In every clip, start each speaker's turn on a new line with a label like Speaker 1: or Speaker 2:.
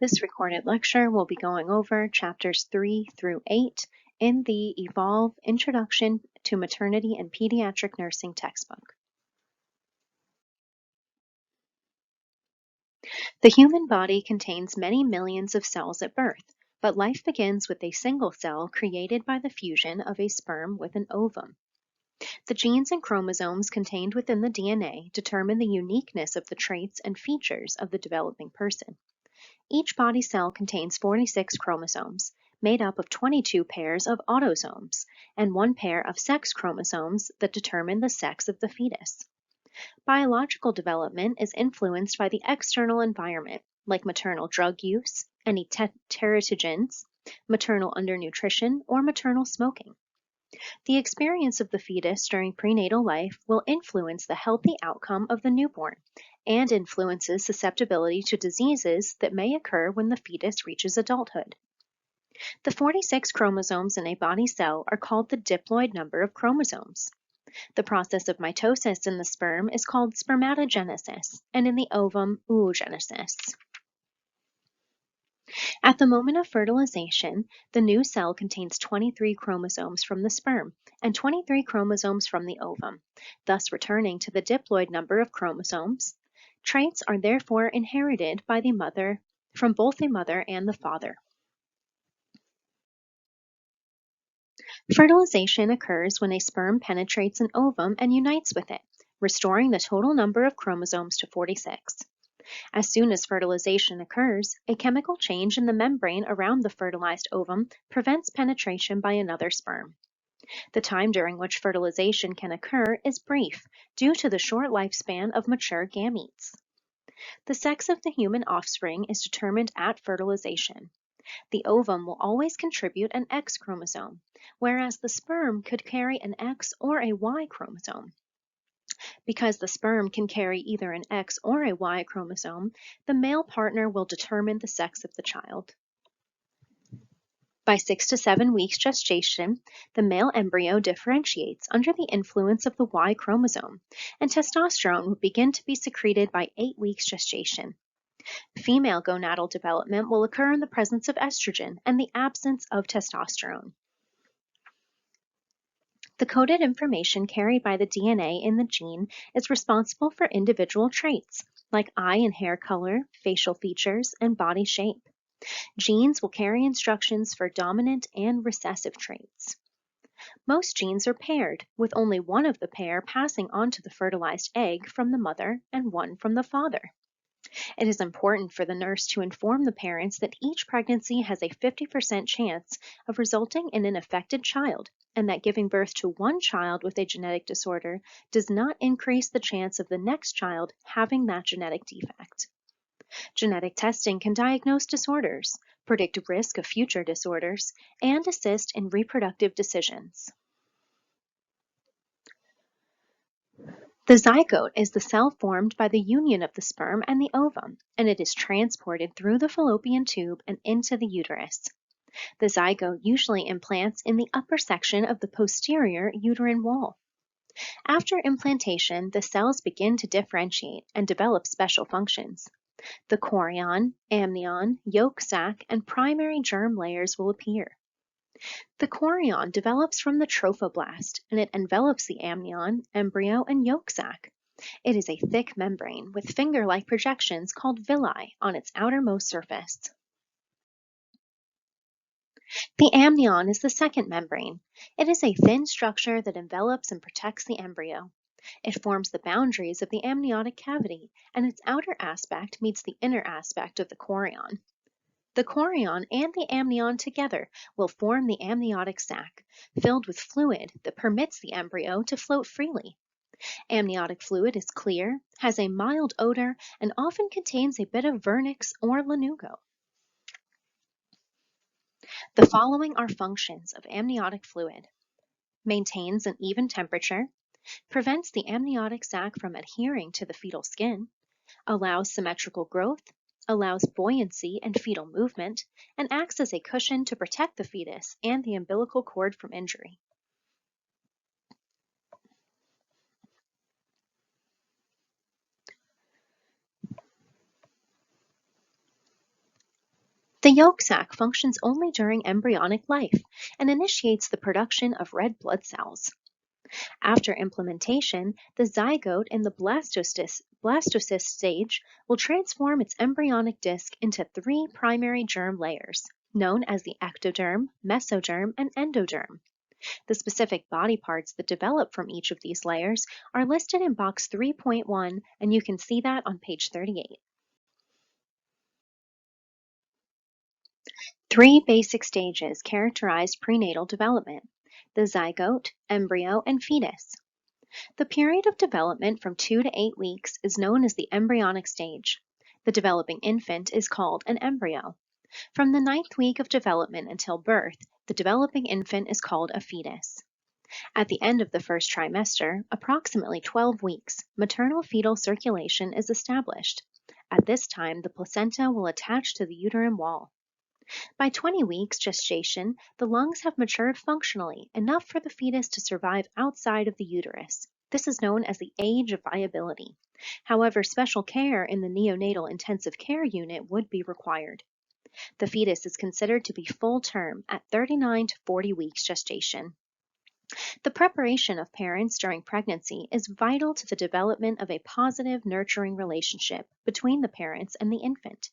Speaker 1: This recorded lecture will be going over chapters 3 through 8 in the Evolve Introduction to Maternity and Pediatric Nursing textbook. The human body contains many millions of cells at birth, but life begins with a single cell created by the fusion of a sperm with an ovum. The genes and chromosomes contained within the DNA determine the uniqueness of the traits and features of the developing person. Each body cell contains 46 chromosomes, made up of 22 pairs of autosomes, and 1 pair of sex chromosomes that determine the sex of the fetus. Biological development is influenced by the external environment, like maternal drug use, any teratogens, maternal undernutrition, or maternal smoking. The experience of the fetus during prenatal life will influence the healthy outcome of the newborn and influences susceptibility to diseases that may occur when the fetus reaches adulthood. The 46 chromosomes in a body cell are called the diploid number of chromosomes. The process of mitosis in the sperm is called spermatogenesis, and in the ovum, oogenesis. At the moment of fertilization, the new cell contains 23 chromosomes from the sperm and 23 chromosomes from the ovum, thus returning to the diploid number of chromosomes. Traits are therefore inherited by the mother from both the mother and the father. Fertilization occurs when a sperm penetrates an ovum and unites with it, restoring the total number of chromosomes to 46. As soon as fertilization occurs, a chemical change in the membrane around the fertilized ovum prevents penetration by another sperm. The time during which fertilization can occur is brief due to the short lifespan of mature gametes. The sex of the human offspring is determined at fertilization. The ovum will always contribute an X chromosome, whereas the sperm could carry an X or a Y chromosome. Because the sperm can carry either an X or a Y chromosome, the male partner will determine the sex of the child. By 6 to 7 weeks gestation, the male embryo differentiates under the influence of the Y chromosome, and testosterone will begin to be secreted by 8 weeks gestation. Female gonadal development will occur in the presence of estrogen and the absence of testosterone. The coded information carried by the DNA in the gene is responsible for individual traits, like eye and hair color, facial features, and body shape. Genes will carry instructions for dominant and recessive traits. Most genes are paired, with only one of the pair passing on to the fertilized egg from the mother and one from the father. It is important for the nurse to inform the parents that each pregnancy has a 50% chance of resulting in an affected child, and that giving birth to one child with a genetic disorder does not increase the chance of the next child having that genetic defect. Genetic testing can diagnose disorders, predict risk of future disorders, and assist in reproductive decisions. The zygote is the cell formed by the union of the sperm and the ovum, and it is transported through the fallopian tube and into the uterus. The zygote usually implants in the upper section of the posterior uterine wall. After implantation, the cells begin to differentiate and develop special functions. The chorion, amnion, yolk sac, and primary germ layers will appear. The chorion develops from the trophoblast, and it envelops the amnion, embryo, and yolk sac. It is a thick membrane with finger-like projections called villi on its outermost surface. The amnion is the second membrane. It is a thin structure that envelops and protects the embryo. It forms the boundaries of the amniotic cavity, and its outer aspect meets the inner aspect of the chorion. The chorion and the amnion together will form the amniotic sac, filled with fluid that permits the embryo to float freely. Amniotic fluid is clear, has a mild odor, and often contains a bit of vernix or lanugo. The following are functions of amniotic fluid: maintains an even temperature, prevents the amniotic sac from adhering to the fetal skin, allows symmetrical growth, allows buoyancy and fetal movement, and acts as a cushion to protect the fetus and the umbilical cord from injury. The yolk sac functions only during embryonic life and initiates the production of red blood cells. After implementation, the zygote in the blastocyst stage will transform its embryonic disc into three primary germ layers, known as the ectoderm, mesoderm, and endoderm. The specific body parts that develop from each of these layers are listed in box 3.1, and you can see that on page 38. Three basic stages characterize prenatal development: the zygote, embryo, and fetus. The period of development from 2 to 8 weeks is known as the embryonic stage. The developing infant is called an embryo. From the 9th week of development until birth, the developing infant is called a fetus. At the end of the first trimester, approximately 12 weeks, maternal fetal circulation is established. At this time, the placenta will attach to the uterine wall. By 20 weeks gestation, the lungs have matured functionally, enough for the fetus to survive outside of the uterus. This is known as the age of viability. However, special care in the neonatal intensive care unit would be required. The fetus is considered to be full term at 39 to 40 weeks gestation. The preparation of parents during pregnancy is vital to the development of a positive, nurturing relationship between the parents and the infant.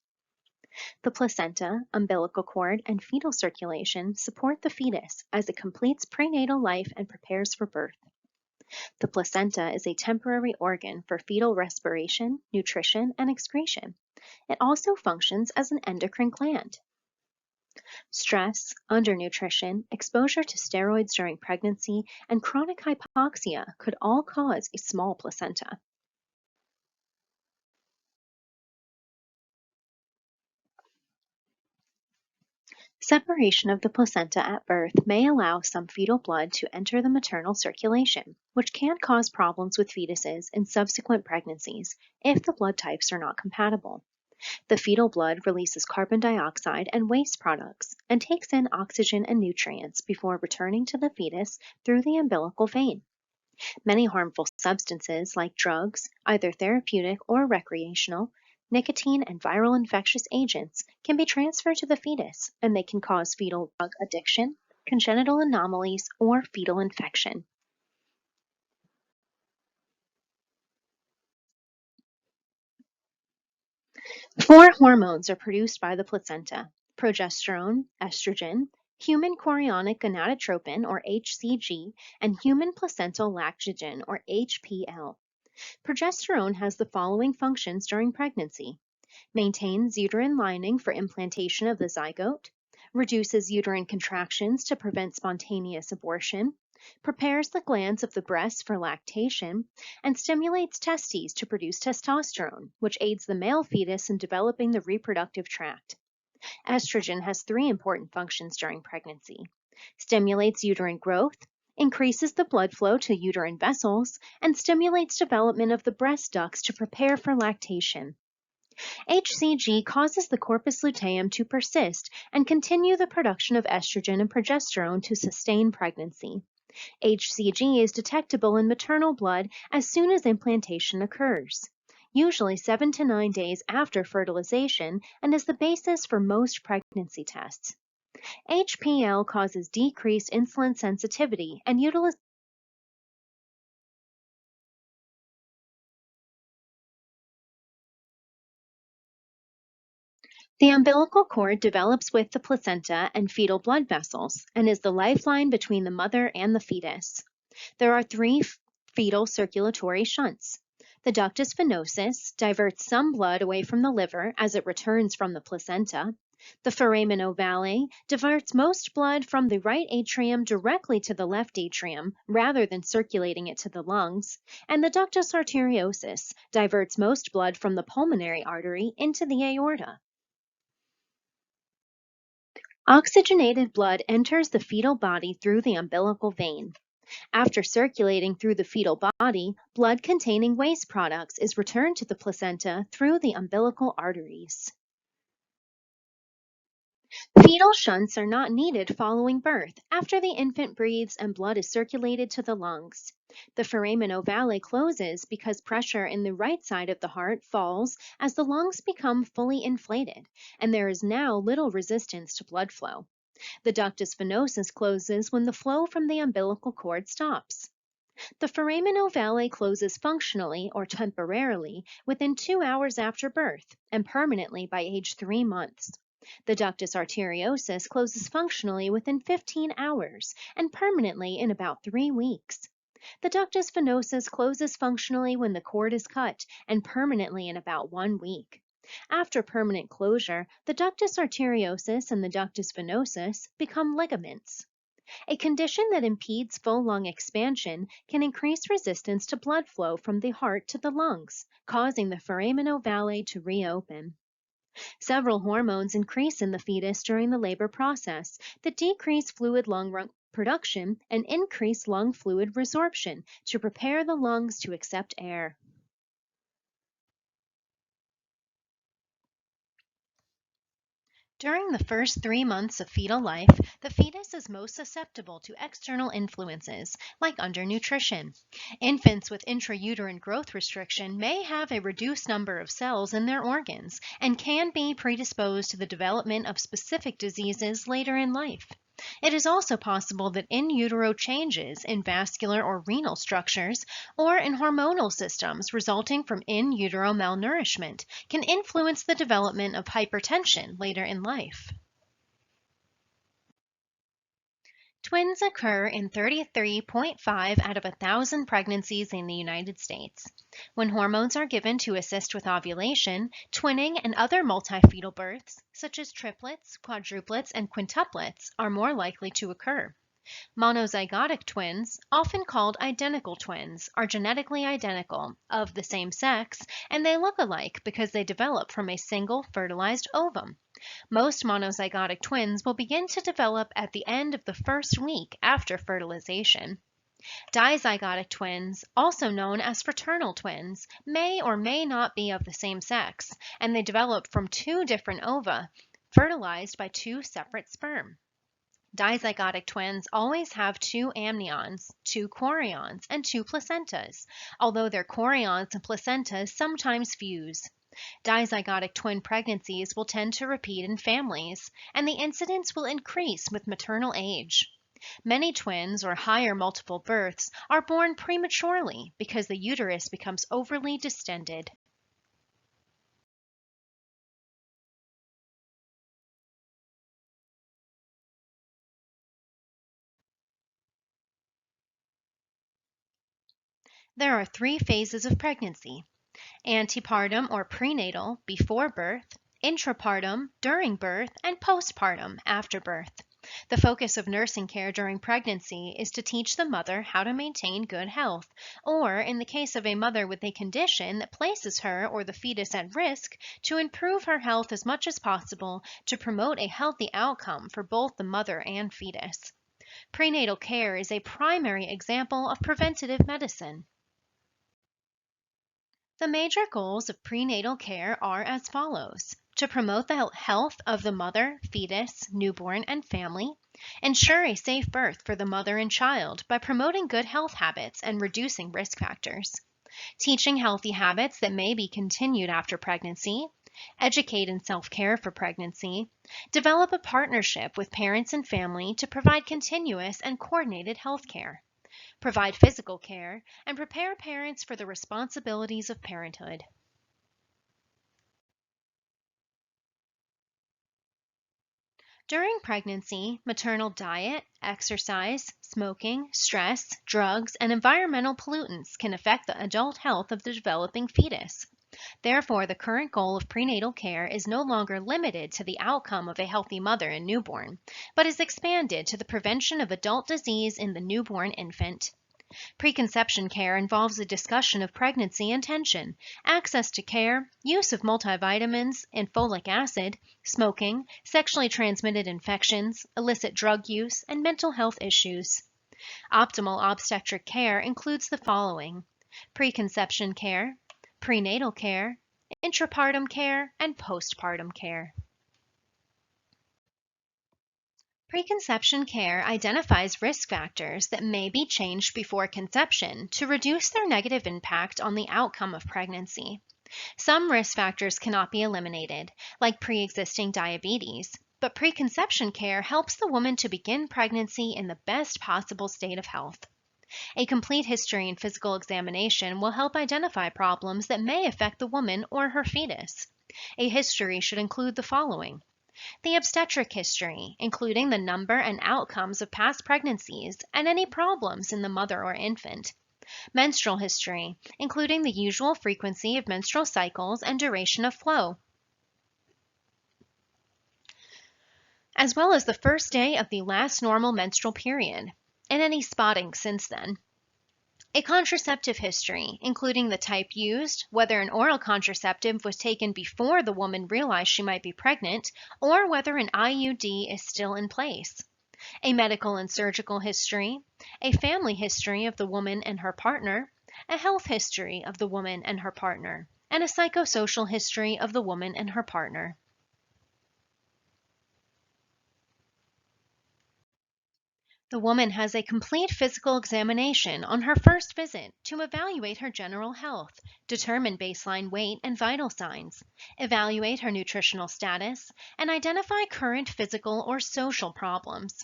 Speaker 1: The placenta, umbilical cord, and fetal circulation support the fetus as it completes prenatal life and prepares for birth. The placenta is a temporary organ for fetal respiration, nutrition, and excretion. It also functions as an endocrine gland. Stress, undernutrition, exposure to steroids during pregnancy, and chronic hypoxia could all cause a small placenta. Separation of the placenta at birth may allow some fetal blood to enter the maternal circulation, which can cause problems with fetuses in subsequent pregnancies if the blood types are not compatible. The fetal blood releases carbon dioxide and waste products and takes in oxygen and nutrients before returning to the fetus through the umbilical vein. Many harmful substances like drugs, either therapeutic or recreational, nicotine, and viral infectious agents can be transferred to the fetus, and they can cause fetal drug addiction, congenital anomalies, or fetal infection. 4 hormones are produced by the placenta: progesterone, estrogen, human chorionic gonadotropin, or HCG, and human placental lactogen, or HPL. Progesterone has the following functions during pregnancy: maintains uterine lining for implantation of the zygote, reduces uterine contractions to prevent spontaneous abortion, prepares the glands of the breast for lactation, and stimulates testes to produce testosterone, which aids the male fetus in developing the reproductive tract. Estrogen has 3 important functions during pregnancy: stimulates uterine growth, increases the blood flow to uterine vessels, and stimulates development of the breast ducts to prepare for lactation. HCG causes the corpus luteum to persist and continue the production of estrogen and progesterone to sustain pregnancy. HCG is detectable in maternal blood as soon as implantation occurs, usually 7 to 9 days after fertilization, and is the basis for most pregnancy tests. HPL causes decreased insulin sensitivity and utilization. The umbilical cord develops with the placenta and fetal blood vessels and is the lifeline between the mother and the fetus. There are 3 fetal circulatory shunts. The ductus venosus diverts some blood away from the liver as it returns from the placenta. The foramen ovale diverts most blood from the right atrium directly to the left atrium rather than circulating it to the lungs. And the ductus arteriosus diverts most blood from the pulmonary artery into the aorta. Oxygenated blood enters the fetal body through the umbilical vein. After circulating through the fetal body, blood containing waste products is returned to the placenta through the umbilical arteries. Fetal shunts are not needed following birth after the infant breathes and blood is circulated to the lungs. The foramen ovale closes because pressure in the right side of the heart falls as the lungs become fully inflated, and there is now little resistance to blood flow. The ductus venosus closes when the flow from the umbilical cord stops. The foramen ovale closes functionally or temporarily within 2 hours after birth and permanently by age 3 months. The ductus arteriosus closes functionally within 15 hours and permanently in about 3 weeks. The ductus venosus closes functionally when the cord is cut and permanently in about 1 week. After permanent closure, the ductus arteriosus and the ductus venosus become ligaments. A condition that impedes full lung expansion can increase resistance to blood flow from the heart to the lungs, causing the foramen ovale to reopen. Several hormones increase in the fetus during the labor process that decrease fluid lung production and increase lung fluid resorption to prepare the lungs to accept air. During the first 3 months of fetal life, the fetus is most susceptible to external influences, like undernutrition. Infants with intrauterine growth restriction may have a reduced number of cells in their organs and can be predisposed to the development of specific diseases later in life. It is also possible that in utero changes in vascular or renal structures or in hormonal systems resulting from in utero malnourishment can influence the development of hypertension later in life. Twins occur in 33.5 out of 1,000 pregnancies in the United States. When hormones are given to assist with ovulation, twinning and other multifetal births, such as triplets, quadruplets, and quintuplets, are more likely to occur. Monozygotic twins, often called identical twins, are genetically identical, of the same sex, and they look alike because they develop from a single fertilized ovum. Most monozygotic twins will begin to develop at the end of the first week after fertilization. Dizygotic twins, also known as fraternal twins, may or may not be of the same sex, and they develop from 2 different ova, fertilized by 2 separate sperm. Dizygotic twins always have 2 amnions, 2 chorions, and 2 placentas, although their chorions and placentas sometimes fuse. Dizygotic twin pregnancies will tend to repeat in families, and the incidence will increase with maternal age. Many twins or higher multiple births are born prematurely because the uterus becomes overly distended. There are 3 phases of pregnancy: antepartum or prenatal, before birth; intrapartum, during birth; and postpartum, after birth. The focus of nursing care during pregnancy is to teach the mother how to maintain good health, or in the case of a mother with a condition that places her or the fetus at risk, to improve her health as much as possible to promote a healthy outcome for both the mother and fetus. Prenatal care is a primary example of preventative medicine. The major goals of prenatal care are as follows: to promote the health of the mother, fetus, newborn, and family; ensure a safe birth for the mother and child by promoting good health habits and reducing risk factors; teaching healthy habits that may be continued after pregnancy; educate in self-care for pregnancy; develop a partnership with parents and family to provide continuous and coordinated health care; provide physical care, and prepare parents for the responsibilities of parenthood. During pregnancy, maternal diet, exercise, smoking, stress, drugs, and environmental pollutants can affect the adult health of the developing fetus. Therefore, the current goal of prenatal care is no longer limited to the outcome of a healthy mother and newborn, but is expanded to the prevention of adult disease in the newborn infant. Preconception care involves a discussion of pregnancy and tension, access to care, use of multivitamins and folic acid, smoking, sexually transmitted infections, illicit drug use, and mental health issues. Optimal obstetric care includes the following: preconception care, prenatal care, intrapartum care, and postpartum care. Preconception care identifies risk factors that may be changed before conception to reduce their negative impact on the outcome of pregnancy. Some risk factors cannot be eliminated, like pre-existing diabetes, but preconception care helps the woman to begin pregnancy in the best possible state of health. A complete history and physical examination will help identify problems that may affect the woman or her fetus. A history should include the following: the obstetric history, including the number and outcomes of past pregnancies and any problems in the mother or infant. Menstrual history, including the usual frequency of menstrual cycles and duration of flow, as well as the first day of the last normal menstrual period, and any spotting since then. A contraceptive history, including the type used, whether an oral contraceptive was taken before the woman realized she might be pregnant, or whether an IUD is still in place. A medical and surgical history, a family history of the woman and her partner, a health history of the woman and her partner, and a psychosocial history of the woman and her partner. The woman has a complete physical examination on her first visit to evaluate her general health, determine baseline weight and vital signs, evaluate her nutritional status, and identify current physical or social problems.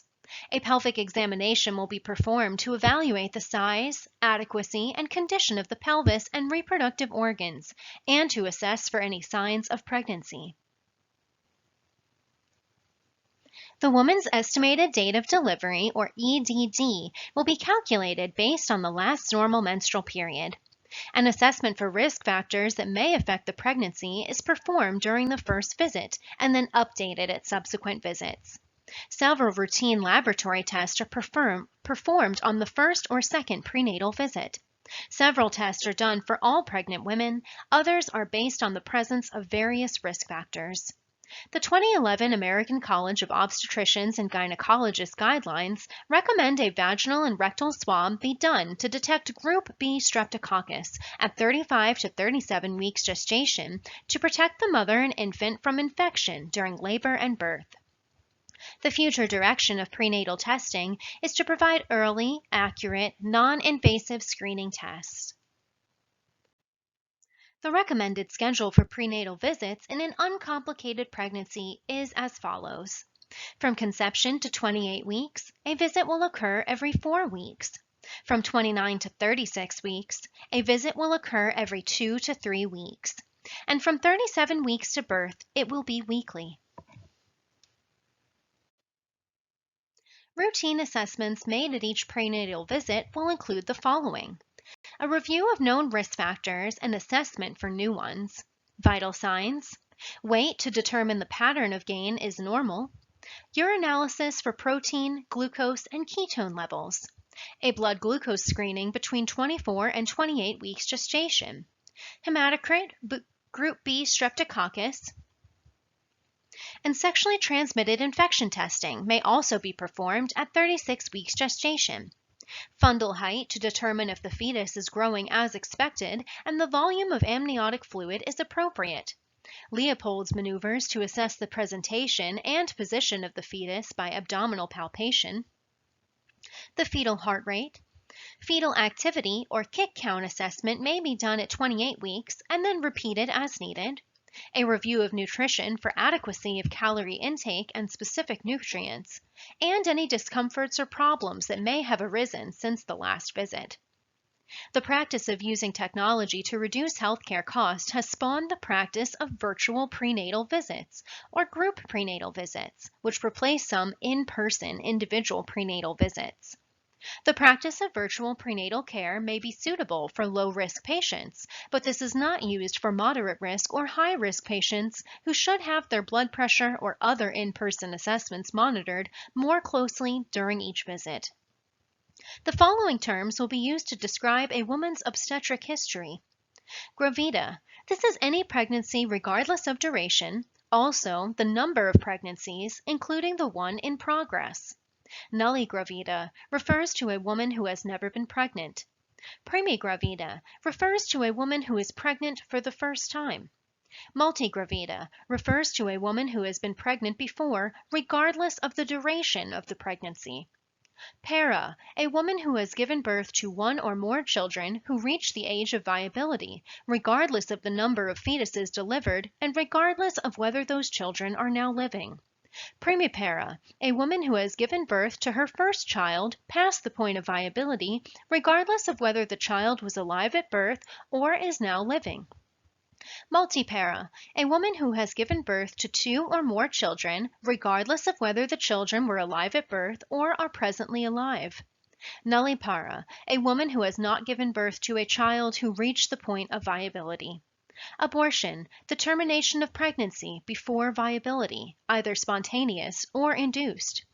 Speaker 1: A pelvic examination will be performed to evaluate the size, adequacy, and condition of the pelvis and reproductive organs, and to assess for any signs of pregnancy. The woman's estimated date of delivery, or EDD, will be calculated based on the last normal menstrual period. An assessment for risk factors that may affect the pregnancy is performed during the first visit and then updated at subsequent visits. Several routine laboratory tests are performed on the first or second prenatal visit. Several tests are done for all pregnant women, others are based on the presence of various risk factors. The 2011 American College of Obstetricians and Gynecologists guidelines recommend a vaginal and rectal swab be done to detect Group B streptococcus at 35 to 37 weeks gestation to protect the mother and infant from infection during labor and birth. The future direction of prenatal testing is to provide early, accurate, non-invasive screening tests. The recommended schedule for prenatal visits in an uncomplicated pregnancy is as follows. From conception to 28 weeks, a visit will occur every 4 weeks. From 29 to 36 weeks, a visit will occur every 2 to 3 weeks. And from 37 weeks to birth, it will be weekly. Routine assessments made at each prenatal visit will include the following: a review of known risk factors and assessment for new ones, vital signs, weight to determine the pattern of gain is normal, urinalysis for protein, glucose, and ketone levels, a blood glucose screening between 24 and 28 weeks gestation, hematocrit, group B streptococcus, and sexually transmitted infection testing may also be performed at 36 weeks gestation. Fundal height to determine if the fetus is growing as expected and the volume of amniotic fluid is appropriate. Leopold's maneuvers to assess the presentation and position of the fetus by abdominal palpation. The fetal heart rate. Fetal activity or kick count assessment may be done at 28 weeks and then repeated as needed. A review of nutrition for adequacy of calorie intake and specific nutrients, and any discomforts or problems that may have arisen since the last visit. The practice of using technology to reduce healthcare costs has spawned the practice of virtual prenatal visits, or group prenatal visits, which replace some in-person individual prenatal visits. The practice of virtual prenatal care may be suitable for low-risk patients, but this is not used for moderate-risk or high-risk patients who should have their blood pressure or other in-person assessments monitored more closely during each visit. The following terms will be used to describe a woman's obstetric history. Gravida. This is any pregnancy regardless of duration, also the number of pregnancies, including the one in progress. Nulligravida refers to a woman who has never been pregnant. Primigravida refers to a woman who is pregnant for the first time. Multigravida refers to a woman who has been pregnant before, regardless of the duration of the pregnancy. Para, a woman who has given birth to one or more children who reach the age of viability, regardless of the number of fetuses delivered and regardless of whether those children are now living. Primipara, a woman who has given birth to her first child past the point of viability, regardless of whether the child was alive at birth or is now living. Multipara, a woman who has given birth to two or more children, regardless of whether the children were alive at birth or are presently alive. Nullipara, a woman who has not given birth to a child who reached the point of viability. Abortion, the termination of pregnancy before viability, either spontaneous or induced.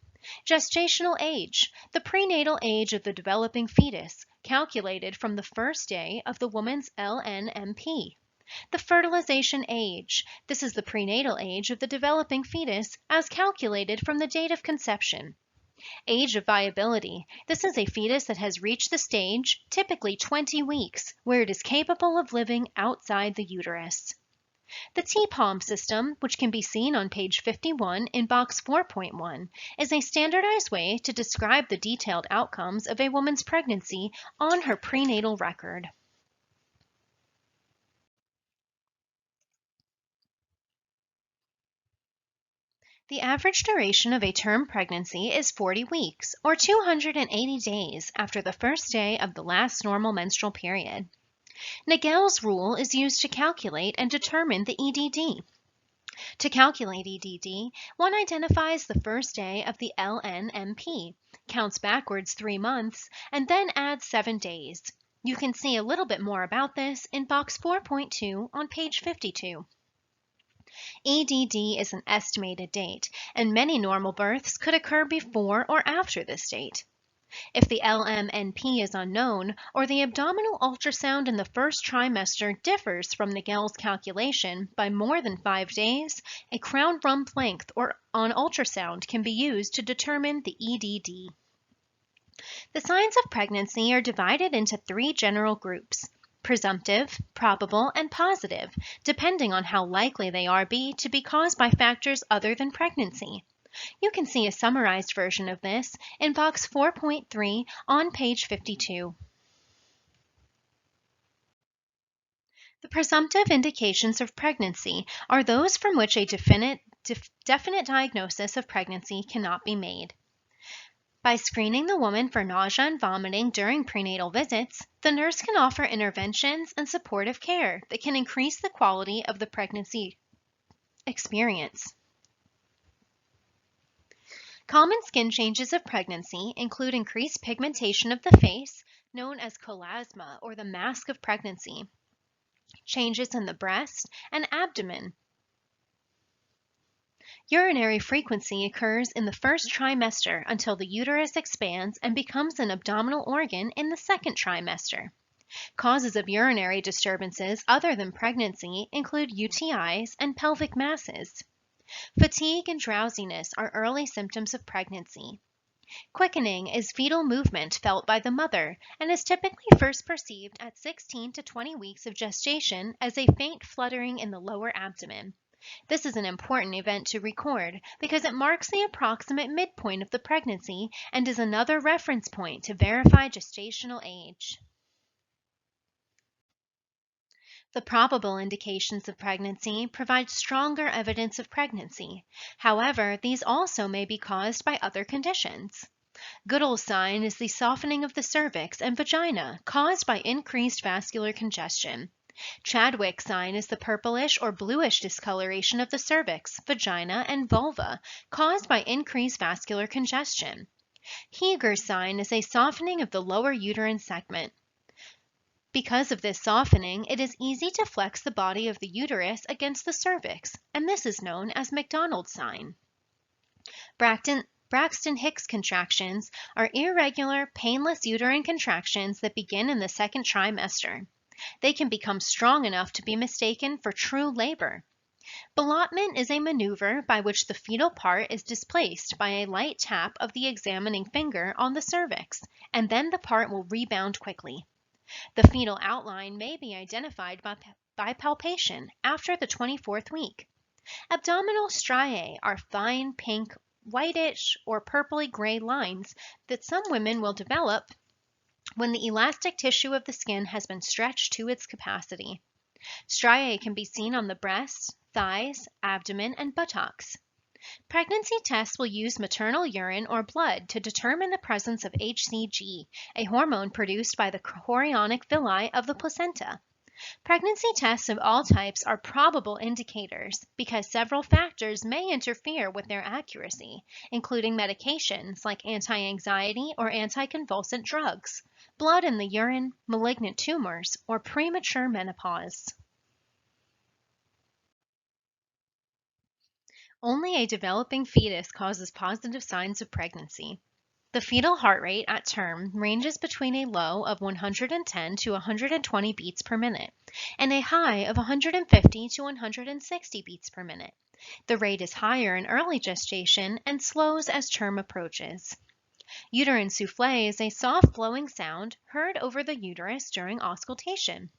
Speaker 1: Gestational age, the prenatal age of the developing fetus, calculated from the first day of the woman's LNMP. The fertilization age, this is the prenatal age of the developing fetus as calculated from the date of conception. Age of viability, this is a fetus that has reached the stage, typically 20 weeks, where it is capable of living outside the uterus. The TPOM system, which can be seen on page 51 in box 4.1, is a standardized way to describe the detailed outcomes of a woman's pregnancy on her prenatal record. The average duration of a term pregnancy is 40 weeks, or 280 days after the first day of the last normal menstrual period. Nagel's rule is used to calculate and determine the EDD. To calculate EDD, one identifies the first day of the LNMP, counts backwards 3 months, and then adds 7 days. You can see a little bit more about this in box 4.2 on page 52. EDD is an estimated date, and many normal births could occur before or after this date. If the LMNP is unknown, or the abdominal ultrasound in the first trimester differs from Nagel's calculation by more than 5 days, a crown rump length or on ultrasound can be used to determine the EDD. The signs of pregnancy are divided into 3 general groups: presumptive, probable, and positive, depending on how likely they are to be caused by factors other than pregnancy. You can see a summarized version of this in box 4.3 on page 52. The presumptive indications of pregnancy are those from which a definite diagnosis of pregnancy cannot be made. By screening the woman for nausea and vomiting during prenatal visits, the nurse can offer interventions and supportive care that can increase the quality of the pregnancy experience. Common skin changes of pregnancy include increased pigmentation of the face, known as chloasma or the mask of pregnancy, changes in the breast and abdomen. Urinary frequency occurs in the first trimester until the uterus expands and becomes an abdominal organ in the second trimester. Causes of urinary disturbances other than pregnancy include UTIs and pelvic masses. Fatigue and drowsiness are early symptoms of pregnancy. Quickening is fetal movement felt by the mother and is typically first perceived at 16 to 20 weeks of gestation as a faint fluttering in the lower abdomen. This is an important event to record because it marks the approximate midpoint of the pregnancy and is another reference point to verify gestational age. The probable indications of pregnancy provide stronger evidence of pregnancy. However, these also may be caused by other conditions. Goodall's sign is the softening of the cervix and vagina caused by increased vascular congestion. Chadwick's sign is the purplish or bluish discoloration of the cervix, vagina, and vulva caused by increased vascular congestion. Heger's sign is a softening of the lower uterine segment. Because of this softening, it is easy to flex the body of the uterus against the cervix, and this is known as McDonald's sign. Braxton-Hicks contractions are irregular, painless uterine contractions that begin in the second trimester. They can become strong enough to be mistaken for true labor. Ballottement is a maneuver by which the fetal part is displaced by a light tap of the examining finger on the cervix, and then the part will rebound quickly. The fetal outline may be identified by palpation after the 24th week. Abdominal striae are fine pink, whitish, or purpley gray lines that some women will develop when the elastic tissue of the skin has been stretched to its capacity. Striae can be seen on the breasts, thighs, abdomen, and buttocks. Pregnancy tests will use maternal urine or blood to determine the presence of HCG, a hormone produced by the chorionic villi of the placenta. Pregnancy tests of all types are probable indicators because several factors may interfere with their accuracy, including medications like anti-anxiety or anticonvulsant drugs, blood in the urine, malignant tumors, or premature menopause. Only a developing fetus causes positive signs of pregnancy. The fetal heart rate at term ranges between a low of 110 to 120 beats per minute and a high of 150 to 160 beats per minute. The rate is higher in early gestation and slows as term approaches. Uterine souffle is a soft flowing sound heard over the uterus during auscultation.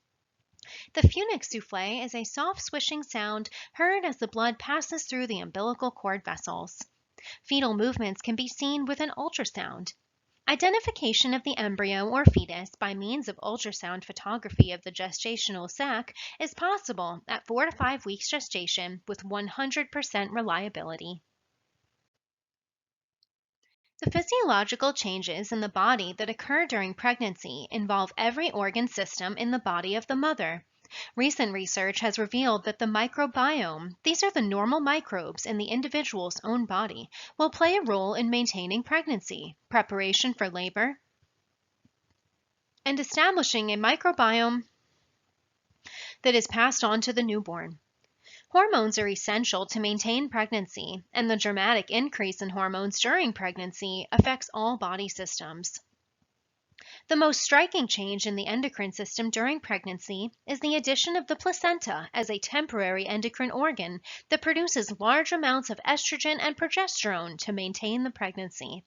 Speaker 1: The phonic souffle is a soft swishing sound heard as the blood passes through the umbilical cord vessels. Fetal movements can be seen with an ultrasound. Identification of the embryo or fetus by means of ultrasound photography of the gestational sac is possible at 4 to 5 weeks gestation with 100% reliability. The physiological changes in the body that occur during pregnancy involve every organ system in the body of the mother. Recent research has revealed that the microbiome, these are the normal microbes in the individual's own body, will play a role in maintaining pregnancy, preparation for labor, and establishing a microbiome that is passed on to the newborn. Hormones are essential to maintain pregnancy, and the dramatic increase in hormones during pregnancy affects all body systems. The most striking change in the endocrine system during pregnancy is the addition of the placenta as a temporary endocrine organ that produces large amounts of estrogen and progesterone to maintain the pregnancy.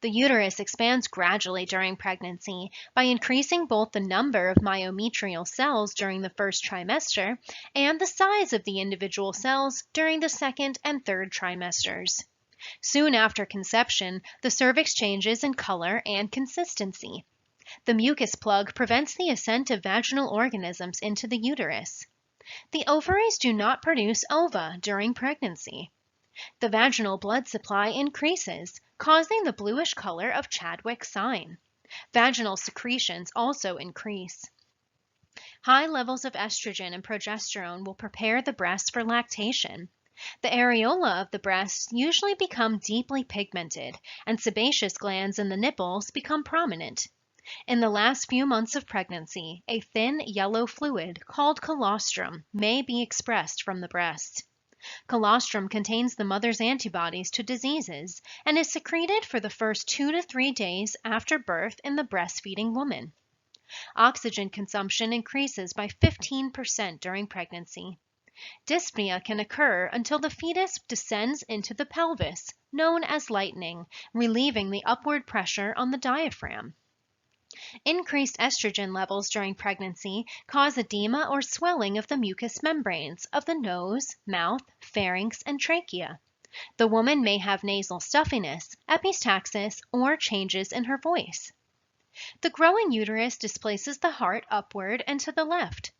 Speaker 1: The uterus expands gradually during pregnancy by increasing both the number of myometrial cells during the first trimester and the size of the individual cells during the second and third trimesters. Soon after conception, the cervix changes in color and consistency. The mucus plug prevents the ascent of vaginal organisms into the uterus. The ovaries do not produce ova during pregnancy. The vaginal blood supply increases, causing the bluish color of Chadwick's sign. Vaginal secretions also increase. High levels of estrogen and progesterone will prepare the breast for lactation. The areola of the breast usually become deeply pigmented, and sebaceous glands in the nipples become prominent. In the last few months of pregnancy, a thin yellow fluid called colostrum may be expressed from the breast. Colostrum contains the mother's antibodies to diseases and is secreted for the first 2 to 3 days after birth in the breastfeeding woman. Oxygen consumption increases by 15% during pregnancy. Dyspnea can occur until the fetus descends into the pelvis, known as lightning, relieving the upward pressure on the diaphragm. Increased estrogen levels during pregnancy cause edema or swelling of the mucous membranes of the nose, mouth, pharynx, and trachea. The woman may have nasal stuffiness, epistaxis, or changes in her voice. The growing uterus displaces the heart upward and to the left.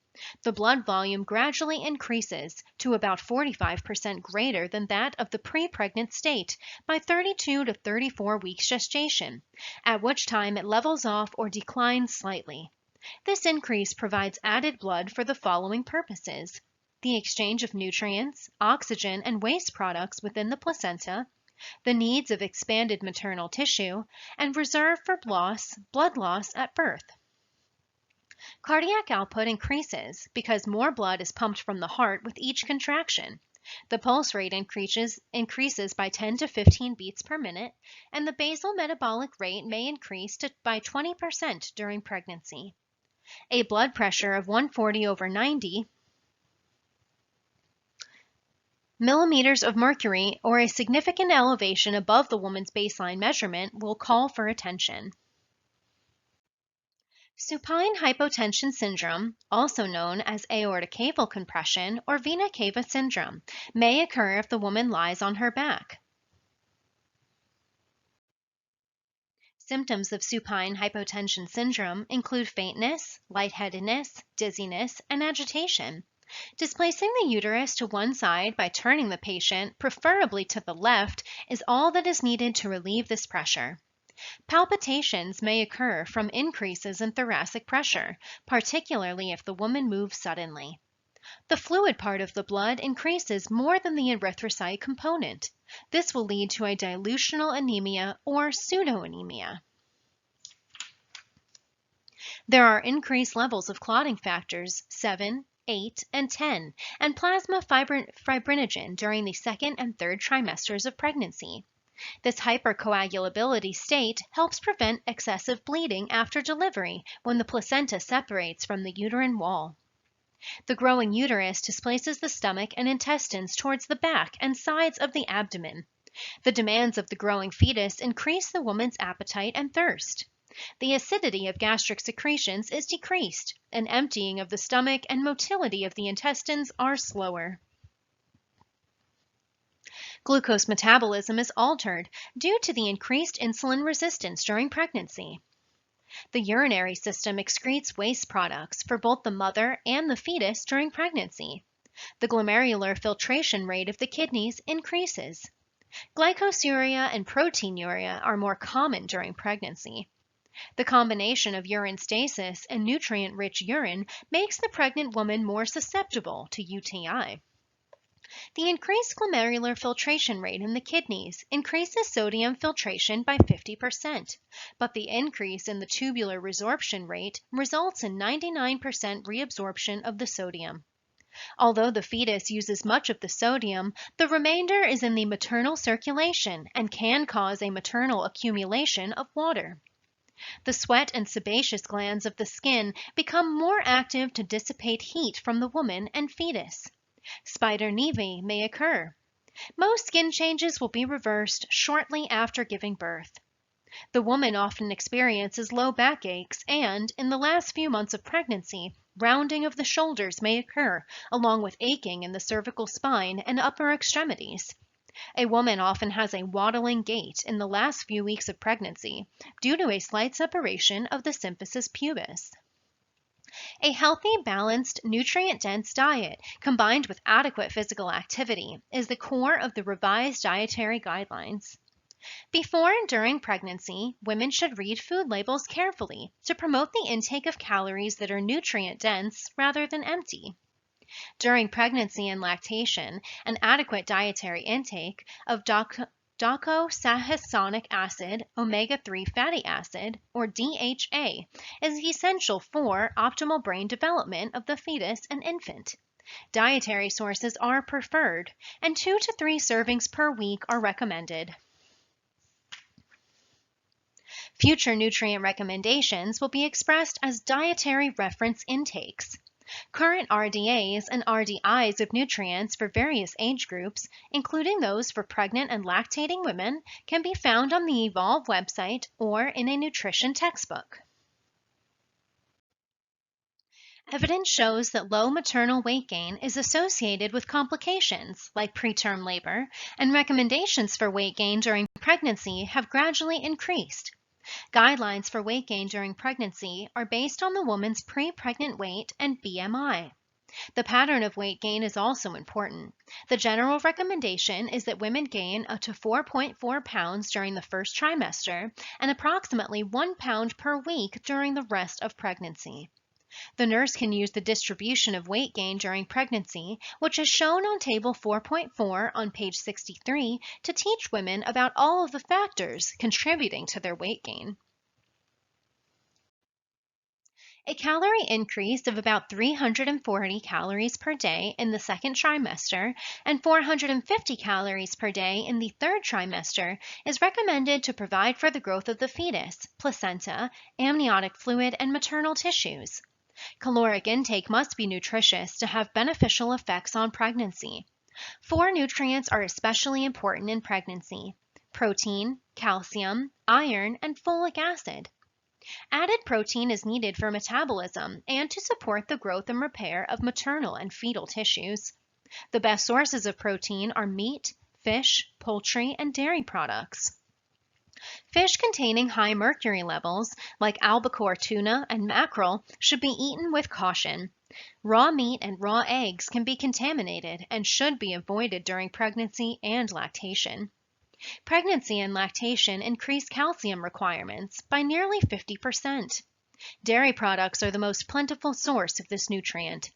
Speaker 1: The blood volume gradually increases to about 45% greater than that of the pre-pregnant state by 32 to 34 weeks gestation, at which time it levels off or declines slightly. This increase provides added blood for the following purposes: the exchange of nutrients, oxygen, and waste products within the placenta, the needs of expanded maternal tissue, and reserve for blood loss at birth. Cardiac output increases because more blood is pumped from the heart with each contraction. The pulse rate increases by 10 to 15 beats per minute, and the basal metabolic rate may increase by 20% during pregnancy. A blood pressure of 140/90 millimeters of mercury or a significant elevation above the woman's baseline measurement will call for attention. Supine hypotension syndrome, also known as aortic cava compression or vena cava syndrome, may occur if the woman lies on her back. Symptoms of supine hypotension syndrome include faintness, lightheadedness, dizziness, and agitation. Displacing the uterus to one side by turning the patient, preferably to the left, is all that is needed to relieve this pressure. Palpitations may occur from increases in thoracic pressure, particularly if the woman moves suddenly. The fluid part of the blood increases more than the erythrocyte component. This will lead to a dilutional anemia or pseudoanemia. There are increased levels of clotting factors 7, 8, and 10, and plasma fibrinogen during the second and third trimesters of pregnancy. This hypercoagulability state helps prevent excessive bleeding after delivery when the placenta separates from the uterine wall. The growing uterus displaces the stomach and intestines towards the back and sides of the abdomen. The demands of the growing fetus increase the woman's appetite and thirst. The acidity of gastric secretions is decreased, and emptying of the stomach and motility of the intestines are slower. Glucose metabolism is altered due to the increased insulin resistance during pregnancy. The urinary system excretes waste products for both the mother and the fetus during pregnancy. The glomerular filtration rate of the kidneys increases. Glycosuria and proteinuria are more common during pregnancy. The combination of urine stasis and nutrient-rich urine makes the pregnant woman more susceptible to UTI. The increased glomerular filtration rate in the kidneys increases sodium filtration by 50%, but the increase in the tubular resorption rate results in 99% reabsorption of the sodium. Although the fetus uses much of the sodium, the remainder is in the maternal circulation and can cause a maternal accumulation of water. The sweat and sebaceous glands of the skin become more active to dissipate heat from the woman and fetus. Spider nevi may occur. Most skin changes will be reversed shortly after giving birth. The woman often experiences low back aches and, in the last few months of pregnancy, rounding of the shoulders may occur, along with aching in the cervical spine and upper extremities. A woman often has a waddling gait in the last few weeks of pregnancy due to a slight separation of the symphysis pubis. A healthy, balanced, nutrient-dense diet combined with adequate physical activity is the core of the revised dietary guidelines. Before and during pregnancy, women should read food labels carefully to promote the intake of calories that are nutrient-dense rather than empty. During pregnancy and lactation, an adequate dietary intake of docosahexaenic acid, omega-3 fatty acid, or DHA, is essential for optimal brain development of the fetus and infant. Dietary sources are preferred, and 2 to 3 servings per week are recommended. Future nutrient recommendations will be expressed as dietary reference intakes. Current RDAs and RDIs of nutrients for various age groups, including those for pregnant and lactating women, can be found on the Evolve website or in a nutrition textbook. Evidence shows that low maternal weight gain is associated with complications like preterm labor, and recommendations for weight gain during pregnancy have gradually increased. Guidelines for weight gain during pregnancy are based on the woman's pre-pregnant weight and BMI. The pattern of weight gain is also important. The general recommendation is that women gain up to 4.4 pounds during the first trimester and approximately 1 pound per week during the rest of pregnancy. The nurse can use the distribution of weight gain during pregnancy, which is shown on Table 4.4 on page 63, to teach women about all of the factors contributing to their weight gain. A calorie increase of about 340 calories per day in the second trimester and 450 calories per day in the third trimester is recommended to provide for the growth of the fetus, placenta, amniotic fluid, and maternal tissues. Caloric intake must be nutritious to have beneficial effects on pregnancy. 4 nutrients are especially important in pregnancy: protein, calcium, iron, and folic acid. Added protein is needed for metabolism and to support the growth and repair of maternal and fetal tissues. The best sources of protein are meat, fish, poultry, and dairy products. Fish containing high mercury levels, like albacore tuna and mackerel, should be eaten with caution. Raw meat and raw eggs can be contaminated and should be avoided during pregnancy and lactation. Pregnancy and lactation increase calcium requirements by nearly 50%. Dairy products are the most plentiful source of this nutrient.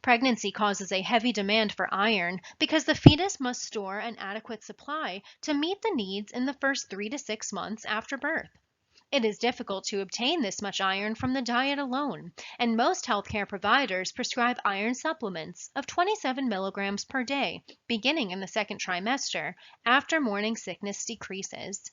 Speaker 1: Pregnancy causes a heavy demand for iron because the fetus must store an adequate supply to meet the needs in the first 3 to 6 months after birth. It is difficult to obtain this much iron from the diet alone, and most healthcare providers prescribe iron supplements of 27 milligrams per day, beginning in the second trimester, after morning sickness decreases.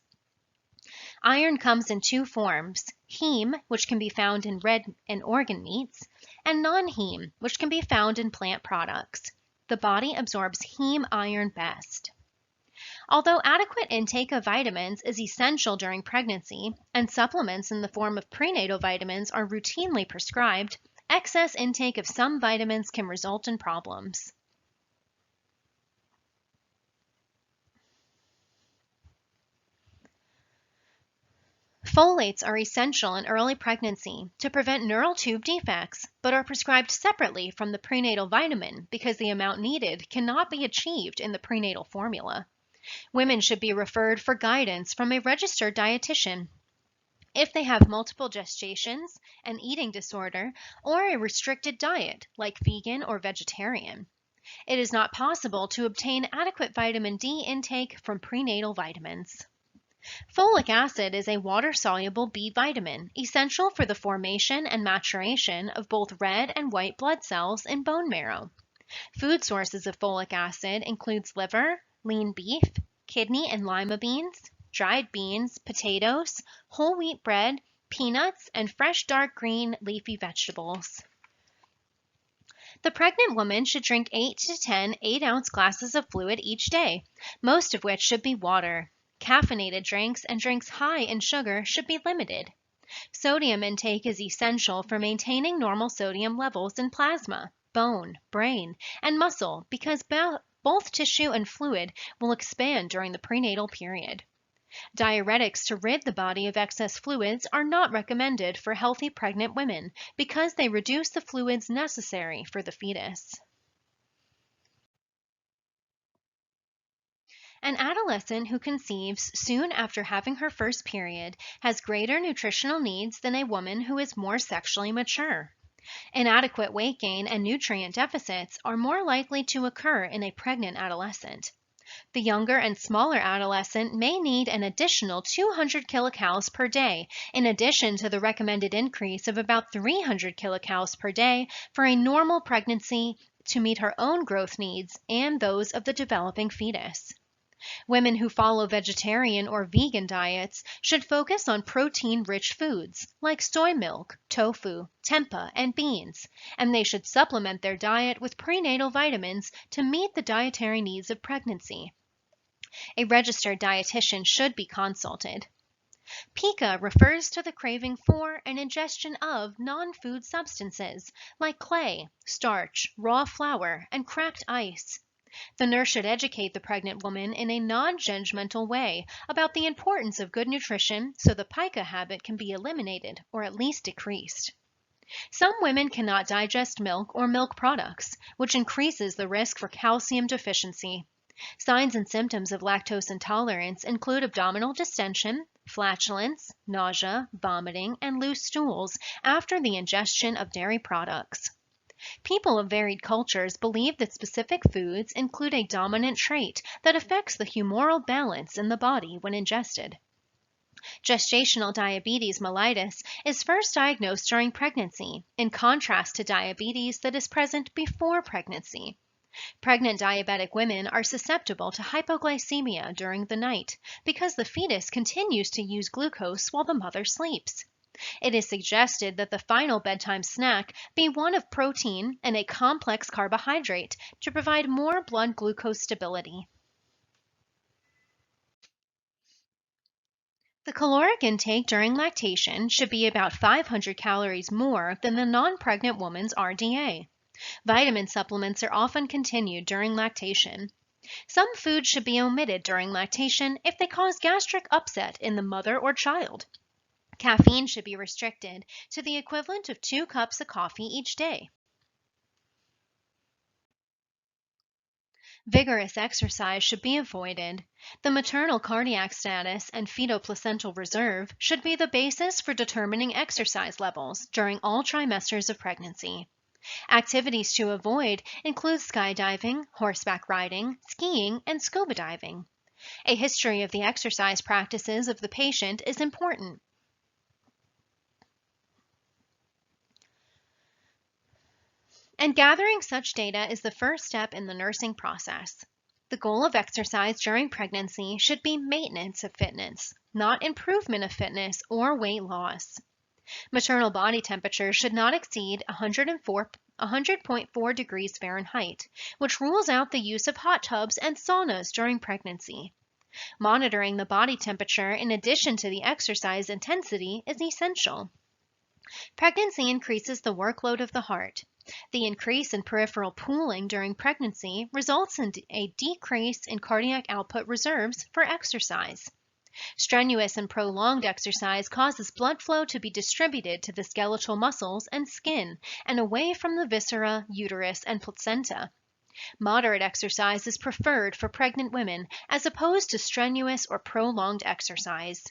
Speaker 1: Iron comes in two forms: heme, which can be found in red and organ meats, and non-heme, which can be found in plant products. The body absorbs heme iron best. Although adequate intake of vitamins is essential during pregnancy, and supplements in the form of prenatal vitamins are routinely prescribed, excess intake of some vitamins can result in problems. Folates are essential in early pregnancy to prevent neural tube defects, but are prescribed separately from the prenatal vitamin because the amount needed cannot be achieved in the prenatal formula. Women should be referred for guidance from a registered dietitian. If they have multiple gestations, an eating disorder, or a restricted diet like vegan or vegetarian, it is not possible to obtain adequate vitamin D intake from prenatal vitamins. Folic acid is a water-soluble B vitamin, essential for the formation and maturation of both red and white blood cells in bone marrow. Food sources of folic acid includes liver, lean beef, kidney and lima beans, dried beans, potatoes, whole wheat bread, peanuts, and fresh dark green leafy vegetables. The pregnant woman should drink 8 to 10 8-ounce glasses of fluid each day, most of which should be water. Caffeinated drinks and drinks high in sugar should be limited. Sodium intake is essential for maintaining normal sodium levels in plasma, bone, brain, and muscle because both tissue and fluid will expand during the prenatal period. Diuretics to rid the body of excess fluids are not recommended for healthy pregnant women because they reduce the fluids necessary for the fetus. An adolescent who conceives soon after having her first period has greater nutritional needs than a woman who is more sexually mature. Inadequate weight gain and nutrient deficits are more likely to occur in a pregnant adolescent. The younger and smaller adolescent may need an additional 200 kilocalories per day, in addition to the recommended increase of about 300 kilocalories per day for a normal pregnancy to meet her own growth needs and those of the developing fetus. Women who follow vegetarian or vegan diets should focus on protein-rich foods like soy milk, tofu, tempeh, and beans, and they should supplement their diet with prenatal vitamins to meet the dietary needs of pregnancy. A registered dietitian should be consulted. Pica refers to the craving for and ingestion of non-food substances like clay, starch, raw flour, and cracked ice. The nurse should educate the pregnant woman in a non-judgmental way about the importance of good nutrition so the pica habit can be eliminated or at least decreased. Some women cannot digest milk or milk products, which increases the risk for calcium deficiency. Signs and symptoms of lactose intolerance include abdominal distension, flatulence, nausea, vomiting, and loose stools after the ingestion of dairy products. People of varied cultures believe that specific foods include a dominant trait that affects the humoral balance in the body when ingested. Gestational diabetes mellitus is first diagnosed during pregnancy, in contrast to diabetes that is present before pregnancy. Pregnant diabetic women are susceptible to hypoglycemia during the night because the fetus continues to use glucose while the mother sleeps. It is suggested that the final bedtime snack be one of protein and a complex carbohydrate to provide more blood glucose stability. The caloric intake during lactation should be about 500 calories more than the non-pregnant woman's RDA. Vitamin supplements are often continued during lactation. Some foods should be omitted during lactation if they cause gastric upset in the mother or child. Caffeine should be restricted to the equivalent of 2 cups of coffee each day. Vigorous exercise should be avoided. The maternal cardiac status and fetal-placental reserve should be the basis for determining exercise levels during all trimesters of pregnancy. Activities to avoid include skydiving, horseback riding, skiing, and scuba diving. A history of the exercise practices of the patient is important. And gathering such data is the first step in the nursing process. The goal of exercise during pregnancy should be maintenance of fitness, not improvement of fitness or weight loss. Maternal body temperature should not exceed 100.4 degrees Fahrenheit, which rules out the use of hot tubs and saunas during pregnancy. Monitoring the body temperature in addition to the exercise intensity is essential. Pregnancy increases the workload of the heart. The increase in peripheral pooling during pregnancy results in a decrease in cardiac output reserves for exercise. Strenuous and prolonged exercise causes blood flow to be distributed to the skeletal muscles and skin and away from the viscera, uterus, and placenta. Moderate exercise is preferred for pregnant women as opposed to strenuous or prolonged exercise.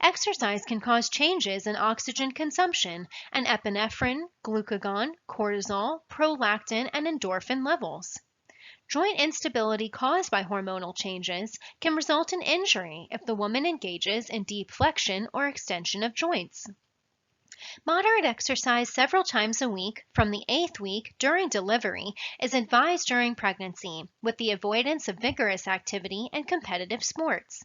Speaker 1: Exercise can cause changes in oxygen consumption and epinephrine, glucagon, cortisol, prolactin, and endorphin levels. Joint instability caused by hormonal changes can result in injury if the woman engages in deep flexion or extension of joints. Moderate exercise several times a week from the 8th week during delivery is advised during pregnancy, with the avoidance of vigorous activity and competitive sports.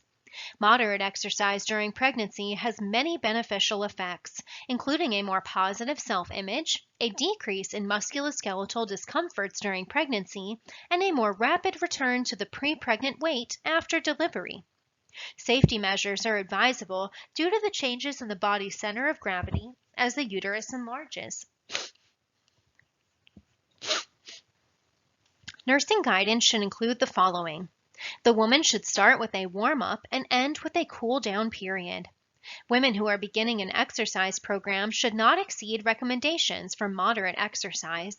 Speaker 1: Moderate exercise during pregnancy has many beneficial effects, including a more positive self-image, a decrease in musculoskeletal discomforts during pregnancy, and a more rapid return to the pre-pregnant weight after delivery. Safety measures are advisable due to the changes in the body's center of gravity as the uterus enlarges. Nursing guidance should include the following. The woman should start with a warm-up and end with a cool-down period. Women who are beginning an exercise program should not exceed recommendations for moderate exercise.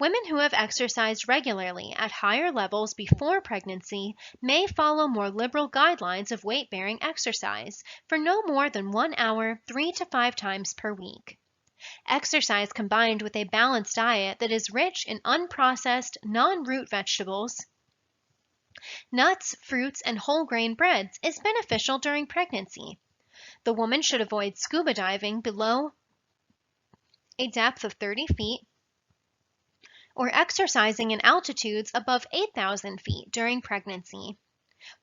Speaker 1: Women who have exercised regularly at higher levels before pregnancy may follow more liberal guidelines of weight-bearing exercise for no more than 1 hour 3 to 5 times per week. Exercise combined with a balanced diet that is rich in unprocessed, non-root vegetables, nuts, fruits, and whole grain breads is beneficial during pregnancy. The woman should avoid scuba diving below a depth of 30 feet or exercising in altitudes above 8,000 feet during pregnancy.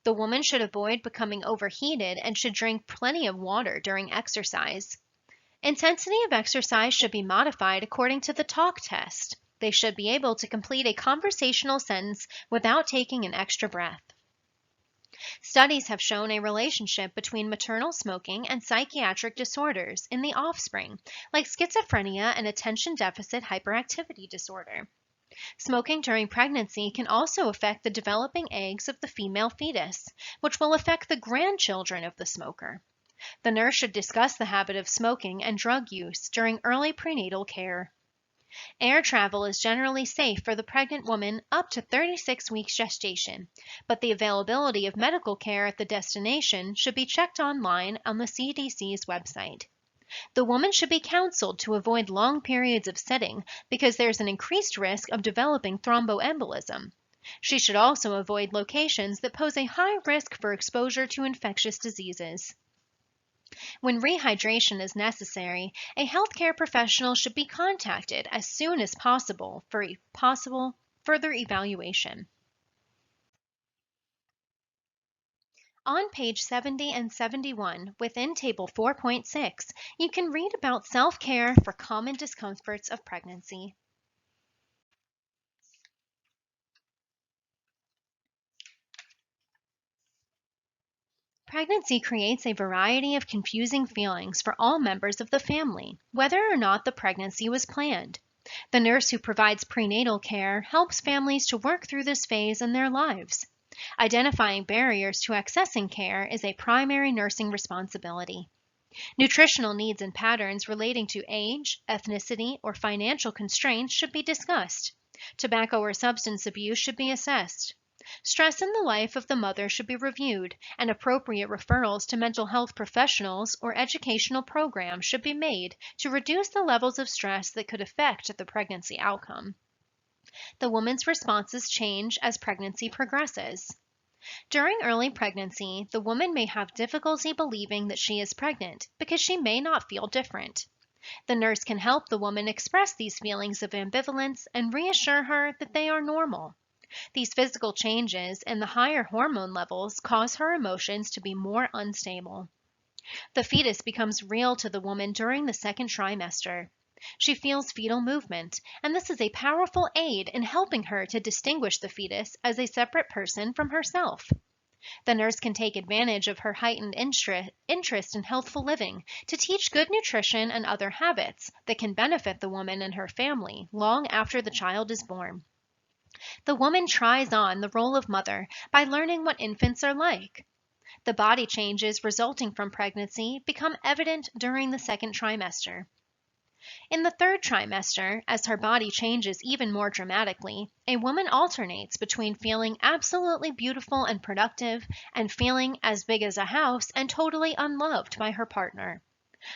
Speaker 1: The woman should avoid becoming overheated and should drink plenty of water during exercise. Intensity of exercise should be modified according to the talk test. They should be able to complete a conversational sentence without taking an extra breath. Studies have shown a relationship between maternal smoking and psychiatric disorders in the offspring, like schizophrenia and attention deficit hyperactivity disorder. Smoking during pregnancy can also affect the developing eggs of the female fetus, which will affect the grandchildren of the smoker. The nurse should discuss the habit of smoking and drug use during early prenatal care. Air travel is generally safe for the pregnant woman up to 36 weeks gestation, but the availability of medical care at the destination should be checked online on the CDC's website. The woman should be counseled to avoid long periods of sitting because there's an increased risk of developing thromboembolism. She should also avoid locations that pose a high risk for exposure to infectious diseases. When rehydration is necessary, a healthcare professional should be contacted as soon as possible for a possible further evaluation. On page 70 and 71, within Table 4.6, you can read about self-care for common discomforts of pregnancy. Pregnancy creates a variety of confusing feelings for all members of the family, whether or not the pregnancy was planned. The nurse who provides prenatal care helps families to work through this phase in their lives. Identifying barriers to accessing care is a primary nursing responsibility. Nutritional needs and patterns relating to age, ethnicity, or financial constraints should be discussed. Tobacco or substance abuse should be assessed. Stress in the life of the mother should be reviewed, and appropriate referrals to mental health professionals or educational programs should be made to reduce the levels of stress that could affect the pregnancy outcome. The woman's responses change as pregnancy progresses. During early pregnancy, the woman may have difficulty believing that she is pregnant because she may not feel different. The nurse can help the woman express these feelings of ambivalence and reassure her that they are normal. These physical changes and the higher hormone levels cause her emotions to be more unstable. The fetus becomes real to the woman during the second trimester. She feels fetal movement, and this is a powerful aid in helping her to distinguish the fetus as a separate person from herself. The nurse can take advantage of her heightened interest in healthful living to teach good nutrition and other habits that can benefit the woman and her family long after the child is born. The woman tries on the role of mother by learning what infants are like. The body changes resulting from pregnancy become evident during the second trimester. In the third trimester, as her body changes even more dramatically, a woman alternates between feeling absolutely beautiful and productive and feeling as big as a house and totally unloved by her partner.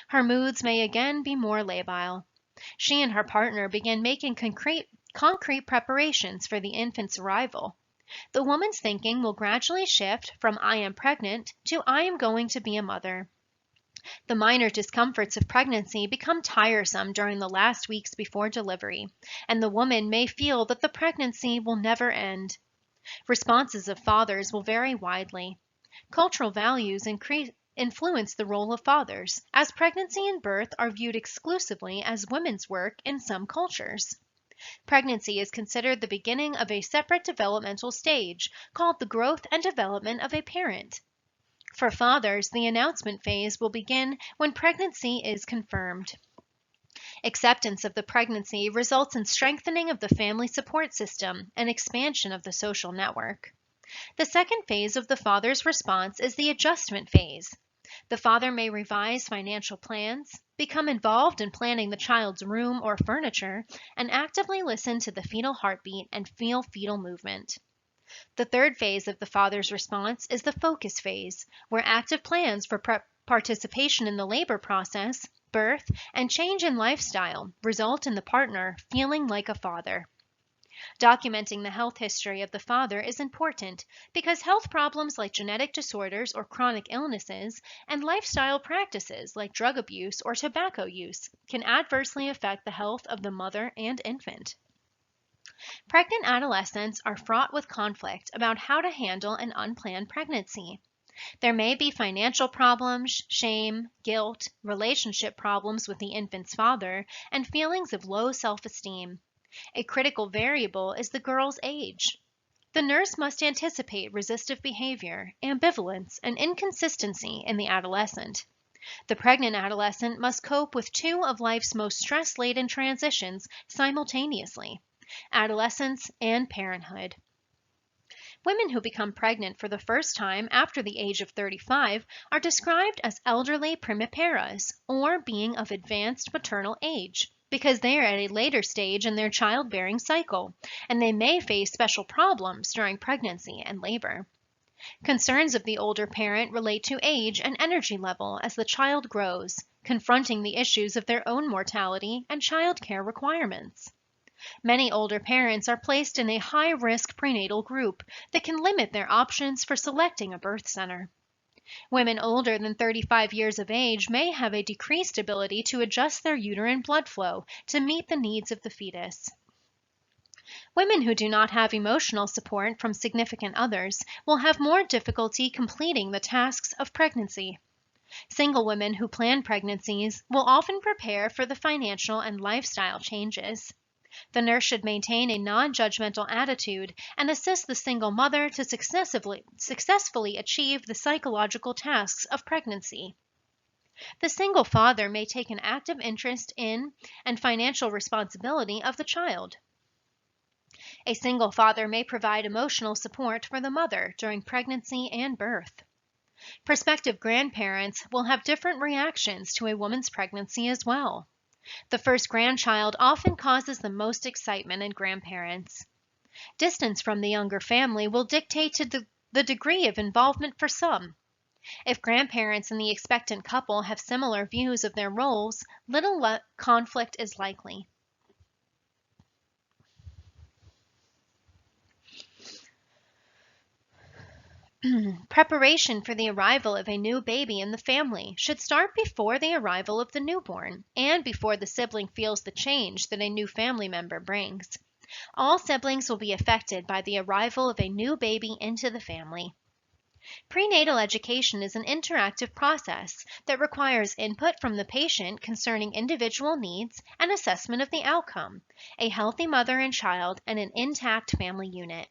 Speaker 1: Her moods may again be more labile. She and her partner begin making concrete preparations for the infant's arrival. The woman's thinking will gradually shift from I am pregnant to I am going to be a mother. The minor discomforts of pregnancy become tiresome during the last weeks before delivery, and the woman may feel that the pregnancy will never end. Responses of fathers will vary widely. Cultural values influence the role of fathers, as pregnancy and birth are viewed exclusively as women's work in some cultures. Pregnancy is considered the beginning of a separate developmental stage called the growth and development of a parent. For fathers, the announcement phase will begin when pregnancy is confirmed. Acceptance of the pregnancy results in strengthening of the family support system and expansion of the social network. The second phase of the father's response is the adjustment phase. The father may revise financial plans, become involved in planning the child's room or furniture, and actively listen to the fetal heartbeat and feel fetal movement. The third phase of the father's response is the focus phase, where active plans for participation in the labor process, birth, and change in lifestyle result in the partner feeling like a father. Documenting the health history of the father is important because health problems like genetic disorders or chronic illnesses and lifestyle practices like drug abuse or tobacco use can adversely affect the health of the mother and infant. Pregnant adolescents are fraught with conflict about how to handle an unplanned pregnancy. There may be financial problems, shame, guilt, relationship problems with the infant's father, and feelings of low self-esteem. A critical variable is the girl's age. The nurse must anticipate resistive behavior, ambivalence, and inconsistency in the adolescent. The pregnant adolescent must cope with two of life's most stress-laden transitions simultaneously: adolescence and parenthood. Women who become pregnant for the first time after the age of 35 are described as elderly primiparas, or being of advanced maternal age, because they are at a later stage in their childbearing cycle, and they may face special problems during pregnancy and labor. Concerns of the older parent relate to age and energy level as the child grows, confronting the issues of their own mortality and child care requirements. Many older parents are placed in a high-risk prenatal group that can limit their options for selecting a birth center. Women older than 35 years of age may have a decreased ability to adjust their uterine blood flow to meet the needs of the fetus. Women who do not have emotional support from significant others will have more difficulty completing the tasks of pregnancy. Single women who plan pregnancies will often prepare for the financial and lifestyle changes. The nurse should maintain a non-judgmental attitude and assist the single mother to successfully achieve the psychological tasks of pregnancy. The single father may take an active interest in and financial responsibility of the child. A single father may provide emotional support for the mother during pregnancy and birth. Prospective grandparents will have different reactions to a woman's pregnancy as well. The first grandchild often causes the most excitement in grandparents. Distance from the younger family will dictate to the degree of involvement for some. If grandparents and the expectant couple have similar views of their roles, little conflict is likely. Preparation for the arrival of a new baby in the family should start before the arrival of the newborn and before the sibling feels the change that a new family member brings. All siblings will be affected by the arrival of a new baby into the family. Prenatal education is an interactive process that requires input from the patient concerning individual needs and assessment of the outcome, a healthy mother and child, and an intact family unit.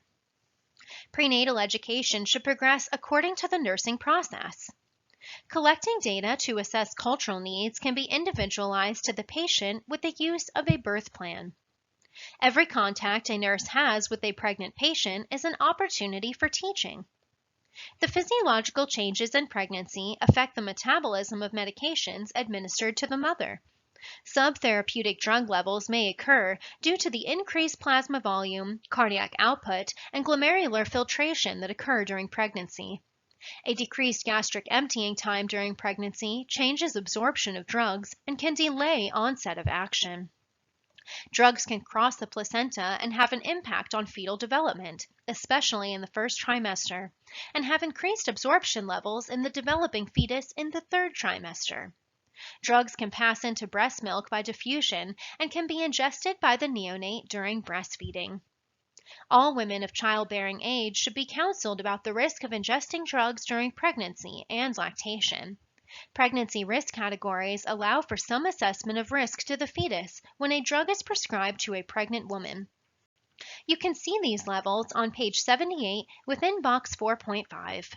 Speaker 1: Prenatal education should progress according to the nursing process. Collecting data to assess cultural needs can be individualized to the patient with the use of a birth plan. Every contact a nurse has with a pregnant patient is an opportunity for teaching. The physiological changes in pregnancy affect the metabolism of medications administered to the mother. Subtherapeutic drug levels may occur due to the increased plasma volume, cardiac output, and glomerular filtration that occur during pregnancy. A decreased gastric emptying time during pregnancy changes absorption of drugs and can delay onset of action. Drugs can cross the placenta and have an impact on fetal development, especially in the first trimester, and have increased absorption levels in the developing fetus in the third trimester. Drugs can pass into breast milk by diffusion and can be ingested by the neonate during breastfeeding. All women of childbearing age should be counseled about the risk of ingesting drugs during pregnancy and lactation. Pregnancy risk categories allow for some assessment of risk to the fetus when a drug is prescribed to a pregnant woman. You can see these levels on page 78 within box 4.5.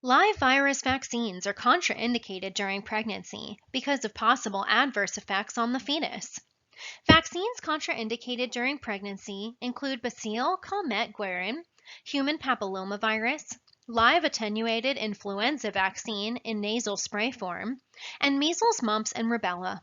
Speaker 1: Live virus vaccines are contraindicated during pregnancy because of possible adverse effects on the fetus. Vaccines contraindicated during pregnancy include Bacille Calmette Guerin, human papillomavirus, live attenuated influenza vaccine in nasal spray form, and measles, mumps, and rubella.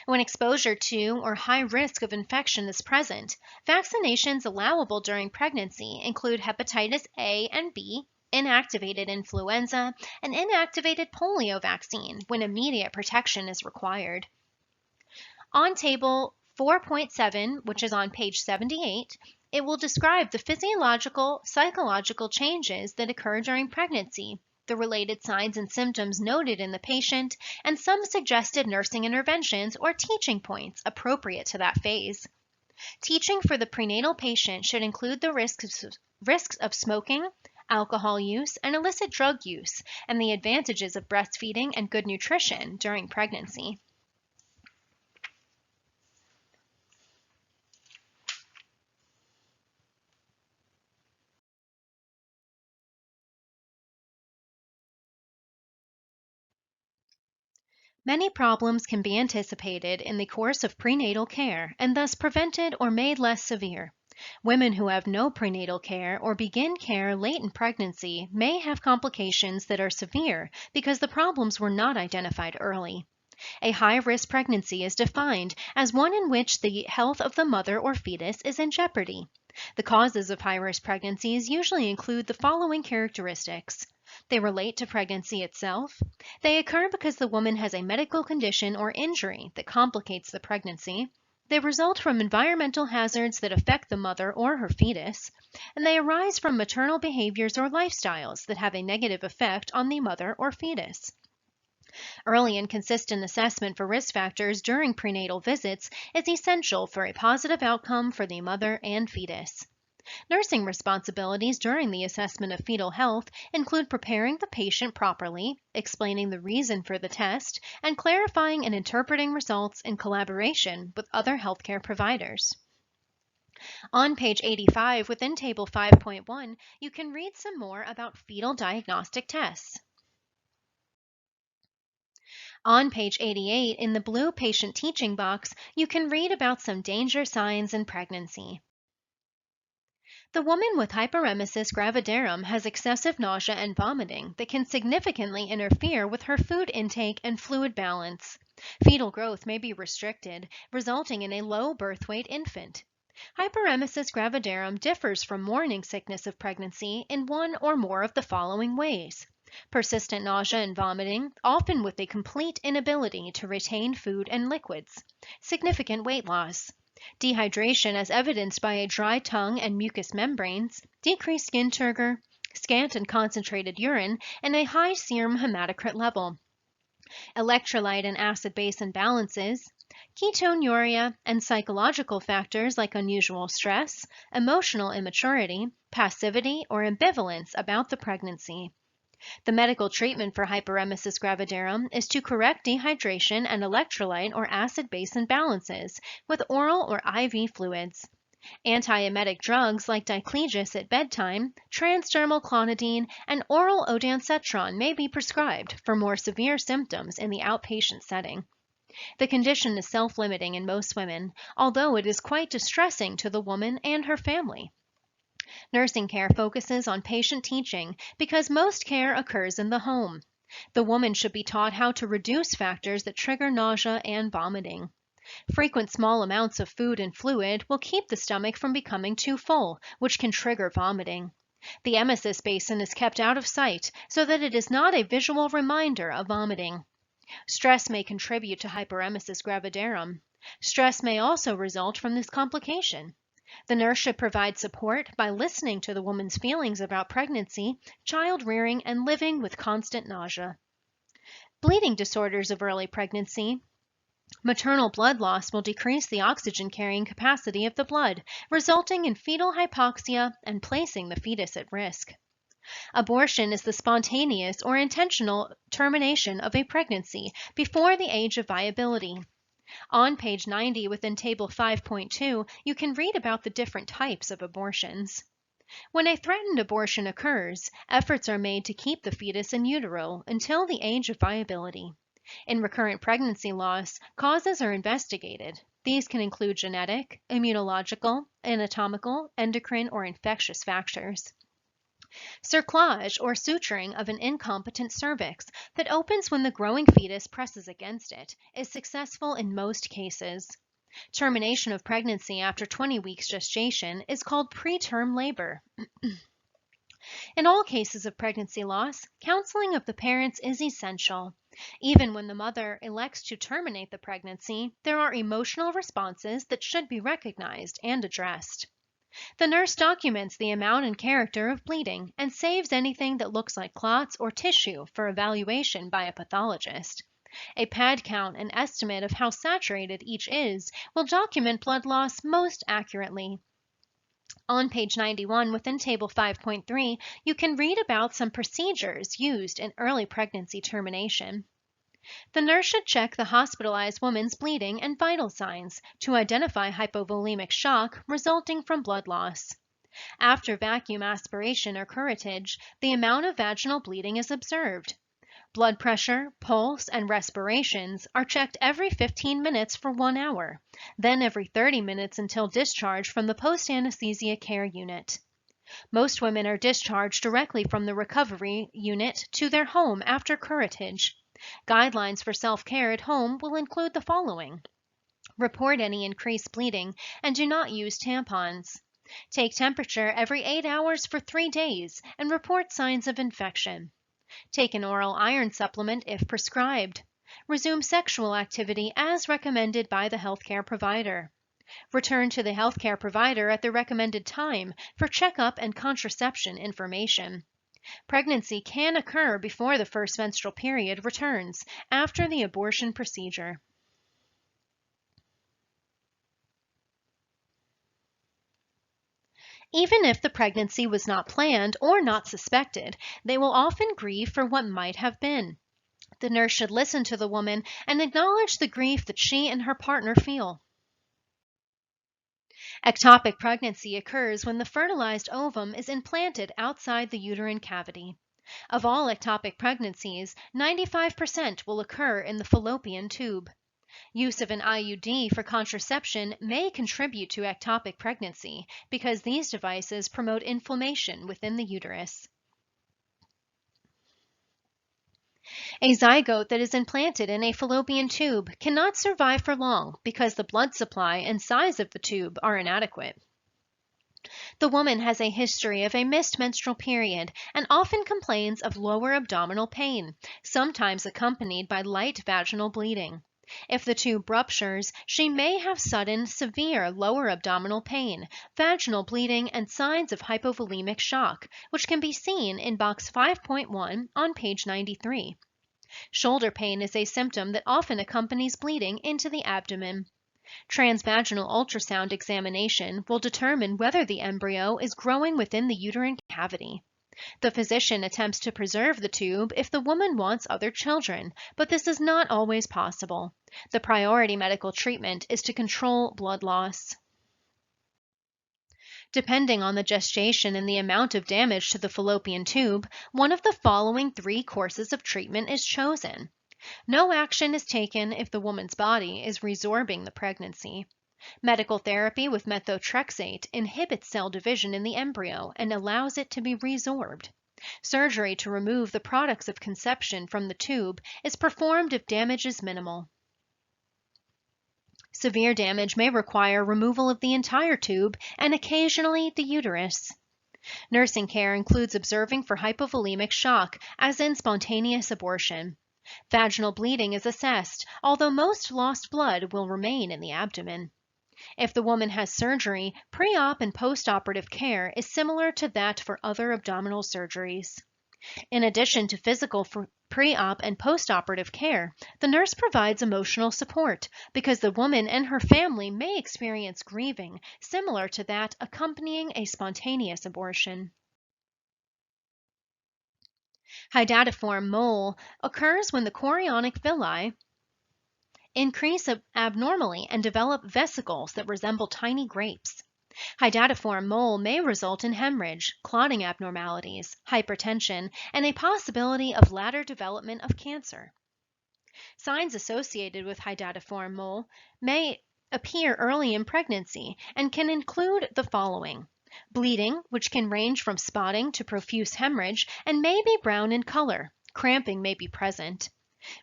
Speaker 1: When exposure to or high risk of infection is present, vaccinations allowable during pregnancy include hepatitis A and B, inactivated influenza, and inactivated polio vaccine when immediate protection is required. On table 4.7, which is on page 78, it will describe the physiological, psychological changes that occur during pregnancy, the related signs and symptoms noted in the patient, and some suggested nursing interventions or teaching points appropriate to that phase. Teaching for the prenatal patient should include the risks of smoking, alcohol use, and illicit drug use, and the advantages of breastfeeding and good nutrition during pregnancy. Many problems can be anticipated in the course of prenatal care and thus prevented or made less severe. Women who have no prenatal care or begin care late in pregnancy may have complications that are severe because the problems were not identified early. A high-risk pregnancy is defined as one in which the health of the mother or fetus is in jeopardy. The causes of high-risk pregnancies usually include the following characteristics. They relate to pregnancy itself. They occur because the woman has a medical condition or injury that complicates the pregnancy. They result from environmental hazards that affect the mother or her fetus, and they arise from maternal behaviors or lifestyles that have a negative effect on the mother or fetus. Early and consistent assessment for risk factors during prenatal visits is essential for a positive outcome for the mother and fetus. Nursing responsibilities during the assessment of fetal health include preparing the patient properly, explaining the reason for the test, and clarifying and interpreting results in collaboration with other healthcare providers. On page 85 within Table 5.1, you can read some more about fetal diagnostic tests. On page 88 in the blue patient teaching box, you can read about some danger signs in pregnancy. The woman with hyperemesis gravidarum has excessive nausea and vomiting that can significantly interfere with her food intake and fluid balance. Fetal growth may be restricted, resulting in a low birth weight infant. Hyperemesis gravidarum differs from morning sickness of pregnancy in one or more of the following ways. Persistent nausea and vomiting, often with a complete inability to retain food and liquids. Significant weight loss. Dehydration as evidenced by a dry tongue and mucous membranes, decreased skin turgor, scant and concentrated urine, and a high serum hematocrit level. Electrolyte and acid-base imbalances, ketonuria, and psychological factors like unusual stress, emotional immaturity, passivity, or ambivalence about the pregnancy. The medical treatment for hyperemesis gravidarum is to correct dehydration and electrolyte or acid-base imbalances with oral or IV fluids. Antiemetic drugs like diclegis at bedtime, transdermal clonidine, and oral ondansetron may be prescribed for more severe symptoms in the outpatient setting. The condition is self-limiting in most women, although it is quite distressing to the woman and her family. Nursing care focuses on patient teaching because most care occurs in the home. The woman should be taught how to reduce factors that trigger nausea and vomiting. Frequent small amounts of food and fluid will keep the stomach from becoming too full, which can trigger vomiting. The emesis basin is kept out of sight so that it is not a visual reminder of vomiting. Stress may contribute to hyperemesis gravidarum. Stress may also result from this complication. The nurse should provide support by listening to the woman's feelings about pregnancy, child rearing, and living with constant nausea. Bleeding disorders of early pregnancy. Maternal blood loss will decrease the oxygen carrying capacity of the blood, resulting in fetal hypoxia and placing the fetus at risk. Abortion is the spontaneous or intentional termination of a pregnancy before the age of viability. On page 90 within Table 5.2, you can read about the different types of abortions. When a threatened abortion occurs, efforts are made to keep the fetus in utero until the age of viability. In recurrent pregnancy loss, causes are investigated. These can include genetic, immunological, anatomical, endocrine, or infectious factors. Cerclage, or suturing of an incompetent cervix that opens when the growing fetus presses against it, is successful in most cases. Termination of pregnancy after 20 weeks gestation is called preterm labor. In all cases of pregnancy loss, counseling of the parents is essential. Even when the mother elects to terminate the pregnancy, there are emotional responses that should be recognized and addressed. The nurse documents the amount and character of bleeding and saves anything that looks like clots or tissue for evaluation by a pathologist. A pad count and estimate of how saturated each is will document blood loss most accurately. On page 91 within Table 5.3, you can read about some procedures used in early pregnancy termination. The nurse should check the hospitalized woman's bleeding and vital signs to identify hypovolemic shock resulting from blood loss. After vacuum aspiration or curettage, the amount of vaginal bleeding is observed. Blood pressure, pulse, and respirations are checked every 15 minutes for 1 hour, then every 30 minutes until discharge from the post-anesthesia care unit. Most women are discharged directly from the recovery unit to their home after curettage. Guidelines for self-care at home will include the following. Report any increased bleeding and do not use tampons. Take temperature every 8 hours for 3 days and report signs of infection. Take an oral iron supplement if prescribed. Resume sexual activity as recommended by the healthcare provider. Return to the healthcare provider at the recommended time for checkup and contraception information. Pregnancy can occur before the first menstrual period returns after the abortion procedure. Even if the pregnancy was not planned or not suspected, they will often grieve for what might have been. The nurse should listen to the woman and acknowledge the grief that she and her partner feel. Ectopic pregnancy occurs when the fertilized ovum is implanted outside the uterine cavity. Of all ectopic pregnancies, 95% will occur in the fallopian tube. Use of an IUD for contraception may contribute to ectopic pregnancy because these devices promote inflammation within the uterus. A zygote that is implanted in a fallopian tube cannot survive for long because the blood supply and size of the tube are inadequate. The woman has a history of a missed menstrual period and often complains of lower abdominal pain, sometimes accompanied by light vaginal bleeding. If the tube ruptures, she may have sudden, severe lower abdominal pain, vaginal bleeding, and signs of hypovolemic shock, which can be seen in box 5.1 on page 93. Shoulder pain is a symptom that often accompanies bleeding into the abdomen. Transvaginal ultrasound examination will determine whether the embryo is growing within the uterine cavity. The physician attempts to preserve the tube if the woman wants other children, but this is not always possible. The priority medical treatment is to control blood loss. Depending on the gestation and the amount of damage to the fallopian tube, one of the following 3 courses of treatment is chosen. No action is taken if the woman's body is resorbing the pregnancy. Medical therapy with methotrexate inhibits cell division in the embryo and allows it to be resorbed. Surgery to remove the products of conception from the tube is performed if damage is minimal. Severe damage may require removal of the entire tube and occasionally the uterus. Nursing care includes observing for hypovolemic shock, as in spontaneous abortion. Vaginal bleeding is assessed, although most lost blood will remain in the abdomen. If the woman has surgery, pre-op and post-operative care is similar to that for other abdominal surgeries. In addition to physical pre-op and post-operative care, the nurse provides emotional support because the woman and her family may experience grieving similar to that accompanying a spontaneous abortion. Hydatiform mole occurs when the chorionic villi increase abnormally and develop vesicles that resemble tiny grapes. Hydatiform mole may result in hemorrhage, clotting abnormalities, hypertension, and a possibility of later development of cancer. Signs associated with hydatiform mole may appear early in pregnancy and can include the following. Bleeding, which can range from spotting to profuse hemorrhage and may be brown in color. Cramping may be present.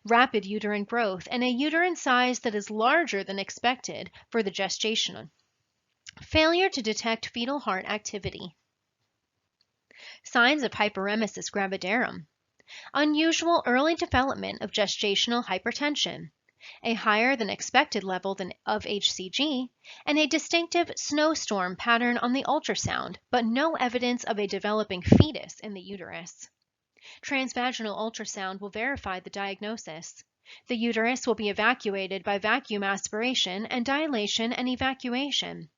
Speaker 1: Rapid uterine growth and a uterine size that is larger than expected for the gestation. Failure to detect fetal heart activity. Signs of hyperemesis gravidarum. Unusual early development of gestational hypertension. A higher than expected level of HCG, and a distinctive snowstorm pattern on the ultrasound, but no evidence of a developing fetus in the uterus. Transvaginal ultrasound will verify the diagnosis. The uterus will be evacuated by vacuum aspiration and dilation and evacuation.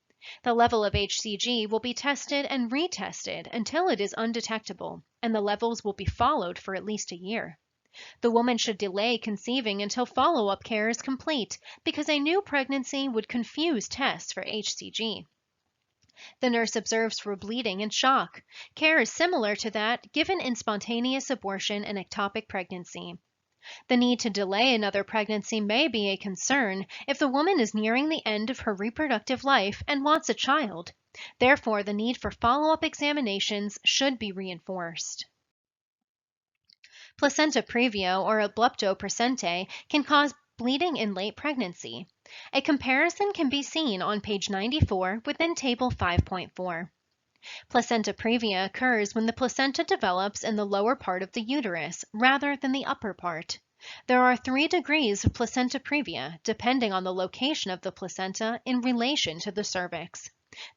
Speaker 1: The level of HCG will be tested and retested until it is undetectable, and the levels will be followed for at least a year. The woman should delay conceiving until follow-up care is complete because a new pregnancy would confuse tests for HCG. The nurse observes for bleeding and shock. Care is similar to that given in spontaneous abortion and ectopic pregnancy. The need to delay another pregnancy may be a concern if the woman is nearing the end of her reproductive life and wants a child. Therefore, the need for follow-up examinations should be reinforced. Placenta previa or abrupto can cause bleeding in late pregnancy. A comparison can be seen on page 94 within Table 5.4. Placenta previa occurs when the placenta develops in the lower part of the uterus rather than the upper part. There are 3 degrees of placenta previa depending on the location of the placenta in relation to the cervix.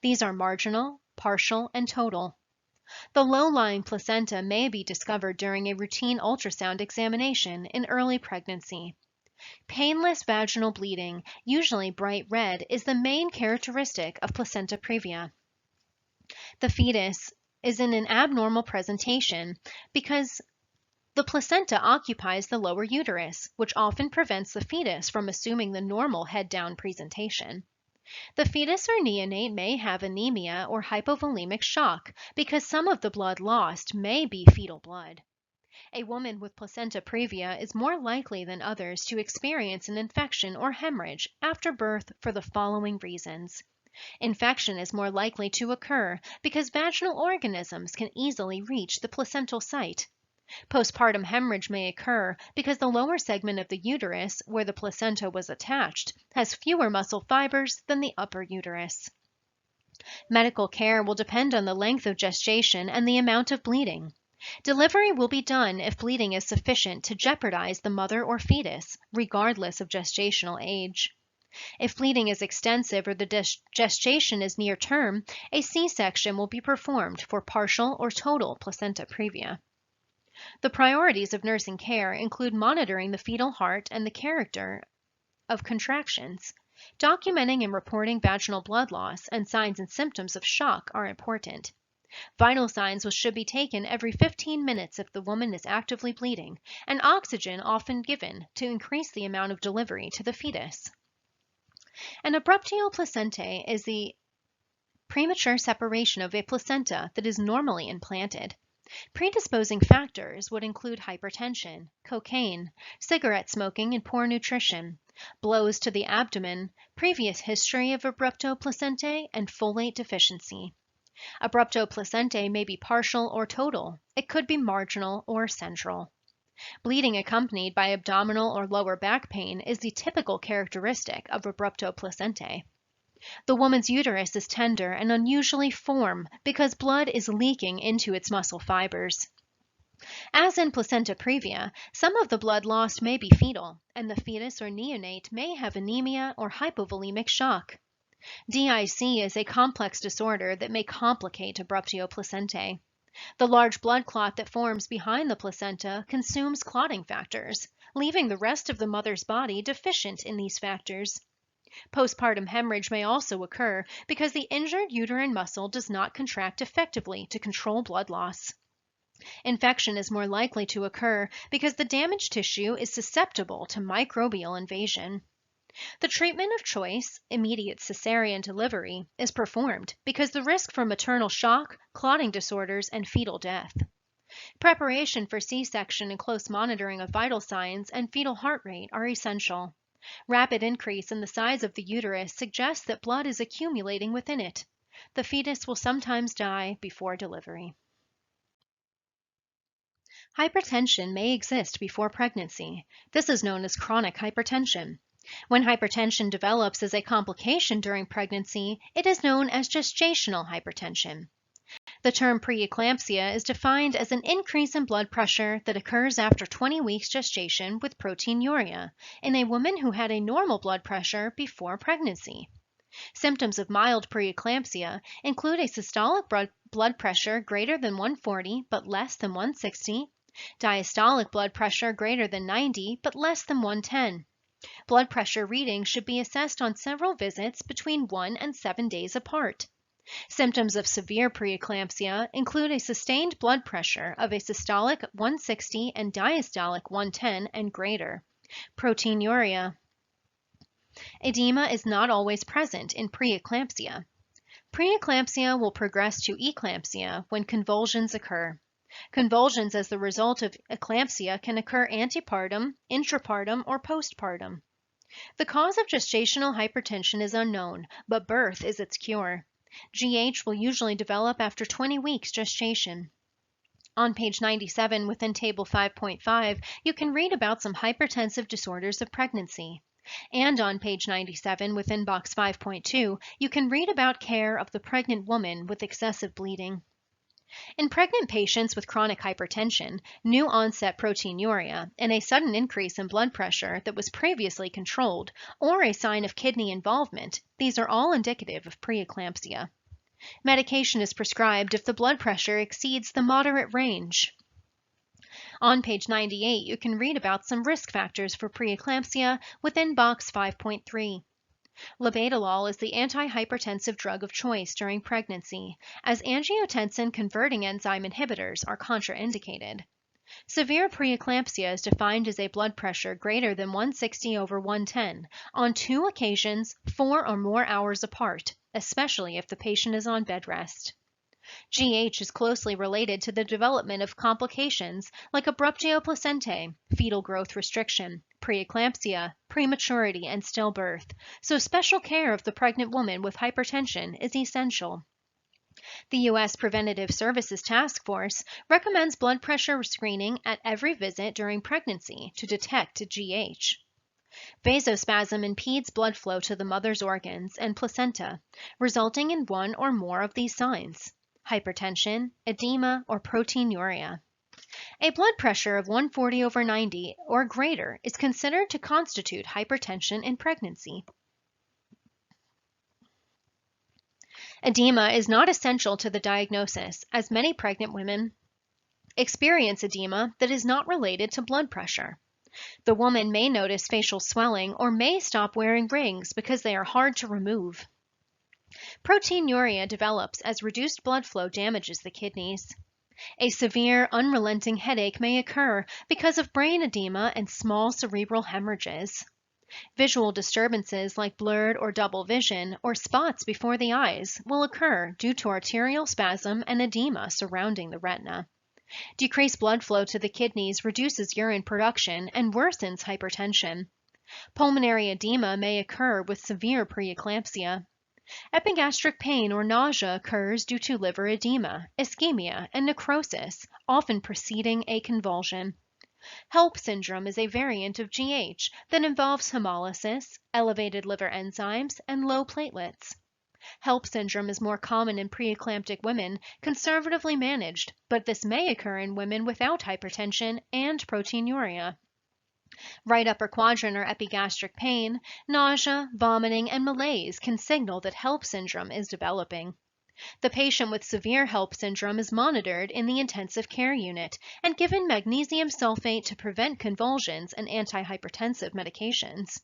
Speaker 1: These are marginal, partial, and total. The low-lying placenta may be discovered during a routine ultrasound examination in early pregnancy. Painless vaginal bleeding, usually bright red, is the main characteristic of placenta previa. The fetus is in an abnormal presentation because the placenta occupies the lower uterus, which often prevents the fetus from assuming the normal head-down presentation. The fetus or neonate may have anemia or hypovolemic shock because some of the blood lost may be fetal blood. A woman with placenta previa is more likely than others to experience an infection or hemorrhage after birth for the following reasons. Infection is more likely to occur because vaginal organisms can easily reach the placental site. Postpartum hemorrhage may occur because the lower segment of the uterus, where the placenta was attached, has fewer muscle fibers than the upper uterus. Medical care will depend on the length of gestation and the amount of bleeding. Delivery will be done if bleeding is sufficient to jeopardize the mother or fetus, regardless of gestational age. If bleeding is extensive or the gestation is near term, a C-section will be performed for partial or total placenta previa. The priorities of nursing care include monitoring the fetal heart and the character of contractions. Documenting and reporting vaginal blood loss and signs and symptoms of shock are important. Vital signs should be taken every 15 minutes if the woman is actively bleeding, and oxygen often given to increase the amount of delivery to the fetus. An abruptio placentae is the premature separation of a placenta that is normally implanted. Predisposing factors would include hypertension, cocaine, cigarette smoking, and poor nutrition, blows to the abdomen, previous history of abrupto placentae, and folate deficiency. Abrupto placentae may be partial or total. It could be marginal or central. Bleeding accompanied by abdominal or lower back pain is the typical characteristic of abrupto placentae. The woman's uterus is tender and unusually firm because blood is leaking into its muscle fibers. As in placenta previa, some of the blood lost may be fetal, and the fetus or neonate may have anemia or hypovolemic shock. DIC is a complex disorder that may complicate abruptio placentae. The large blood clot that forms behind the placenta consumes clotting factors, leaving the rest of the mother's body deficient in these factors. Postpartum hemorrhage may also occur because the injured uterine muscle does not contract effectively to control blood loss. Infection is more likely to occur because the damaged tissue is susceptible to microbial invasion. The treatment of choice, immediate cesarean delivery, is performed because the risk for maternal shock, clotting disorders, and fetal death. Preparation for C-section and close monitoring of vital signs and fetal heart rate are essential. Rapid increase in the size of the uterus suggests that blood is accumulating within it. The fetus will sometimes die before delivery. Hypertension may exist before pregnancy. This is known as chronic hypertension. When hypertension develops as a complication during pregnancy, it is known as gestational hypertension. The term preeclampsia is defined as an increase in blood pressure that occurs after 20 weeks gestation with proteinuria in a woman who had a normal blood pressure before pregnancy. Symptoms of mild preeclampsia include a systolic blood pressure greater than 140 but less than 160, diastolic blood pressure greater than 90 but less than 110. Blood pressure readings should be assessed on several visits between 1 and 7 days apart. Symptoms of severe preeclampsia include a sustained blood pressure of a systolic 160 and diastolic 110 and greater. Proteinuria. Edema is not always present in preeclampsia. Preeclampsia will progress to eclampsia when convulsions occur. Convulsions as the result of eclampsia can occur antepartum, intrapartum, or postpartum. The cause of gestational hypertension is unknown, but birth is its cure. GH will usually develop after 20 weeks gestation. On page 97 within Table 5.5, you can read about some hypertensive disorders of pregnancy. And on page 97 within box 5.2, you can read about care of the pregnant woman with excessive bleeding. In pregnant patients with chronic hypertension, new onset proteinuria, and a sudden increase in blood pressure that was previously controlled, or a sign of kidney involvement, these are all indicative of preeclampsia. Medication is prescribed if the blood pressure exceeds the moderate range. On page 98, you can read about some risk factors for preeclampsia within box 5.3. Labetalol is the antihypertensive drug of choice during pregnancy, as angiotensin-converting enzyme inhibitors are contraindicated. Severe preeclampsia is defined as a blood pressure greater than 160/110 on 2 occasions 4 or more hours apart, especially if the patient is on bed rest. GH is closely related to the development of complications like abruptio placentae, fetal growth restriction, preeclampsia, prematurity, and stillbirth, so special care of the pregnant woman with hypertension is essential. The U.S. Preventative Services Task Force recommends blood pressure screening at every visit during pregnancy to detect GH. Vasospasm impedes blood flow to the mother's organs and placenta, resulting in one or more of these signs: hypertension, edema, or proteinuria. A blood pressure of 140/90 or greater is considered to constitute hypertension in pregnancy. Edema is not essential to the diagnosis, as many pregnant women experience edema that is not related to blood pressure. The woman may notice facial swelling or may stop wearing rings because they are hard to remove. Proteinuria develops as reduced blood flow damages the kidneys. A severe, unrelenting headache may occur because of brain edema and small cerebral hemorrhages. Visual disturbances like blurred or double vision or spots before the eyes will occur due to arterial spasm and edema surrounding the retina. Decreased blood flow to the kidneys reduces urine production and worsens hypertension. Pulmonary edema may occur with severe preeclampsia. Epigastric pain or nausea occurs due to liver edema, ischemia, and necrosis, often preceding a convulsion. HELP syndrome is a variant of GH that involves hemolysis, elevated liver enzymes, and low platelets. HELP syndrome is more common in preeclamptic women, conservatively managed, but this may occur in women without hypertension and proteinuria. Right upper quadrant or epigastric pain, nausea, vomiting, and malaise can signal that HELP syndrome is developing. The patient with severe HELP syndrome is monitored in the intensive care unit and given magnesium sulfate to prevent convulsions and antihypertensive medications.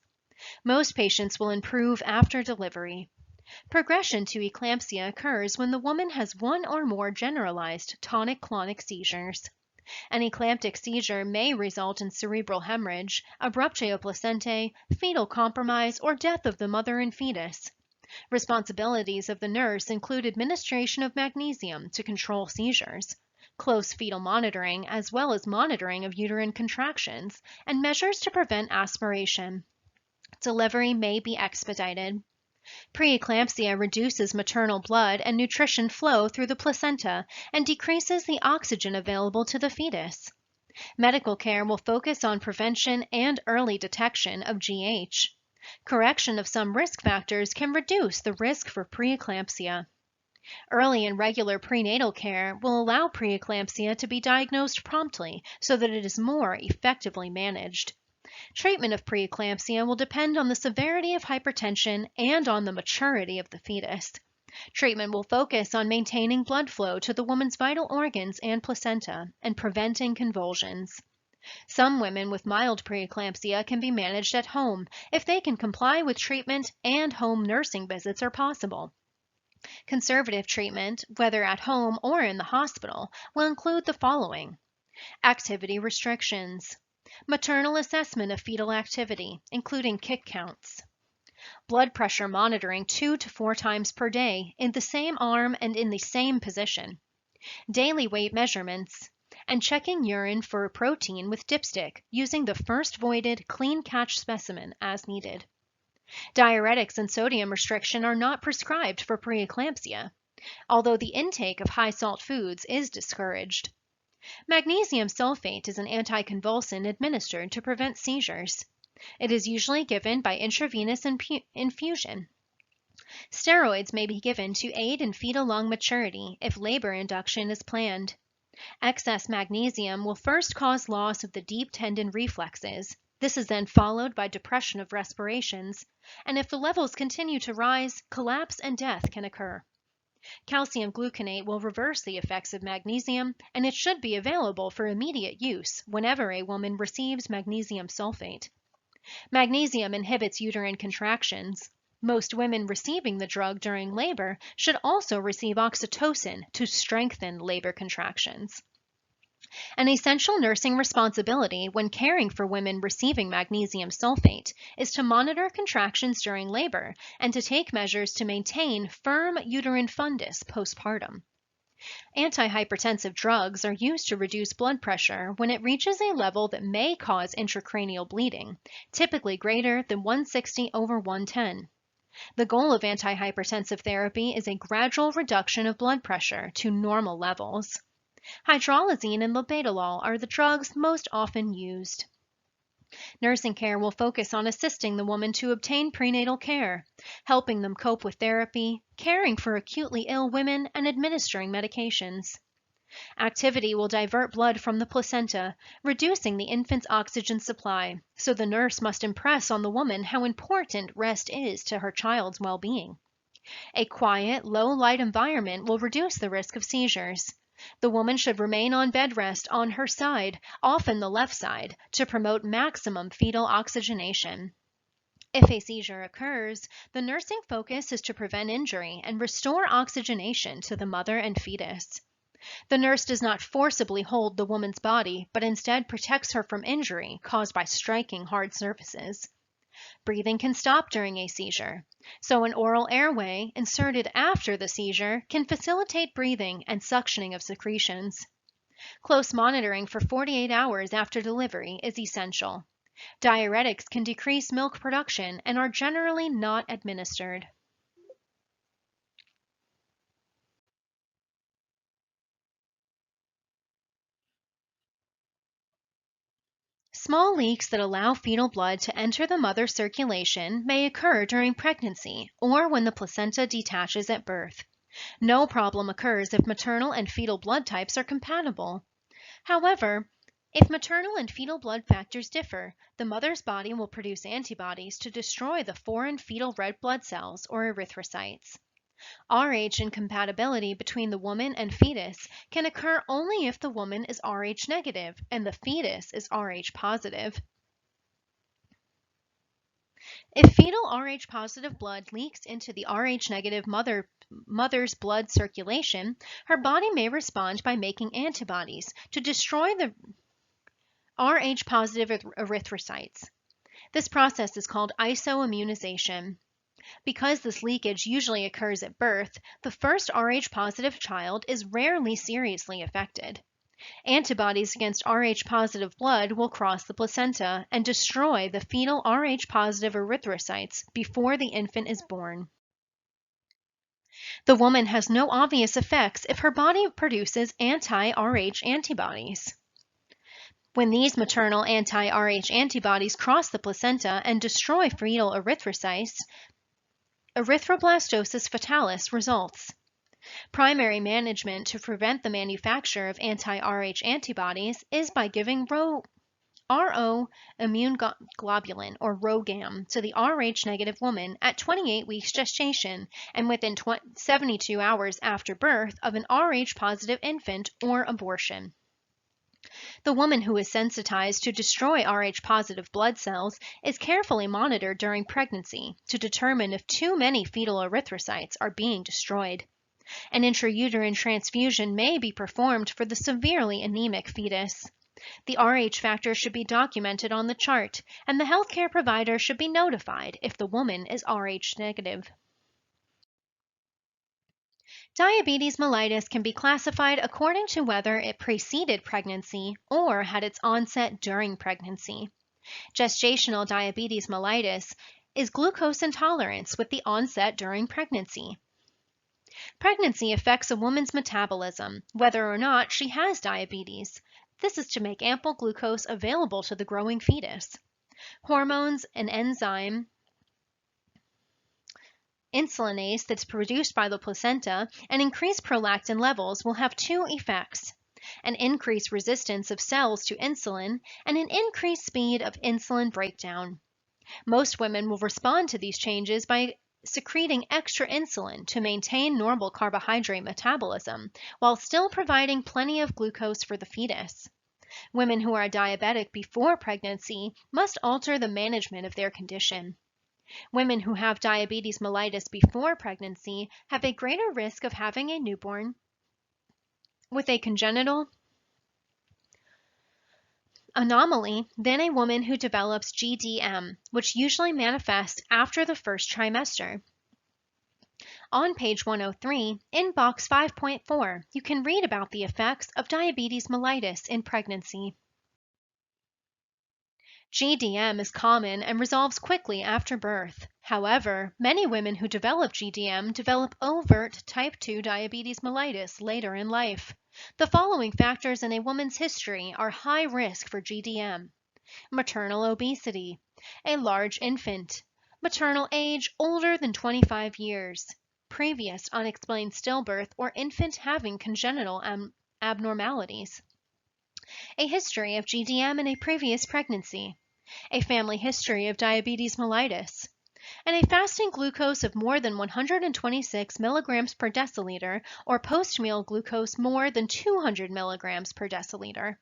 Speaker 1: Most patients will improve after delivery. Progression to eclampsia occurs when the woman has one or more generalized tonic-clonic seizures. An eclamptic seizure may result in cerebral hemorrhage, abruptio placentae, fetal compromise, or death of the mother and fetus. Responsibilities of the nurse include administration of magnesium to control seizures, close fetal monitoring, as well as monitoring of uterine contractions, and measures to prevent aspiration. Delivery may be expedited. Preeclampsia reduces maternal blood and nutrition flow through the placenta and decreases the oxygen available to the fetus. Medical care will focus on prevention and early detection of GH. Correction of some risk factors can reduce the risk for preeclampsia. Early and regular prenatal care will allow preeclampsia to be diagnosed promptly so that it is more effectively managed. Treatment of preeclampsia will depend on the severity of hypertension and on the maturity of the fetus. Treatment will focus on maintaining blood flow to the woman's vital organs and placenta and preventing convulsions. Some women with mild preeclampsia can be managed at home if they can comply with treatment and home nursing visits are possible. Conservative treatment, whether at home or in the hospital, will include the following: activity restrictions, maternal assessment of fetal activity, including kick counts, blood pressure monitoring 2 to 4 times per day in the same arm and in the same position, daily weight measurements, and checking urine for protein with dipstick, using the first voided, clean catch specimen as needed. Diuretics and sodium restriction are not prescribed for preeclampsia, although the intake of high salt foods is discouraged. Magnesium sulfate is an anticonvulsant administered to prevent seizures. It is usually given by intravenous infusion. Steroids may be given to aid in fetal lung maturity if labor induction is planned. Excess magnesium will first cause loss of the deep tendon reflexes. This is then followed by depression of respirations, and if the levels continue to rise, collapse and death can occur. Calcium gluconate will reverse the effects of magnesium, and it should be available for immediate use whenever a woman receives magnesium sulfate. Magnesium inhibits uterine contractions. Most women receiving the drug during labor should also receive oxytocin to strengthen labor contractions. An essential nursing responsibility when caring for women receiving magnesium sulfate is to monitor contractions during labor and to take measures to maintain firm uterine fundus postpartum. Antihypertensive drugs are used to reduce blood pressure when it reaches a level that may cause intracranial bleeding, typically greater than 160/110. The goal of antihypertensive therapy is a gradual reduction of blood pressure to normal levels. Hydralazine and labetalol are the drugs most often used. Nursing care will focus on assisting the woman to obtain prenatal care, helping them cope with therapy, caring for acutely ill women, and administering medications. Activity will divert blood from the placenta, reducing the infant's oxygen supply, so the nurse must impress on the woman how important rest is to her child's well-being. A quiet, low-light environment will reduce the risk of seizures. The woman should remain on bed rest on her side, often the left side, to promote maximum fetal oxygenation. If a seizure occurs, the nursing focus is to prevent injury and restore oxygenation to the mother and fetus. The nurse does not forcibly hold the woman's body, but instead protects her from injury caused by striking hard surfaces. Breathing can stop during a seizure, so an oral airway inserted after the seizure can facilitate breathing and suctioning of secretions. Close monitoring for 48 hours after delivery is essential. Diuretics can decrease milk production and are generally not administered. Small leaks that allow fetal blood to enter the mother's circulation may occur during pregnancy or when the placenta detaches at birth. No problem occurs if maternal and fetal blood types are compatible. However, if maternal and fetal blood factors differ, the mother's body will produce antibodies to destroy the foreign fetal red blood cells or erythrocytes. Rh incompatibility between the woman and fetus can occur only if the woman is Rh negative and the fetus is Rh positive. If fetal Rh positive blood leaks into the Rh negative mother's blood circulation, her body may respond by making antibodies to destroy the Rh positive erythrocytes. This process is called isoimmunization. Because this leakage usually occurs at birth, the first Rh positive child is rarely seriously affected. Antibodies against Rh positive blood will cross the placenta and destroy the fetal Rh positive erythrocytes before the infant is born. The woman has no obvious effects if her body produces anti-Rh antibodies. When these maternal anti-Rh antibodies cross the placenta and destroy fetal erythrocytes, erythroblastosis fetalis results. Primary management to prevent the manufacture of anti-Rh antibodies is by giving RO immune globulin or ROGAM to the Rh negative woman at 28 weeks gestation and within 72 hours after birth of an Rh positive infant or abortion. The woman who is sensitized to destroy Rh positive blood cells is carefully monitored during pregnancy to determine if too many fetal erythrocytes are being destroyed. An intrauterine transfusion may be performed for the severely anemic fetus. The Rh factor should be documented on the chart, and the healthcare provider should be notified if the woman is Rh negative. Diabetes mellitus can be classified according to whether it preceded pregnancy or had its onset during pregnancy. Gestational diabetes mellitus is glucose intolerance with the onset during pregnancy. Pregnancy affects a woman's metabolism, whether or not she has diabetes. This is to make ample glucose available to the growing fetus. Hormones, an enzyme, insulinase that's produced by the placenta, and increased prolactin levels will have two effects: an increased resistance of cells to insulin and an increased speed of insulin breakdown. Most women will respond to these changes by secreting extra insulin to maintain normal carbohydrate metabolism while still providing plenty of glucose for the fetus. Women who are diabetic before pregnancy must alter the management of their condition. Women who have diabetes mellitus before pregnancy have a greater risk of having a newborn with a congenital anomaly than a woman who develops GDM, which usually manifests after the first trimester. On page 103, in box 5.4, you can read about the effects of diabetes mellitus in pregnancy. GDM is common and resolves quickly after birth. However, many women who develop GDM develop overt type 2 diabetes mellitus later in life. The following factors in a woman's history are high risk for GDM: maternal obesity, a large infant, maternal age older than 25 years, previous unexplained stillbirth or infant having congenital abnormalities, a history of GDM in a previous pregnancy, a family history of diabetes mellitus, and a fasting glucose of more than 126 milligrams per deciliter or post-meal glucose more than 200 milligrams per deciliter.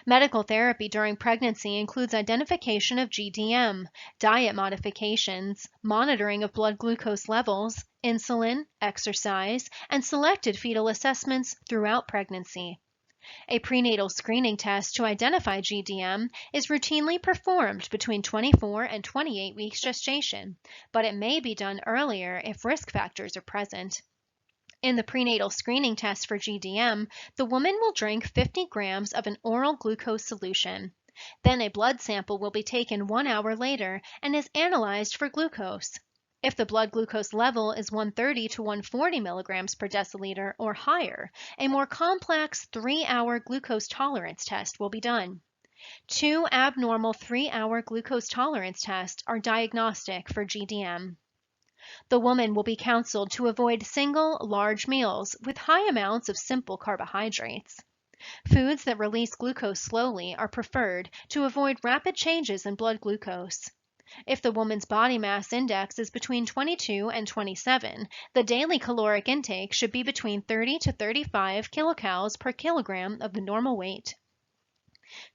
Speaker 1: Medical therapy during pregnancy includes identification of GDM, diet modifications, monitoring of blood glucose levels, insulin, exercise, and selected fetal assessments throughout pregnancy. A prenatal screening test to identify GDM is routinely performed between 24 and 28 weeks gestation, but it may be done earlier if risk factors are present. In the prenatal screening test for GDM, the woman will drink 50 grams of an oral glucose solution. Then a blood sample will be taken 1 hour later and is analyzed for glucose. If the blood glucose level is 130 to 140 milligrams per deciliter or higher, a more complex 3-hour glucose tolerance test will be done. 2 abnormal 3-hour glucose tolerance tests are diagnostic for GDM. The woman will be counseled to avoid single, large meals with high amounts of simple carbohydrates. Foods that release glucose slowly are preferred to avoid rapid changes in blood glucose. If the woman's body mass index is between 22 and 27, the daily caloric intake should be between 30 to 35 kilocalories per kilogram of the normal weight.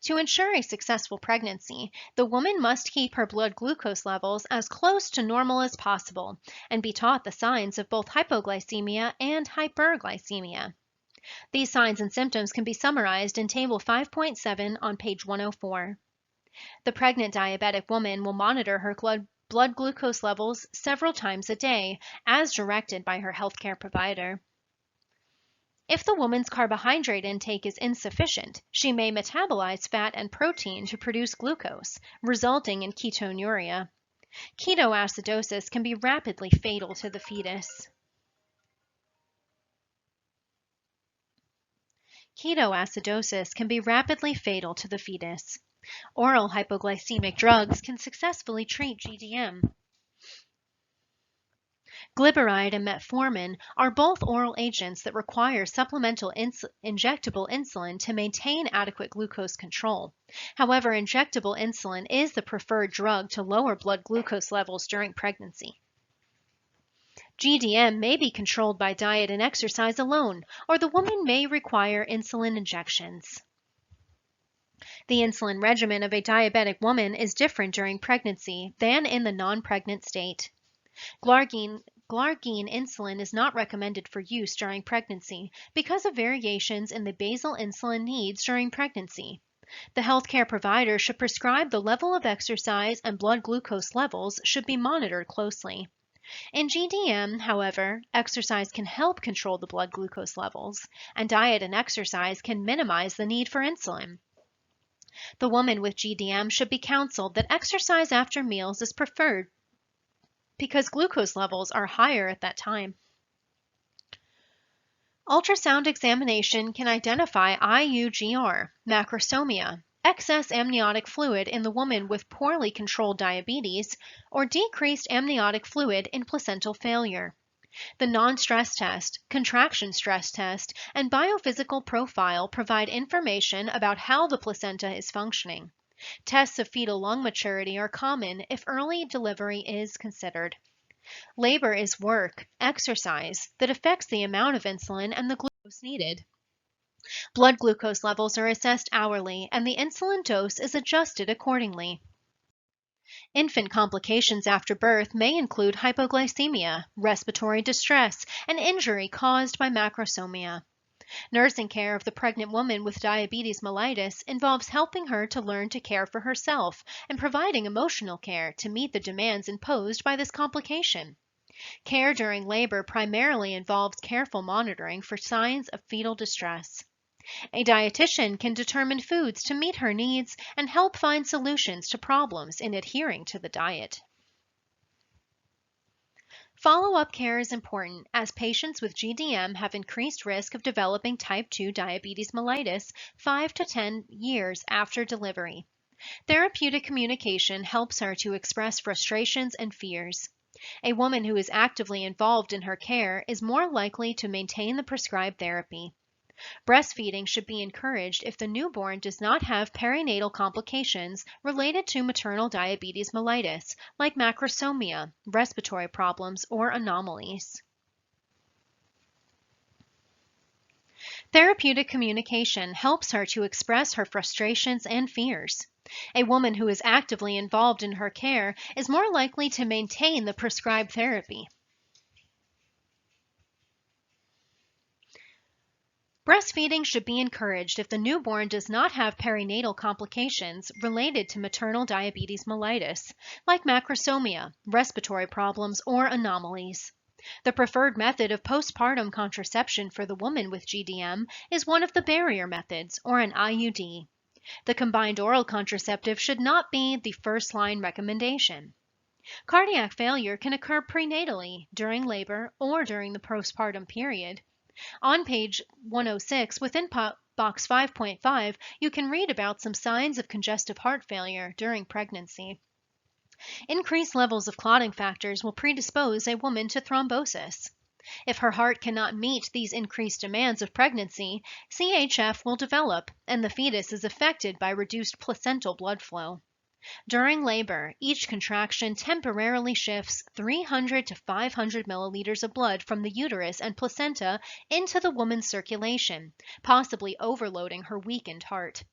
Speaker 1: To ensure a successful pregnancy, the woman must keep her blood glucose levels as close to normal as possible and be taught the signs of both hypoglycemia and hyperglycemia. These signs and symptoms can be summarized in Table 5.7 on page 104. The pregnant diabetic woman will monitor her blood glucose levels several times a day, as directed by her healthcare provider. If the woman's carbohydrate intake is insufficient, she may metabolize fat and protein to produce glucose, resulting in ketonuria. Ketoacidosis can be rapidly fatal to the fetus. Ketoacidosis can be rapidly fatal to the fetus. Oral hypoglycemic drugs can successfully treat GDM. Glyburide and metformin are both oral agents that require supplemental injectable insulin to maintain adequate glucose control. However, injectable insulin is the preferred drug to lower blood glucose levels during pregnancy. GDM may be controlled by diet and exercise alone, or the woman may require insulin injections. The insulin regimen of a diabetic woman is different during pregnancy than in the non-pregnant state. Glargine insulin is not recommended for use during pregnancy because of variations in the basal insulin needs during pregnancy. The healthcare provider should prescribe the level of exercise and blood glucose levels should be monitored closely. In GDM, however, exercise can help control the blood glucose levels, and diet and exercise can minimize the need for insulin. The woman with GDM should be counseled that exercise after meals is preferred because glucose levels are higher at that time. Ultrasound examination can identify IUGR, macrosomia, excess amniotic fluid in the woman with poorly controlled diabetes, or decreased amniotic fluid in placental failure. The non-stress test, contraction stress test, and biophysical profile provide information about how the placenta is functioning. Tests of fetal lung maturity are common if early delivery is considered. Labor is work, exercise, that affects the amount of insulin and the glucose needed. Blood glucose levels are assessed hourly, and the insulin dose is adjusted accordingly. Infant complications after birth may include hypoglycemia, respiratory distress, and injury caused by macrosomia. Nursing care of the pregnant woman with diabetes mellitus involves helping her to learn to care for herself and providing emotional care to meet the demands imposed by this complication. Care during labor primarily involves careful monitoring for signs of fetal distress. A dietitian can determine foods to meet her needs and help find solutions to problems in adhering to the diet. Follow-up care is important as patients with GDM have increased risk of developing type 2 diabetes mellitus 5 to 10 years after delivery. Therapeutic communication helps her to express frustrations and fears. A woman who is actively involved in her care is more likely to maintain the prescribed therapy. Breastfeeding should be encouraged if the newborn does not have perinatal complications related to maternal diabetes mellitus, like macrosomia, respiratory problems, or anomalies. Therapeutic communication helps her to express her frustrations and fears. A woman who is actively involved in her care is more likely to maintain the prescribed therapy. Breastfeeding should be encouraged if the newborn does not have perinatal complications related to maternal diabetes mellitus, like macrosomia, respiratory problems, or anomalies. The preferred method of postpartum contraception for the woman with GDM is one of the barrier methods, or an IUD. The combined oral contraceptive should not be the first-line recommendation. Cardiac failure can occur prenatally, during labor, or during the postpartum period. On page 106 within box 5.5, you can read about some signs of congestive heart failure during pregnancy. Increased levels of clotting factors will predispose a woman to thrombosis. If her heart cannot meet these increased demands of pregnancy, CHF will develop and the fetus is affected by reduced placental blood flow. During labor, each contraction temporarily shifts 300 to 500 milliliters of blood from the uterus and placenta into the woman's circulation, possibly overloading her weakened heart.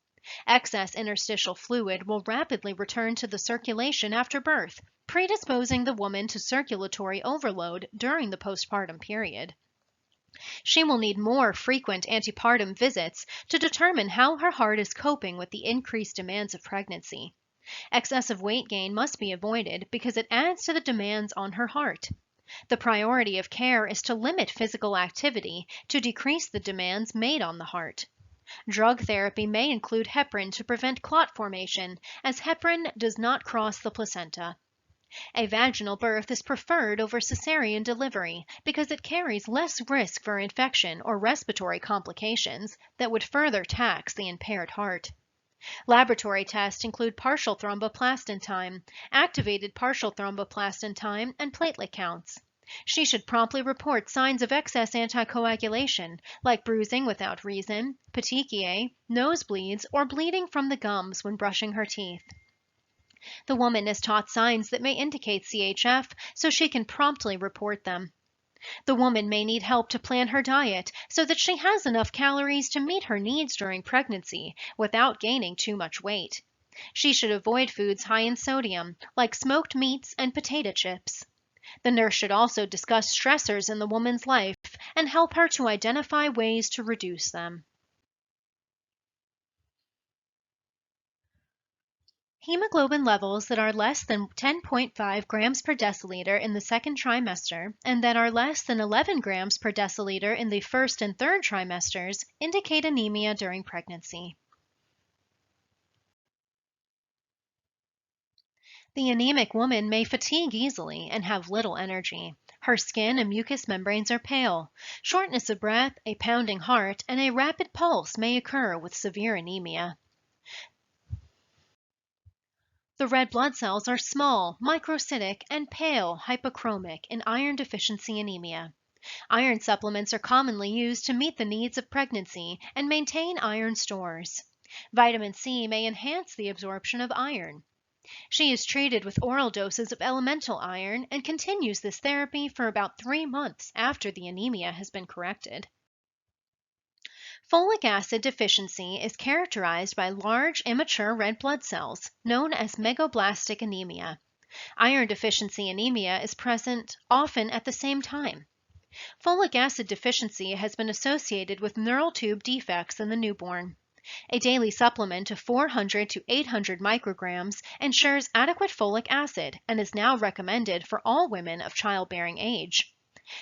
Speaker 1: Excess interstitial fluid will rapidly return to the circulation after birth, predisposing the woman to circulatory overload during the postpartum period. She will need more frequent antepartum visits to determine how her heart is coping with the increased demands of pregnancy. Excessive weight gain must be avoided because it adds to the demands on her heart. The priority of care is to limit physical activity to decrease the demands made on the heart. Drug therapy may include heparin to prevent clot formation, as heparin does not cross the placenta. A vaginal birth is preferred over cesarean delivery because it carries less risk for infection or respiratory complications that would further tax the impaired heart. Laboratory tests include partial thromboplastin time, activated partial thromboplastin time, and platelet counts. She should promptly report signs of excess anticoagulation, like bruising without reason, petechiae, nosebleeds, or bleeding from the gums when brushing her teeth. The woman is taught signs that may indicate CHF so she can promptly report them. The woman may need help to plan her diet so that she has enough calories to meet her needs during pregnancy without gaining too much weight. She should avoid foods high in sodium, like smoked meats and potato chips. The nurse should also discuss stressors in the woman's life and help her to identify ways to reduce them. Hemoglobin levels that are less than 10.5 grams per deciliter in the second trimester and that are less than 11 grams per deciliter in the first and third trimesters indicate anemia during pregnancy. The anemic woman may fatigue easily and have little energy. Her skin and mucous membranes are pale. Shortness of breath, a pounding heart, and a rapid pulse may occur with severe anemia. The red blood cells are small, microcytic, and pale hypochromic in iron deficiency anemia. Iron supplements are commonly used to meet the needs of pregnancy and maintain iron stores. Vitamin C may enhance the absorption of iron. She is treated with oral doses of elemental iron and continues this therapy for about 3 months after the anemia has been corrected. Folic acid deficiency is characterized by large immature red blood cells, known as megablastic anemia. Iron deficiency anemia is present often at the same time. Folic acid deficiency has been associated with neural tube defects in the newborn. A daily supplement of 400 to 800 micrograms ensures adequate folic acid and is now recommended for all women of childbearing age.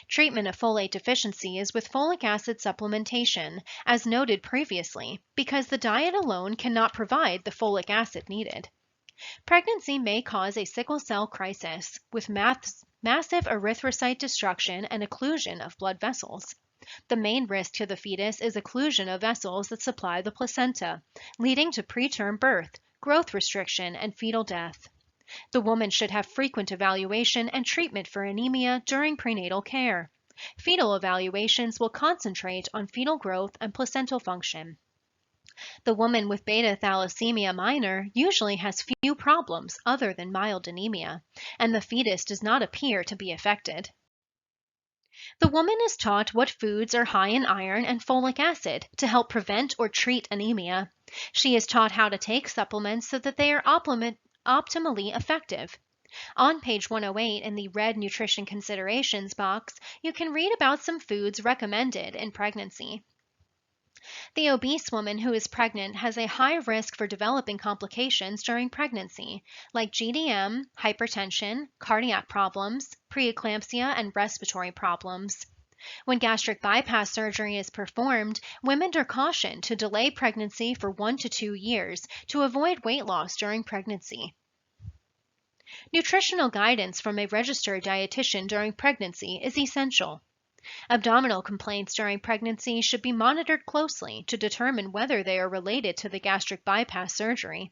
Speaker 1: Treatment of folate deficiency is with folic acid supplementation, as noted previously, because the diet alone cannot provide the folic acid needed. Pregnancy may cause a sickle cell crisis with massive erythrocyte destruction and occlusion of blood vessels. The main risk to the fetus is occlusion of vessels that supply the placenta, leading to preterm birth, growth restriction, and fetal death. The woman should have frequent evaluation and treatment for anemia during prenatal care. Fetal evaluations will concentrate on fetal growth and placental function. The woman with beta thalassemia minor usually has few problems other than mild anemia, and the fetus does not appear to be affected. The woman is taught what foods are high in iron and folic acid to help prevent or treat anemia. She is taught how to take supplements so that they are optimally effective. On page 108 in the Red Nutrition Considerations box, you can read about some foods recommended in pregnancy. The obese woman who is pregnant has a high risk for developing complications during pregnancy, like GDM, hypertension, cardiac problems, preeclampsia, and respiratory problems. When gastric bypass surgery is performed, women are cautioned to delay pregnancy for 1 to 2 years to avoid weight loss during pregnancy. Nutritional guidance from a registered dietitian during pregnancy is essential. Abdominal complaints during pregnancy should be monitored closely to determine whether they are related to the gastric bypass surgery.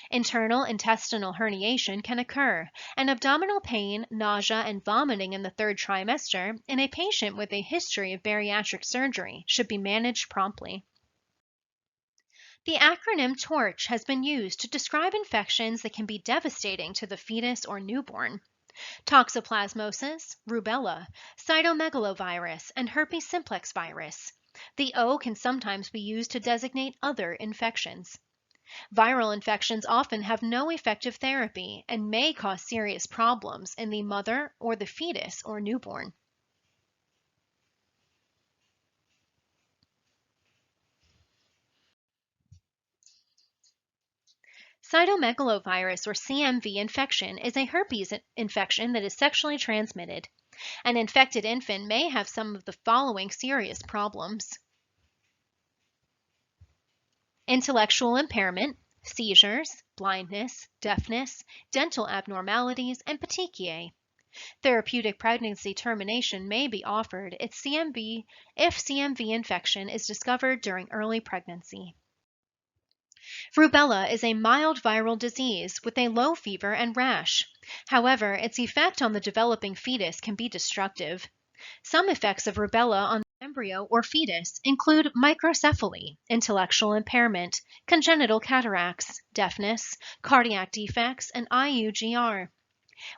Speaker 1: Internal intestinal herniation can occur, and abdominal pain, nausea, and vomiting in the third trimester in a patient with a history of bariatric surgery should be managed promptly. The acronym TORCH has been used to describe infections that can be devastating to the fetus or newborn. Toxoplasmosis, rubella, cytomegalovirus, and herpes simplex virus. The O can sometimes be used to designate other infections. Viral infections often have no effective therapy and may cause serious problems in the mother or the fetus or newborn. Cytomegalovirus or CMV infection is a herpes infection that is sexually transmitted. An infected infant may have some of the following serious problems: intellectual impairment, seizures, blindness, deafness, dental abnormalities, and petechiae. Therapeutic pregnancy termination may be offered if CMV infection is discovered during early pregnancy. Rubella is a mild viral disease with a low fever and rash. However, its effect on the developing fetus can be destructive. Some effects of rubella on the embryo or fetus include microcephaly, intellectual impairment, congenital cataracts, deafness, cardiac defects, and IUGR.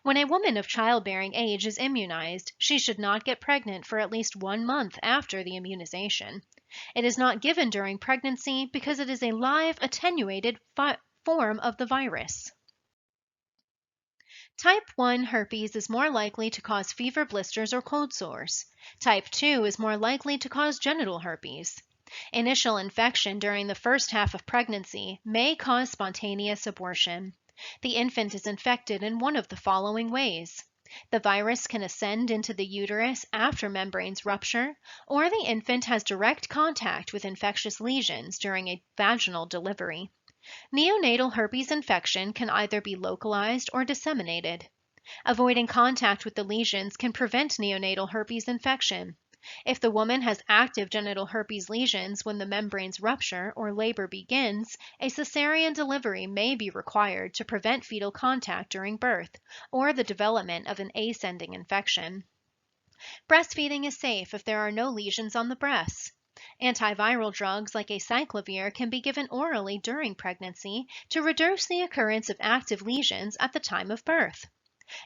Speaker 1: When a woman of childbearing age is immunized, she should not get pregnant for at least 1 month after the immunization. It is not given during pregnancy because it is a live, attenuated form of the virus. Type 1 herpes is more likely to cause fever blisters or cold sores. Type 2 is more likely to cause genital herpes. Initial infection during the first half of pregnancy may cause spontaneous abortion. The infant is infected in one of the following ways. The virus can ascend into the uterus after membranes rupture, or the infant has direct contact with infectious lesions during a vaginal delivery. Neonatal herpes infection can either be localized or disseminated. Avoiding contact with the lesions can prevent neonatal herpes infection. If the woman has active genital herpes lesions when the membranes rupture or labor begins, a cesarean delivery may be required to prevent fetal contact during birth or the development of an ascending infection. Breastfeeding is safe if there are no lesions on the breasts. Antiviral drugs like acyclovir can be given orally during pregnancy to reduce the occurrence of active lesions at the time of birth.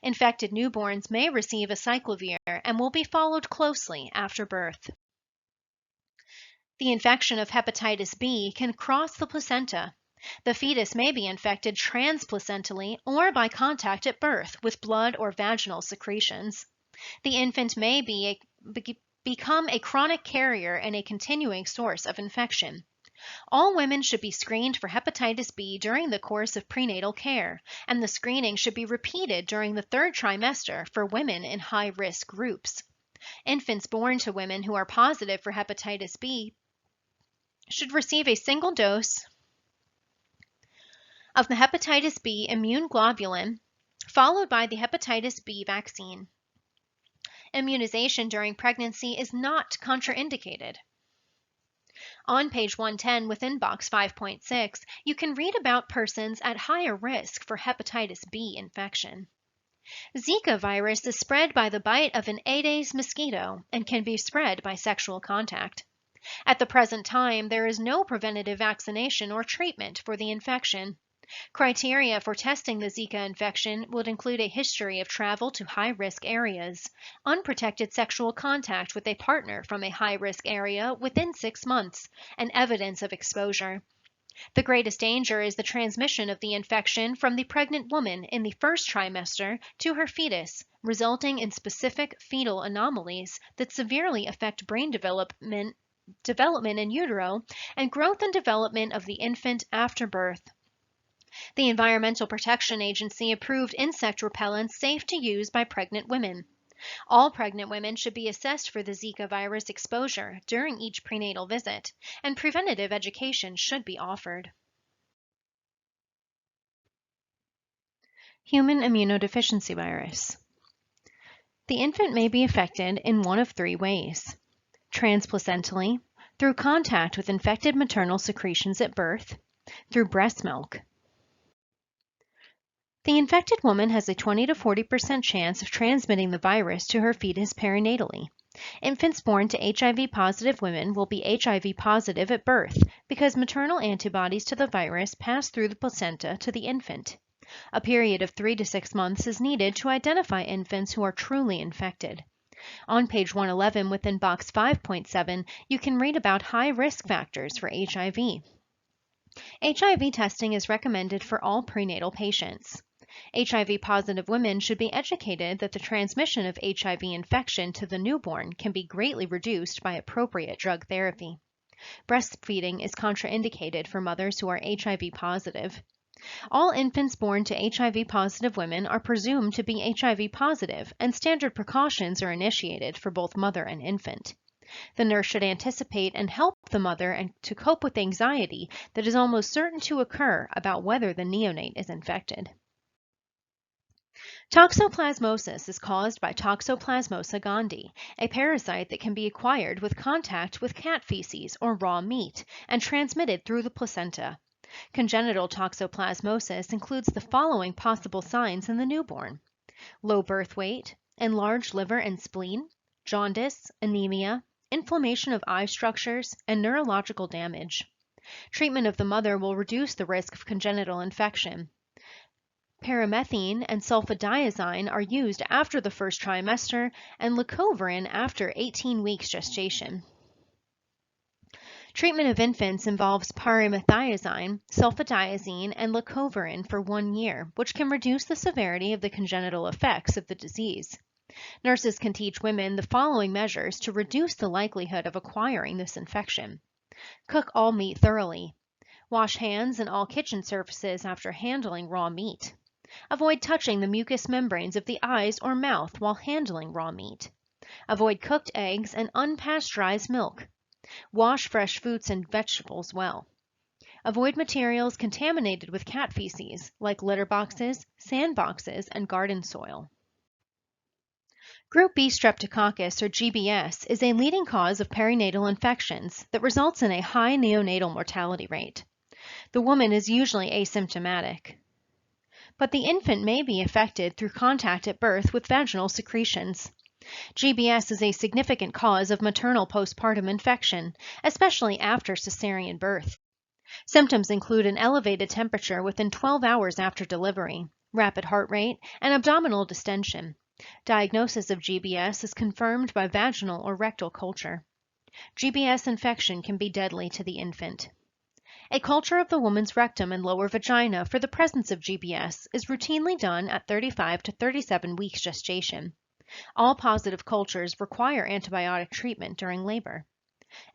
Speaker 1: Infected newborns may receive acyclovir and will be followed closely after birth. The infection of hepatitis B can cross the placenta. The fetus may be infected transplacentally or by contact at birth with blood or vaginal secretions. The infant may become a chronic carrier and a continuing source of infection. All women should be screened for hepatitis B during the course of prenatal care, and the screening should be repeated during the third trimester for women in high-risk groups. Infants born to women who are positive for hepatitis B should receive a single dose of the hepatitis B immune globulin, followed by the hepatitis B vaccine. Immunization during pregnancy is not contraindicated. On page 110 within box 5.6, you can read about persons at higher risk for hepatitis B infection. Zika virus is spread by the bite of an Aedes mosquito and can be spread by sexual contact. At the present time, there is no preventative vaccination or treatment for the infection. Criteria for testing the Zika infection would include a history of travel to high-risk areas, unprotected sexual contact with a partner from a high-risk area within 6 months, and evidence of exposure. The greatest danger is the transmission of the infection from the pregnant woman in the first trimester to her fetus, resulting in specific fetal anomalies that severely affect brain development in utero, and growth and development of the infant after birth. The Environmental Protection Agency approved insect repellents safe to use by pregnant women. All pregnant women should be assessed for the Zika virus exposure during each prenatal visit, and preventative education should be offered. Human immunodeficiency virus. The infant may be affected in one of 3 ways: transplacentally, through contact with infected maternal secretions at birth, through breast milk. The infected woman has a 20 to 40% chance of transmitting the virus to her fetus perinatally. Infants born to HIV-positive women will be HIV positive at birth because maternal antibodies to the virus pass through the placenta to the infant. A period of 3 to 6 months is needed to identify infants who are truly infected. On page 111 within box 5.7, you can read about high risk factors for HIV. HIV testing is recommended for all prenatal patients. HIV-positive women should be educated that the transmission of HIV infection to the newborn can be greatly reduced by appropriate drug therapy. Breastfeeding is contraindicated for mothers who are HIV positive. All infants born to HIV-positive women are presumed to be HIV positive, and standard precautions are initiated for both mother and infant. The nurse should anticipate and help the mother and to cope with anxiety that is almost certain to occur about whether the neonate is infected. Toxoplasmosis is caused by Toxoplasmosa gondii, a parasite that can be acquired with contact with cat feces or raw meat and transmitted through the placenta. Congenital toxoplasmosis includes the following possible signs in the newborn: low birth weight, enlarged liver and spleen, jaundice, anemia, inflammation of eye structures, and neurological damage. Treatment of the mother will reduce the risk of congenital infection. Perimethine and sulfadiazine are used after the first trimester and leucovorin after 18 weeks gestation. Treatment of infants involves pyrimethiazine, sulfadiazine, and leucovorin for 1 year, which can reduce the severity of the congenital effects of the disease. Nurses can teach women the following measures to reduce the likelihood of acquiring this infection. Cook all meat thoroughly. Wash hands and all kitchen surfaces after handling raw meat. Avoid touching the mucous membranes of the eyes or mouth while handling raw meat. Avoid cooked eggs and unpasteurized milk. Wash fresh fruits and vegetables well. Avoid materials contaminated with cat feces, like litter boxes, sandboxes, and garden soil. Group B streptococcus, or GBS, is a leading cause of perinatal infections that results in a high neonatal mortality rate. The woman is usually asymptomatic, but the infant may be affected through contact at birth with vaginal secretions. GBS is a significant cause of maternal postpartum infection, especially after cesarean birth. Symptoms include an elevated temperature within 12 hours after delivery, rapid heart rate, and abdominal distension. Diagnosis of GBS is confirmed by vaginal or rectal culture. GBS infection can be deadly to the infant. A culture of the woman's rectum and lower vagina for the presence of GBS is routinely done at 35 to 37 weeks gestation. All positive cultures require antibiotic treatment during labor.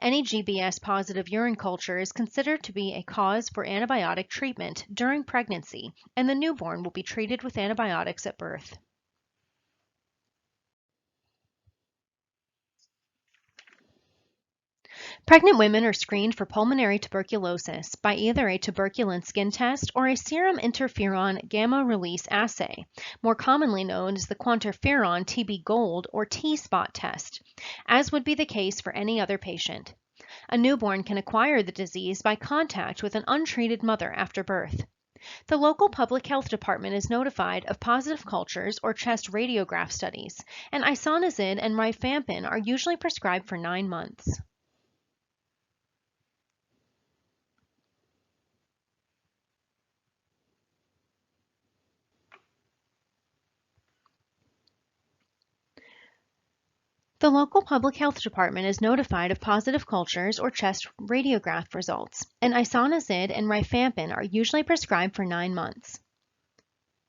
Speaker 1: Any GBS positive urine culture is considered to be a cause for antibiotic treatment during pregnancy, and the newborn will be treated with antibiotics at birth. Pregnant women are screened for pulmonary tuberculosis by either a tuberculin skin test or a serum interferon gamma release assay, more commonly known as the quantiferon TB Gold or T-spot test, as would be the case for any other patient. A newborn can acquire the disease by contact with an untreated mother after birth. The local public health department is notified of positive cultures or chest radiograph studies, and isoniazid and rifampin are usually prescribed for 9 months. The local public health department is notified of positive cultures or chest radiograph results, and isoniazid and rifampin are usually prescribed for 9 months.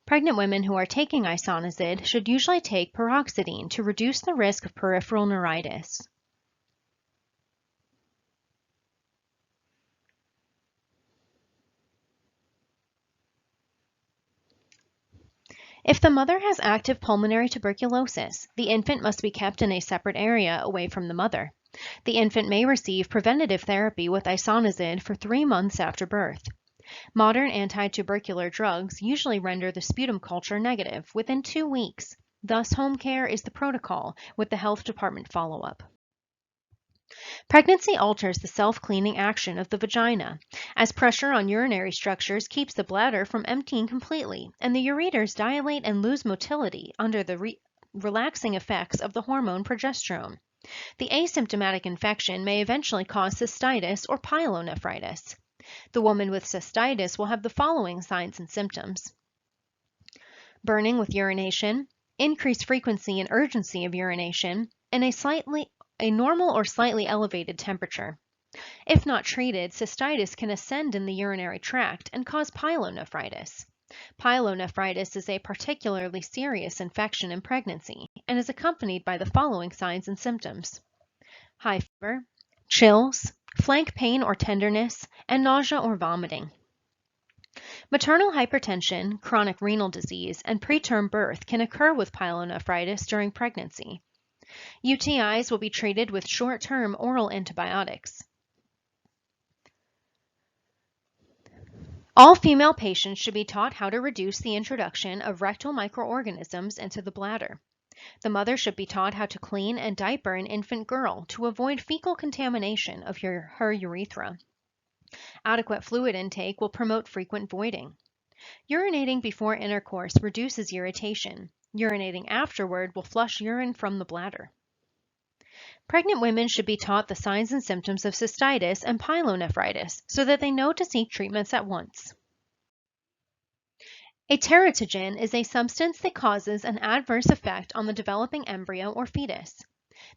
Speaker 1: Pregnant women who are taking isoniazid should usually take paroxetine to reduce the risk of peripheral neuritis. If the mother has active pulmonary tuberculosis, the infant must be kept in a separate area away from the mother. The infant may receive preventative therapy with isoniazid for 3 months after birth. Modern anti-tubercular drugs usually render the sputum culture negative within 2 weeks. Thus, home care is the protocol with the health department follow-up. Pregnancy alters the self-cleaning action of the vagina, as pressure on urinary structures keeps the bladder from emptying completely, and the ureters dilate and lose motility under the relaxing effects of the hormone progesterone. The asymptomatic infection may eventually cause cystitis or pyelonephritis. The woman with cystitis will have the following signs and symptoms: burning with urination, increased frequency and urgency of urination, and a normal or slightly elevated temperature. If not treated, cystitis can ascend in the urinary tract and cause pyelonephritis. Pyelonephritis is a particularly serious infection in pregnancy and is accompanied by the following signs and symptoms: high fever, chills, flank pain or tenderness, and nausea or vomiting. Maternal hypertension, chronic renal disease, and preterm birth can occur with pyelonephritis during pregnancy. UTIs will be treated with short-term oral antibiotics. All female patients should be taught how to reduce the introduction of rectal microorganisms into the bladder. The mother should be taught how to clean and diaper an infant girl to avoid fecal contamination of her urethra. Adequate fluid intake will promote frequent voiding. Urinating before intercourse reduces irritation. Urinating afterward will flush urine from the bladder. Pregnant women should be taught the signs and symptoms of cystitis and pyelonephritis so that they know to seek treatments at once. A teratogen is a substance that causes an adverse effect on the developing embryo or fetus.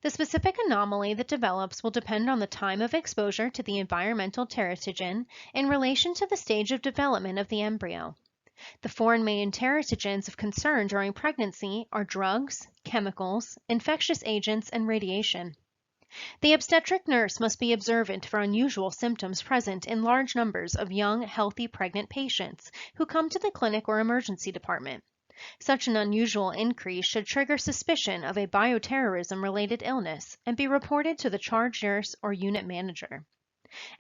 Speaker 1: The specific anomaly that develops will depend on the time of exposure to the environmental teratogen in relation to the stage of development of the embryo. The 4 main teratogens of concern during pregnancy are drugs, chemicals, infectious agents, and radiation. The obstetric nurse must be observant for unusual symptoms present in large numbers of young, healthy pregnant patients who come to the clinic or emergency department. Such an unusual increase should trigger suspicion of a bioterrorism-related illness and be reported to the charge nurse or unit manager.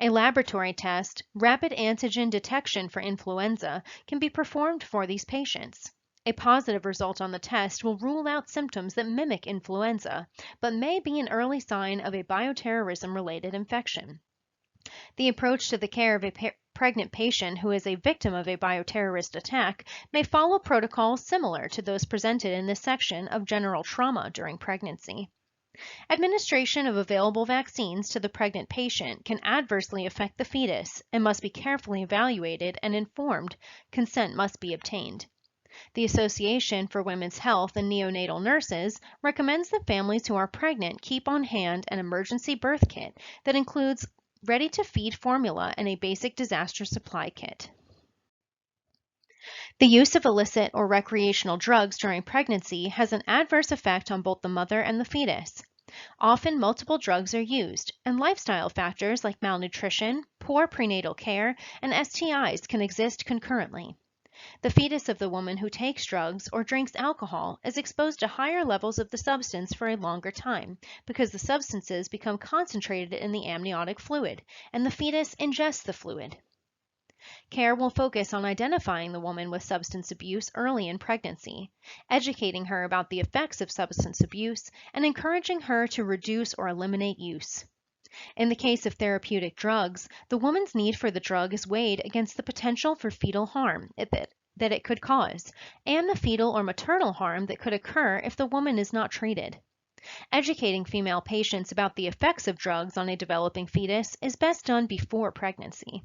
Speaker 1: A laboratory test, rapid antigen detection for influenza, can be performed for these patients. A positive result on the test will rule out symptoms that mimic influenza, but may be an early sign of a bioterrorism-related infection. The approach to the care of a pregnant patient who is a victim of a bioterrorist attack may follow protocols similar to those presented in this section of general trauma during pregnancy. Administration of available vaccines to the pregnant patient can adversely affect the fetus and must be carefully evaluated and informed consent must be obtained. The Association for Women's Health and Neonatal Nurses recommends that families who are pregnant keep on hand an emergency birth kit that includes ready-to-feed formula and a basic disaster supply kit. The use of illicit or recreational drugs during pregnancy has an adverse effect on both the mother and the fetus. Often multiple drugs are used, and lifestyle factors like malnutrition, poor prenatal care, and STIs can exist concurrently. The fetus of the woman who takes drugs or drinks alcohol is exposed to higher levels of the substance for a longer time because the substances become concentrated in the amniotic fluid, and the fetus ingests the fluid. Care will focus on identifying the woman with substance abuse early in pregnancy, educating her about the effects of substance abuse, and encouraging her to reduce or eliminate use. In the case of therapeutic drugs, the woman's need for the drug is weighed against the potential for fetal harm that it could cause, and the fetal or maternal harm that could occur if the woman is not treated. Educating female patients about the effects of drugs on a developing fetus is best done before pregnancy.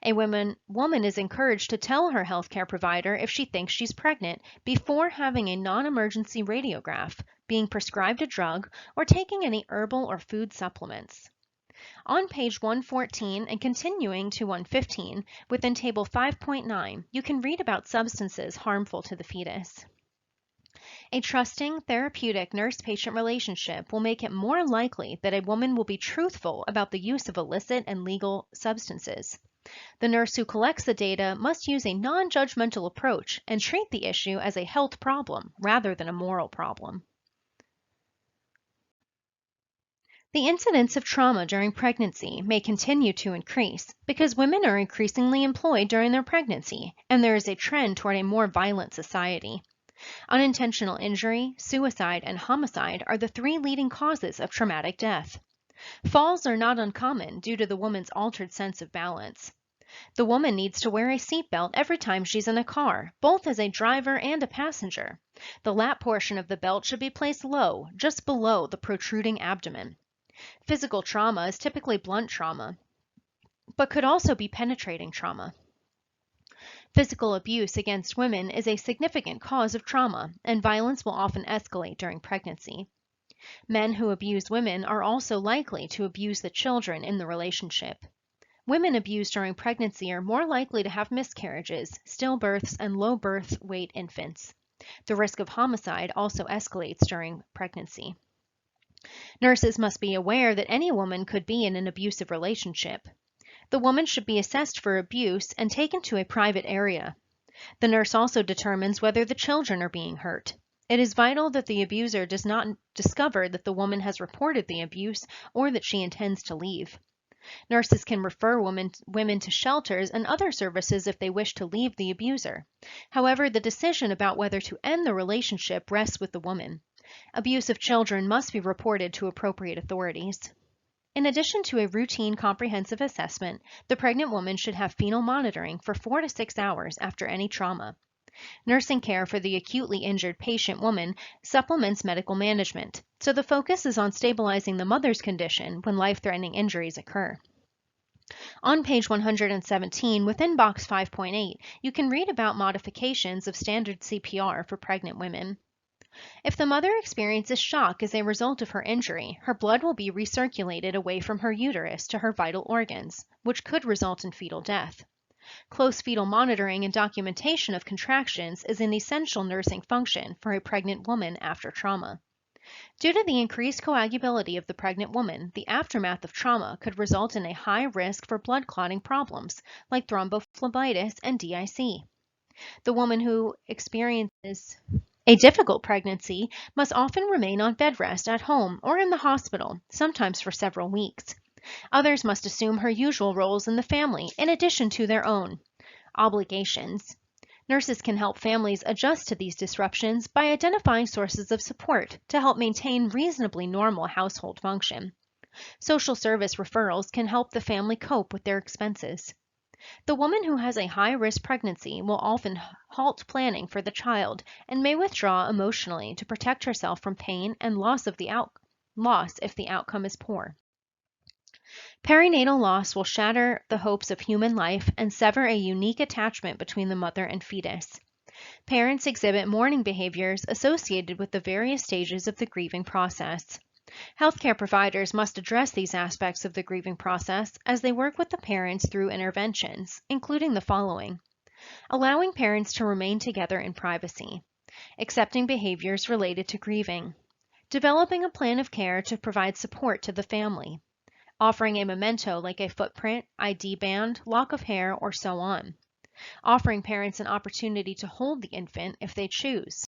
Speaker 1: A woman is encouraged to tell her healthcare provider if she thinks she's pregnant before having a non-emergency radiograph, being prescribed a drug, or taking any herbal or food supplements. On page 114 and continuing to 115, within Table 5.9, you can read about substances harmful to the fetus. A trusting, therapeutic nurse-patient relationship will make it more likely that a woman will be truthful about the use of illicit and legal substances. The nurse who collects the data must use a non-judgmental approach and treat the issue as a health problem rather than a moral problem. The incidence of trauma during pregnancy may continue to increase because women are increasingly employed during their pregnancy, and there is a trend toward a more violent society. Unintentional injury, suicide, and homicide are the three leading causes of traumatic death. Falls are not uncommon due to the woman's altered sense of balance. The woman needs to wear a seatbelt every time she's in a car, both as a driver and a passenger. The lap portion of the belt should be placed low, just below the protruding abdomen. Physical trauma is typically blunt trauma, but could also be penetrating trauma. Physical abuse against women is a significant cause of trauma, and violence will often escalate during pregnancy. Men who abuse women are also likely to abuse the children in the relationship. Women abused during pregnancy are more likely to have miscarriages, stillbirths, and low birth weight infants. The risk of homicide also escalates during pregnancy. Nurses must be aware that any woman could be in an abusive relationship. The woman should be assessed for abuse and taken to a private area. The nurse also determines whether the children are being hurt. It is vital that the abuser does not discover that the woman has reported the abuse or that she intends to leave. Nurses can refer women to shelters and other services if they wish to leave the abuser. However, the decision about whether to end the relationship rests with the woman. Abuse of children must be reported to appropriate authorities. In addition to a routine comprehensive assessment, the pregnant woman should have fetal monitoring for 4 to 6 hours after any trauma. Nursing care for the acutely injured patient woman supplements medical management, so the focus is on stabilizing the mother's condition when life-threatening injuries occur. On page 117, within box 5.8, you can read about modifications of standard CPR for pregnant women. If the mother experiences shock as a result of her injury, her blood will be recirculated away from her uterus to her vital organs, which could result in fetal death. Close fetal monitoring and documentation of contractions is an essential nursing function for a pregnant woman after trauma. Due to the increased coagulability of the pregnant woman, the aftermath of trauma could result in a high risk for blood clotting problems like thrombophlebitis and DIC. The woman who experiences a difficult pregnancy must often remain on bed rest at home or in the hospital, sometimes for several weeks. Others must assume her usual roles in the family in addition to their own obligations. Nurses can help families adjust to these disruptions by identifying sources of support to help maintain reasonably normal household function. Social service referrals can help the family cope with their expenses. The woman who has a high-risk pregnancy will often halt planning for the child and may withdraw emotionally to protect herself from pain and loss if the outcome is poor. Perinatal loss will shatter the hopes of human life and sever a unique attachment between the mother and fetus. Parents exhibit mourning behaviors associated with the various stages of the grieving process. Healthcare providers must address these aspects of the grieving process as they work with the parents through interventions, including the following: allowing parents to remain together in privacy, accepting behaviors related to grieving, developing a plan of care to provide support to the family, offering a memento like a footprint, ID band, lock of hair, or so on, offering parents an opportunity to hold the infant if they choose,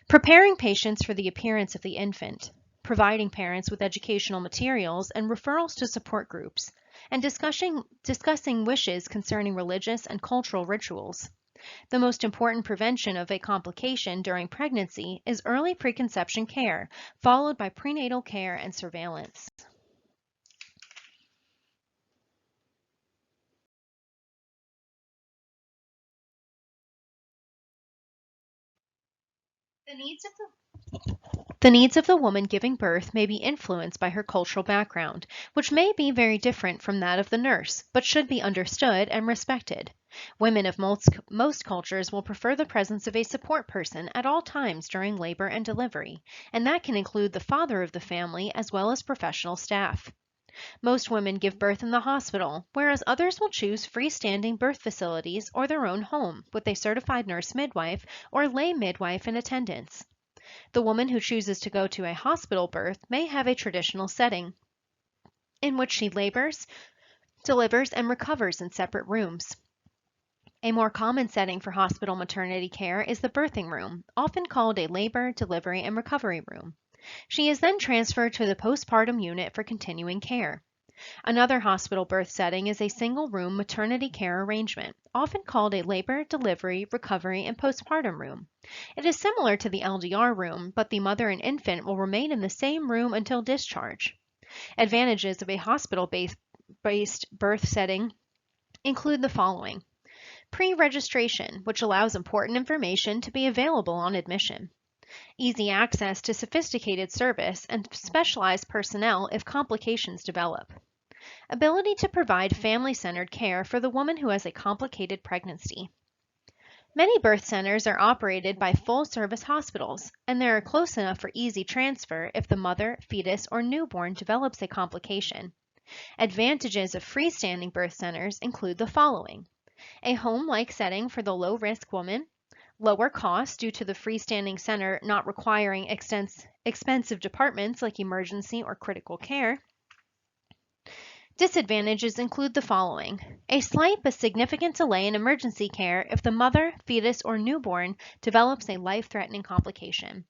Speaker 1: preparing patients for the appearance of the infant, providing parents with educational materials and referrals to support groups, and discussing wishes concerning religious and cultural rituals. The most important prevention of a complication during pregnancy is early preconception care, followed by prenatal care and surveillance. The needs of the woman giving birth may be influenced by her cultural background, which may be very different from that of the nurse, but should be understood and respected. Women of most cultures will prefer the presence of a support person at all times during labor and delivery, and that can include the father of the family as well as professional staff. Most women give birth in the hospital, whereas others will choose freestanding birth facilities or their own home with a certified nurse midwife or lay midwife in attendance. The woman who chooses to go to a hospital birth may have a traditional setting in which she labors, delivers, and recovers in separate rooms. A more common setting for hospital maternity care is the birthing room, often called a labor, delivery, and recovery room. She is then transferred to the postpartum unit for continuing care. Another hospital birth setting is a single-room maternity care arrangement, often called a labor, delivery, recovery, and postpartum room. It is similar to the LDR room, but the mother and infant will remain in the same room until discharge. Advantages of a hospital-based birth setting include the following: pre-registration, which allows important information to be available on admission; easy access to sophisticated service and specialized personnel if complications develop; ability to provide family-centered care for the woman who has a complicated pregnancy. Many birth centers are operated by full-service hospitals, and they are close enough for easy transfer if the mother, fetus, or newborn develops a complication. Advantages of freestanding birth centers include the following: a home-like setting for the low-risk woman, lower costs due to the freestanding center not requiring expensive departments like emergency or critical care. Disadvantages include the following: a slight but significant delay in emergency care if the mother, fetus, or newborn develops a life-threatening complication.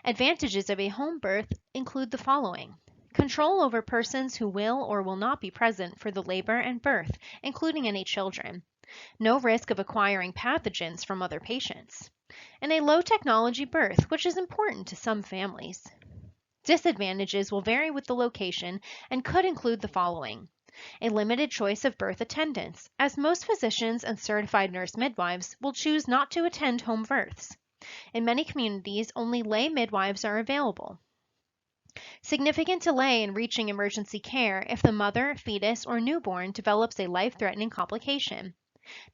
Speaker 1: Advantages of a home birth include the following: control over persons who will or will not be present for the labor and birth, including any children; no risk of acquiring pathogens from other patients; and a low-technology birth, which is important to some families. Disadvantages will vary with the location and could include the following: a limited choice of birth attendants, as most physicians and certified nurse midwives will choose not to attend home births. In many communities, only lay midwives are available. Significant delay in reaching emergency care if the mother, fetus, or newborn develops a life-threatening complication.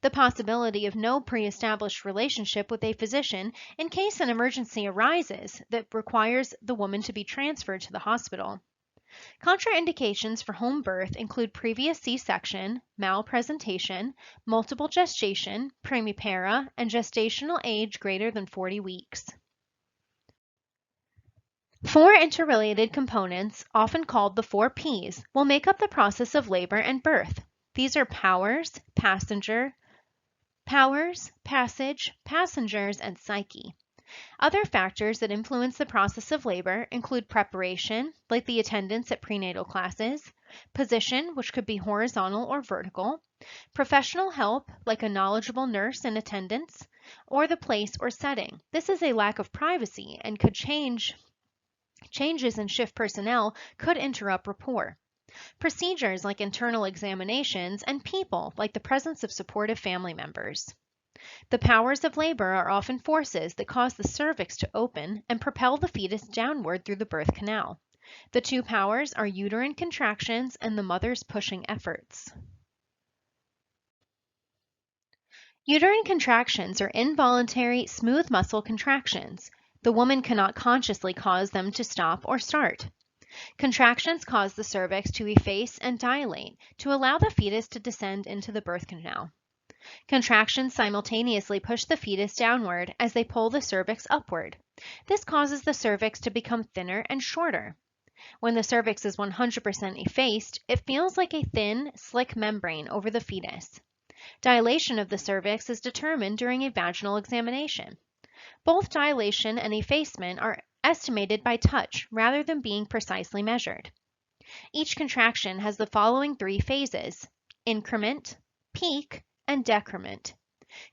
Speaker 1: The possibility of no pre-established relationship with a physician in case an emergency arises that requires the woman to be transferred to the hospital. Contraindications for home birth include previous C-section, malpresentation, multiple gestation, primipara, and gestational age greater than 40 weeks. Four interrelated components, often called the four P's, will make up the process of labor and birth. These are passage, passengers, and psyche. Other factors that influence the process of labor include preparation, like the attendance at prenatal classes, position, which could be horizontal or vertical, professional help, like a knowledgeable nurse in attendance, or the place or setting. This is a lack of privacy and could changes in shift personnel could interrupt rapport. Procedures like internal examinations, and people like the presence of supportive family members. The powers of labor are often forces that cause the cervix to open and propel the fetus downward through the birth canal. The two powers are uterine contractions and the mother's pushing efforts. Uterine contractions are involuntary, smooth muscle contractions. The woman cannot consciously cause them to stop or start. Contractions cause the cervix to efface and dilate to allow the fetus to descend into the birth canal. Contractions simultaneously push the fetus downward as they pull the cervix upward. This causes the cervix to become thinner and shorter. When the cervix is 100% effaced, it feels like a thin, slick membrane over the fetus. Dilation of the cervix is determined during a vaginal examination. Both dilation and effacement are estimated by touch rather than being precisely measured. Each contraction has the following three phases: increment, peak, and decrement.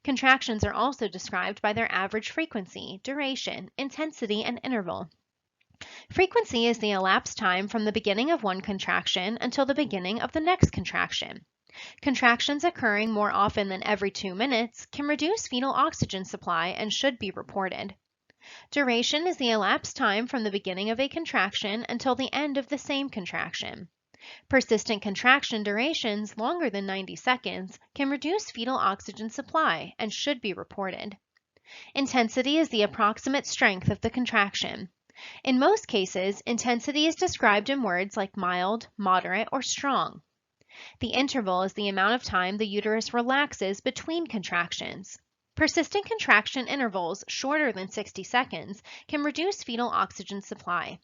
Speaker 1: Contractions are also described by their average frequency, duration, intensity, and interval. Frequency is the elapsed time from the beginning of one contraction until the beginning of the next contraction. Contractions occurring more often than every 2 minutes can reduce fetal oxygen supply and should be reported. Duration is the elapsed time from the beginning of a contraction until the end of the same contraction. Persistent contraction durations longer than 90 seconds can reduce fetal oxygen supply and should be reported. Intensity is the approximate strength of the contraction. In most cases, intensity is described in words like mild, moderate, or strong. The interval is the amount of time the uterus relaxes between contractions. Persistent contraction intervals shorter than 60 seconds can reduce fetal oxygen supply.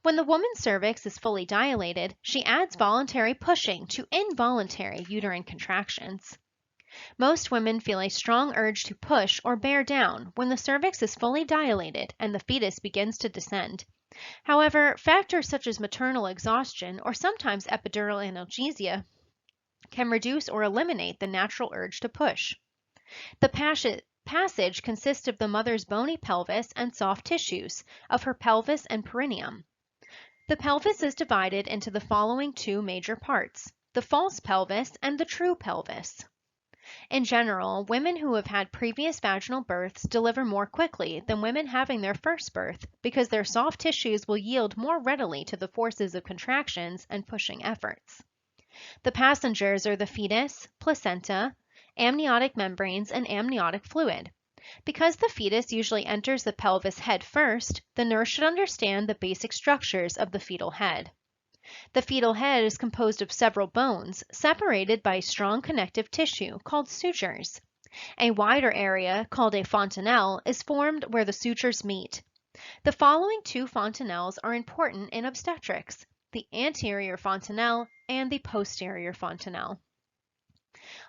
Speaker 1: When the woman's cervix is fully dilated, she adds voluntary pushing to involuntary uterine contractions. Most women feel a strong urge to push or bear down when the cervix is fully dilated and the fetus begins to descend. However, factors such as maternal exhaustion or sometimes epidural analgesia can reduce or eliminate the natural urge to push. The passage consists of the mother's bony pelvis and soft tissues of her pelvis and perineum. The pelvis is divided into the following two major parts: the false pelvis and the true pelvis. In general, women who have had previous vaginal births deliver more quickly than women having their first birth because their soft tissues will yield more readily to the forces of contractions and pushing efforts. The passengers are the fetus, placenta, amniotic membranes, and amniotic fluid. Because the fetus usually enters the pelvis head first, the nurse should understand the basic structures of the fetal head. The fetal head is composed of several bones separated by strong connective tissue called sutures. A wider area called a fontanelle is formed where the sutures meet. The following two fontanelles are important in obstetrics: the anterior fontanelle and the posterior fontanelle.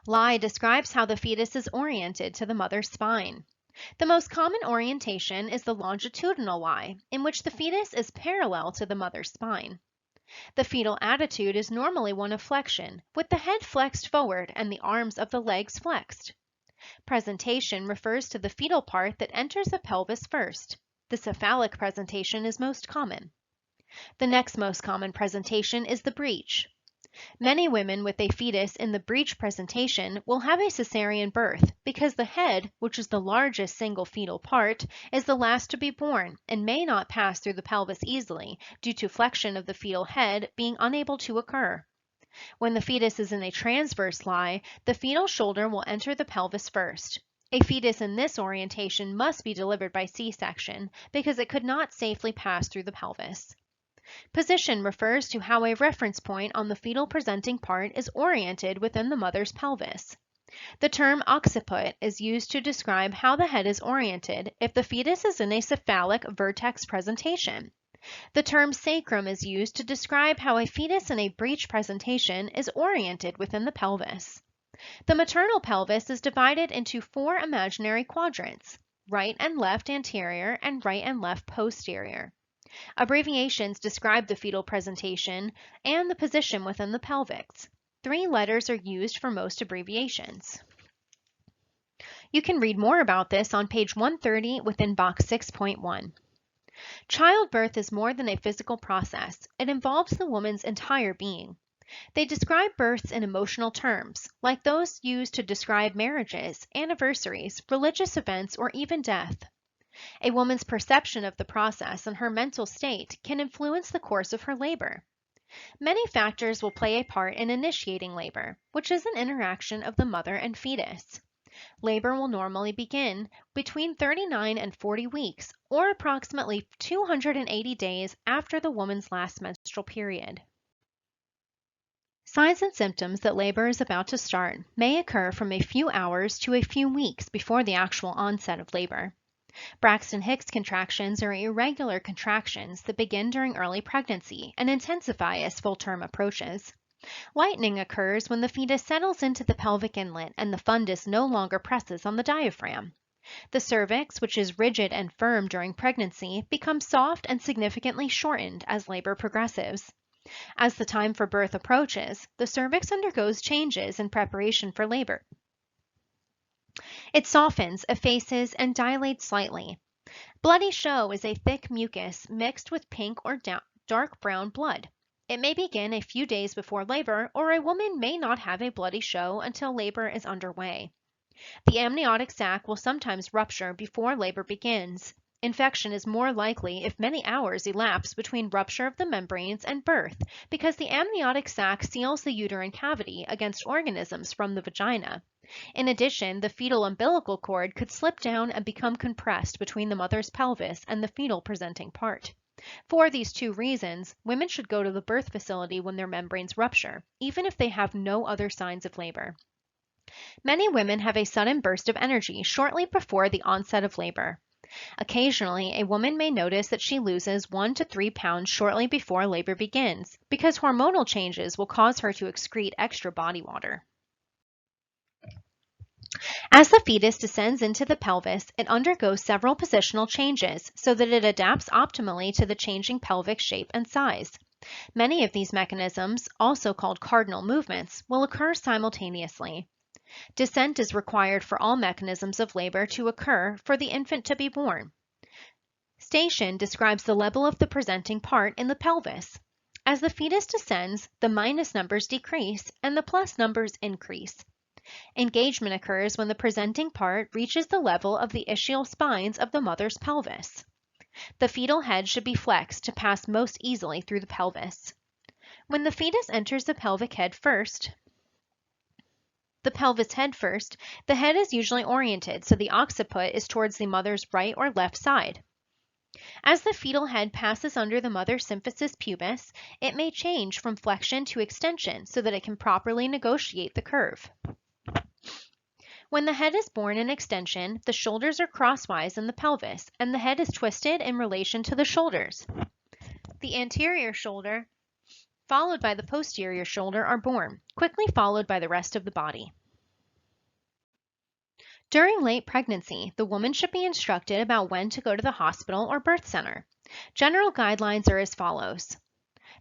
Speaker 1: Lie describes how the fetus is oriented to the mother's spine. The most common orientation is the longitudinal lie, in which the fetus is parallel to the mother's spine. The fetal attitude is normally one of flexion, with the head flexed forward and the arms of the legs flexed. Presentation refers to the fetal part that enters the pelvis first. The cephalic presentation is most common. The next most common presentation is the breech. Many women with a fetus in the breech presentation will have a cesarean birth because the head, which is the largest single fetal part, is the last to be born and may not pass through the pelvis easily due to flexion of the fetal head being unable to occur. When the fetus is in a transverse lie, the fetal shoulder will enter the pelvis first. A fetus in this orientation must be delivered by C-section because it could not safely pass through the pelvis. Position refers to how a reference point on the fetal presenting part is oriented within the mother's pelvis. The term occiput is used to describe how the head is oriented if the fetus is in a cephalic vertex presentation. The term sacrum is used to describe how a fetus in a breech presentation is oriented within the pelvis. The maternal pelvis is divided into 4 imaginary quadrants: right and left anterior and right and left posterior. Abbreviations describe the fetal presentation and the position within the pelvis. 3 letters are used for most abbreviations. You can read more about this on page 130 within box 6.1. Childbirth is more than a physical process. It involves the woman's entire being. They describe births in emotional terms, like those used to describe marriages, anniversaries, religious events, or even death. A woman's perception of the process and her mental state can influence the course of her labor. Many factors will play a part in initiating labor, which is an interaction of the mother and fetus. Labor will normally begin between 39 and 40 weeks, or approximately 280 days after the woman's last menstrual period. Signs and symptoms that labor is about to start may occur from a few hours to a few weeks before the actual onset of labor. Braxton Hicks contractions are irregular contractions that begin during early pregnancy and intensify as full term approaches. Lightening occurs when the fetus settles into the pelvic inlet and the fundus no longer presses on the diaphragm. The cervix, which is rigid and firm during pregnancy, becomes soft and significantly shortened as labor progresses. As the time for birth approaches, the cervix undergoes changes in preparation for labor. It softens, effaces, and dilates slightly. Bloody show is a thick mucus mixed with pink or dark brown blood. It may begin a few days before labor, or a woman may not have a bloody show until labor is underway. The amniotic sac will sometimes rupture before labor begins. Infection is more likely if many hours elapse between rupture of the membranes and birth, because the amniotic sac seals the uterine cavity against organisms from the vagina. In addition, the fetal umbilical cord could slip down and become compressed between the mother's pelvis and the fetal presenting part. For these 2 reasons, women should go to the birth facility when their membranes rupture, even if they have no other signs of labor. Many women have a sudden burst of energy shortly before the onset of labor. Occasionally, a woman may notice that she loses 1 to 3 pounds shortly before labor begins, because hormonal changes will cause her to excrete extra body water. As the fetus descends into the pelvis, it undergoes several positional changes so that it adapts optimally to the changing pelvic shape and size. Many of these mechanisms, also called cardinal movements, will occur simultaneously. Descent is required for all mechanisms of labor to occur for the infant to be born. Station describes the level of the presenting part in the pelvis. As the fetus descends, the minus numbers decrease and the plus numbers increase. Engagement occurs when the presenting part reaches the level of the ischial spines of the mother's pelvis. The fetal head should be flexed to pass most easily through the pelvis. When the fetus enters the pelvis head first, the head is usually oriented so the occiput is towards the mother's right or left side. As the fetal head passes under the mother's symphysis pubis, it may change from flexion to extension so that it can properly negotiate the curve. When the head is born in extension, the shoulders are crosswise in the pelvis, and the head is twisted in relation to the shoulders. The anterior shoulder, followed by the posterior shoulder, are born, quickly followed by the rest of the body. During late pregnancy, the woman should be instructed about when to go to the hospital or birth center. General guidelines are as follows.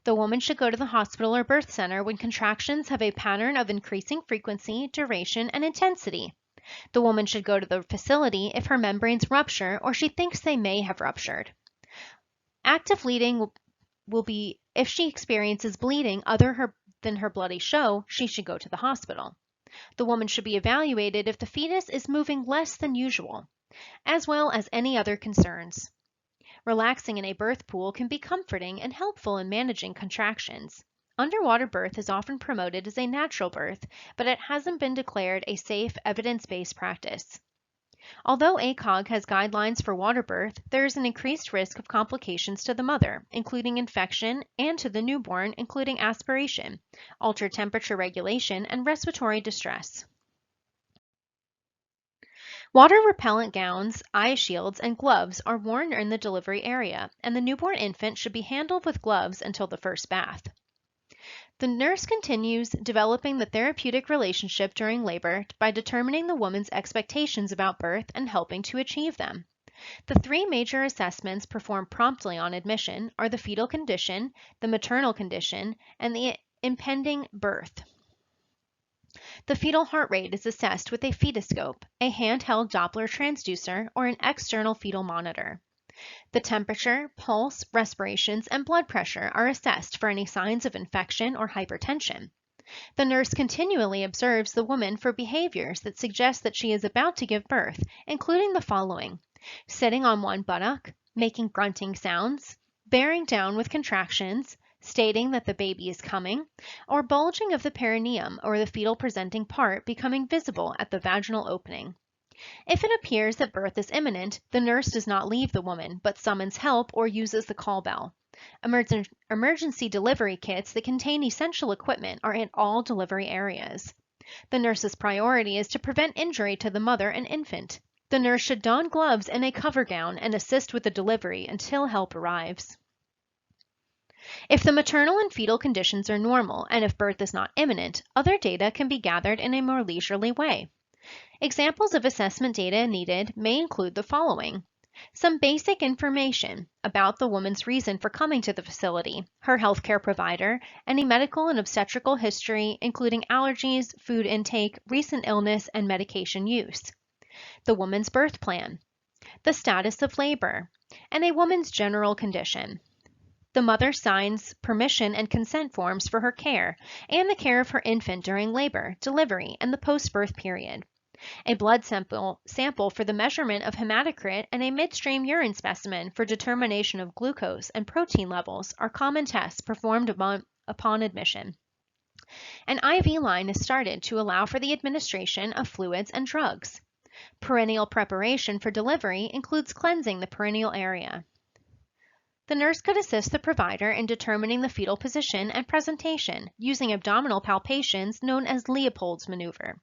Speaker 1: The woman should go to the hospital or birth center when contractions have a pattern of increasing frequency, duration, and intensity. The woman should go to the facility if her membranes rupture or she thinks they may have ruptured. Active bleeding will be if she experiences bleeding other than her bloody show, she should go to the hospital. The woman should be evaluated if the fetus is moving less than usual, as well as any other concerns. Relaxing in a birth pool can be comforting and helpful in managing contractions. Underwater birth is often promoted as a natural birth, but it hasn't been declared a safe, evidence-based practice. Although ACOG has guidelines for water birth, there is an increased risk of complications to the mother, including infection, and to the newborn, including aspiration, altered temperature regulation, and respiratory distress. Water-repellent gowns, eye shields, and gloves are worn in the delivery area, and the newborn infant should be handled with gloves until the first bath. The nurse continues developing the therapeutic relationship during labor by determining the woman's expectations about birth and helping to achieve them. The three major assessments performed promptly on admission are the fetal condition, the maternal condition, and the impending birth. The fetal heart rate is assessed with a fetoscope, a handheld Doppler transducer, or an external fetal monitor. The temperature, pulse, respirations, and blood pressure are assessed for any signs of infection or hypertension. The nurse continually observes the woman for behaviors that suggest that she is about to give birth, including the following: sitting on one buttock, making grunting sounds, bearing down with contractions, stating that the baby is coming, or bulging of the perineum or the fetal presenting part becoming visible at the vaginal opening. If it appears that birth is imminent, the nurse does not leave the woman, but summons help or uses the call bell. Emergency delivery kits that contain essential equipment are in all delivery areas. The nurse's priority is to prevent injury to the mother and infant. The nurse should don gloves and a cover gown and assist with the delivery until help arrives. If the maternal and fetal conditions are normal and if birth is not imminent, other data can be gathered in a more leisurely way. Examples of assessment data needed may include the following: some basic information about the woman's reason for coming to the facility, her healthcare provider, any medical and obstetrical history, including allergies, food intake, recent illness, and medication use, the woman's birth plan, the status of labor, and a woman's general condition. The mother signs permission and consent forms for her care and the care of her infant during labor, delivery, and the post-birth period. A blood sample for the measurement of hematocrit and a midstream urine specimen for determination of glucose and protein levels are common tests performed upon admission. An IV line is started to allow for the administration of fluids and drugs. Perineal preparation for delivery includes cleansing the perineal area. The nurse could assist the provider in determining the fetal position and presentation using abdominal palpations known as Leopold's maneuver.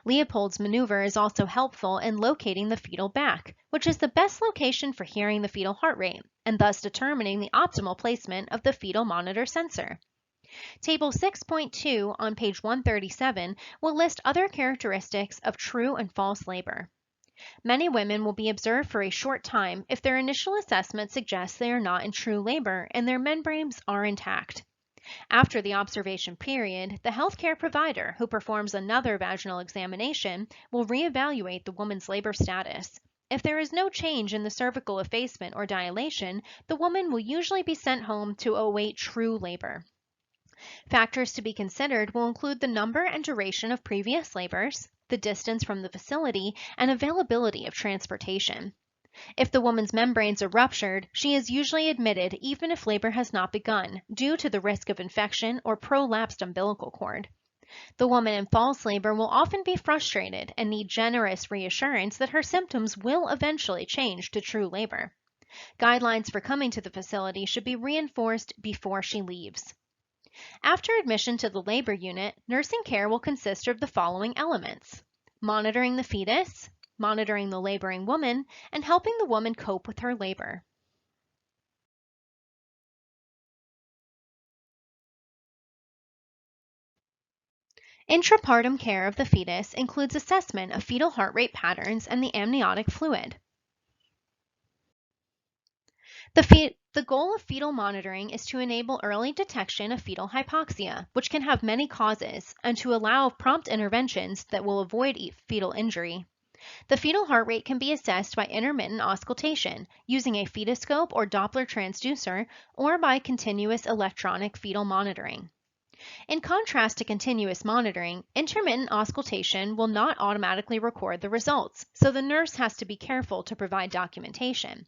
Speaker 1: Leopold's maneuver is also helpful in locating the fetal back, which is the best location for hearing the fetal heart rate, and thus determining the optimal placement of the fetal monitor sensor. Table 6.2 on page 137 will list other characteristics of true and false labor. Many women will be observed for a short time if their initial assessment suggests they are not in true labor and their membranes are intact. After the observation period, the healthcare provider, who performs another vaginal examination, will reevaluate the woman's labor status. If there is no change in the cervical effacement or dilation, the woman will usually be sent home to await true labor. Factors to be considered will include the number and duration of previous labors, the distance from the facility, and availability of transportation. If the woman's membranes are ruptured, she is usually admitted even if labor has not begun, due to the risk of infection or prolapsed umbilical cord. The woman in false labor will often be frustrated and need generous reassurance that her symptoms will eventually change to true labor. Guidelines for coming to the facility should be reinforced before she leaves. After admission to the labor unit, nursing care will consist of the following elements: monitoring the fetus, monitoring the laboring woman, and helping the woman cope with her labor. Intrapartum care of the fetus includes assessment of fetal heart rate patterns and the amniotic fluid. The goal of fetal monitoring is to enable early detection of fetal hypoxia, which can have many causes, and to allow prompt interventions that will avoid fetal injury. The fetal heart rate can be assessed by intermittent auscultation, using a fetoscope or Doppler transducer, or by continuous electronic fetal monitoring. In contrast to continuous monitoring, intermittent auscultation will not automatically record the results, so the nurse has to be careful to provide documentation.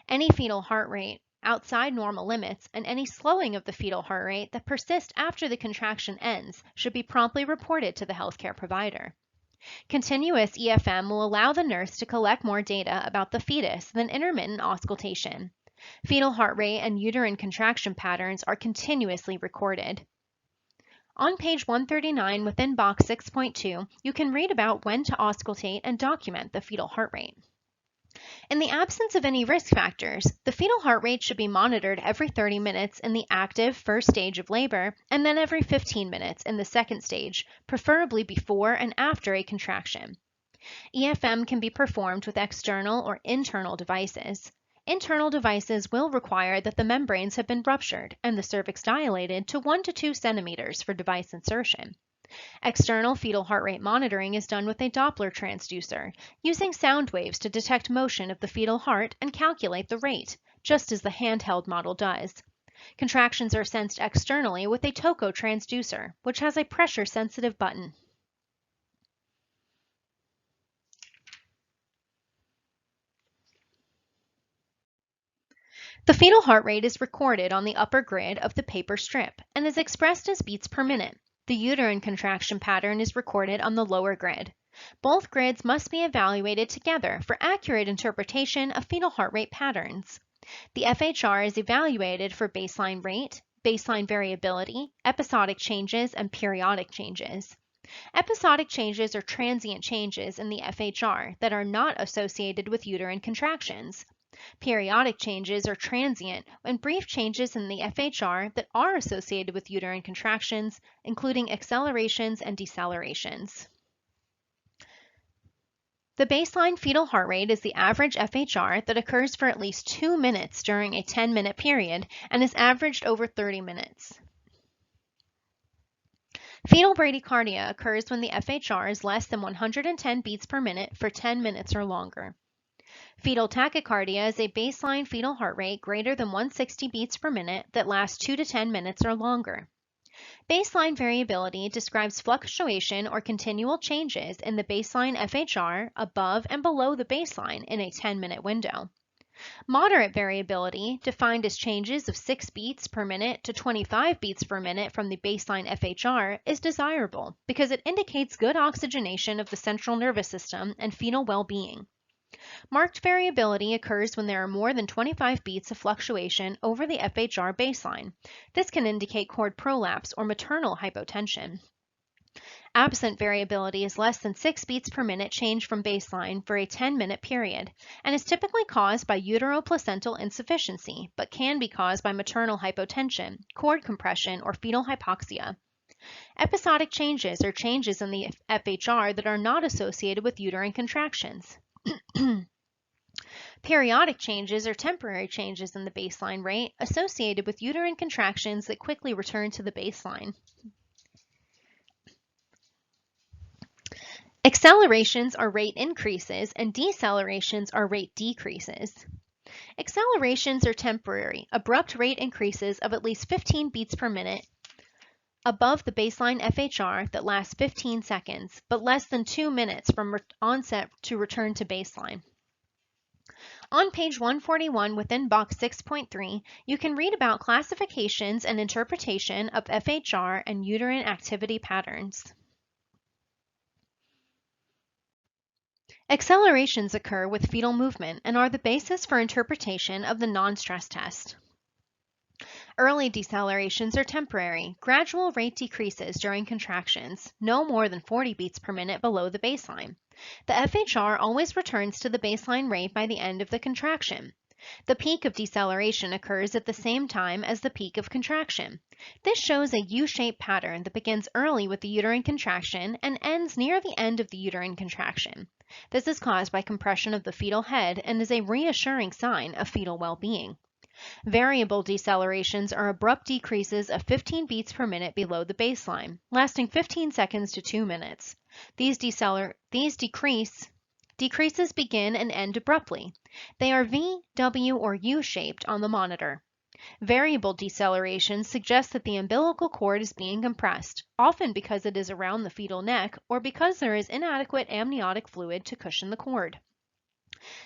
Speaker 1: Any fetal heart rate outside normal limits and any slowing of the fetal heart rate that persists after the contraction ends should be promptly reported to the healthcare provider. Continuous EFM will allow the nurse to collect more data about the fetus than intermittent auscultation. Fetal heart rate and uterine contraction patterns are continuously recorded. On page 139 within box 6.2, you can read about when to auscultate and document the fetal heart rate. In the absence of any risk factors, the fetal heart rate should be monitored every 30 minutes in the active first stage of labor and then every 15 minutes in the second stage, preferably before and after a contraction. EFM can be performed with external or internal devices. Internal devices will require that the membranes have been ruptured and the cervix dilated to 1 to 2 centimeters for device insertion. External fetal heart rate monitoring is done with a Doppler transducer, using sound waves to detect motion of the fetal heart and calculate the rate, just as the handheld model does. Contractions are sensed externally with a Toco transducer, which has a pressure-sensitive button. The fetal heart rate is recorded on the upper grid of the paper strip and is expressed as beats per minute. The uterine contraction pattern is recorded on the lower grid. Both grids must be evaluated together for accurate interpretation of fetal heart rate patterns. The FHR is evaluated for baseline rate, baseline variability, episodic changes, and periodic changes. Episodic changes are transient changes in the FHR that are not associated with uterine contractions. Periodic changes are transient and brief changes in the FHR that are associated with uterine contractions, including accelerations and decelerations. The baseline fetal heart rate is the average FHR that occurs for at least 2 minutes during a 10-minute period and is averaged over 30 minutes. Fetal bradycardia occurs when the FHR is less than 110 beats per minute for 10 minutes or longer. Fetal tachycardia is a baseline fetal heart rate greater than 160 beats per minute that lasts 2 to 10 minutes or longer. Baseline variability describes fluctuation or continual changes in the baseline FHR above and below the baseline in a 10-minute window. Moderate variability, defined as changes of 6 beats per minute to 25 beats per minute from the baseline FHR, is desirable because it indicates good oxygenation of the central nervous system and fetal well-being. Marked variability occurs when there are more than 25 beats of fluctuation over the FHR baseline. This can indicate cord prolapse or maternal hypotension. Absent variability is less than 6 beats per minute change from baseline for a 10-minute period and is typically caused by uteroplacental insufficiency, but can be caused by maternal hypotension, cord compression, or fetal hypoxia. Episodic changes are changes in the FHR that are not associated with uterine contractions. Periodic changes are temporary changes in the baseline rate associated with uterine contractions that quickly return to the baseline. Accelerations are rate increases and decelerations are rate decreases. Accelerations are temporary, abrupt rate increases of at least 15 beats per minute above the baseline FHR that lasts 15 seconds, but less than 2 minutes from onset to return to baseline. On page 141 within box 6.3, you can read about classifications and interpretation of FHR and uterine activity patterns. Accelerations occur with fetal movement and are the basis for interpretation of the non-stress test. Early decelerations are temporary, gradual rate decreases during contractions, no more than 40 beats per minute below the baseline. The FHR always returns to the baseline rate by the end of the contraction. The peak of deceleration occurs at the same time as the peak of contraction. This shows a U-shaped pattern that begins early with the uterine contraction and ends near the end of the uterine contraction. This is caused by compression of the fetal head and is a reassuring sign of fetal well-being. Variable decelerations are abrupt decreases of 15 beats per minute below the baseline, lasting 15 seconds to 2 minutes. These decreases begin and end abruptly. They are V, W, or U-shaped on the monitor. Variable decelerations suggest that the umbilical cord is being compressed, often because it is around the fetal neck or because there is inadequate amniotic fluid to cushion the cord.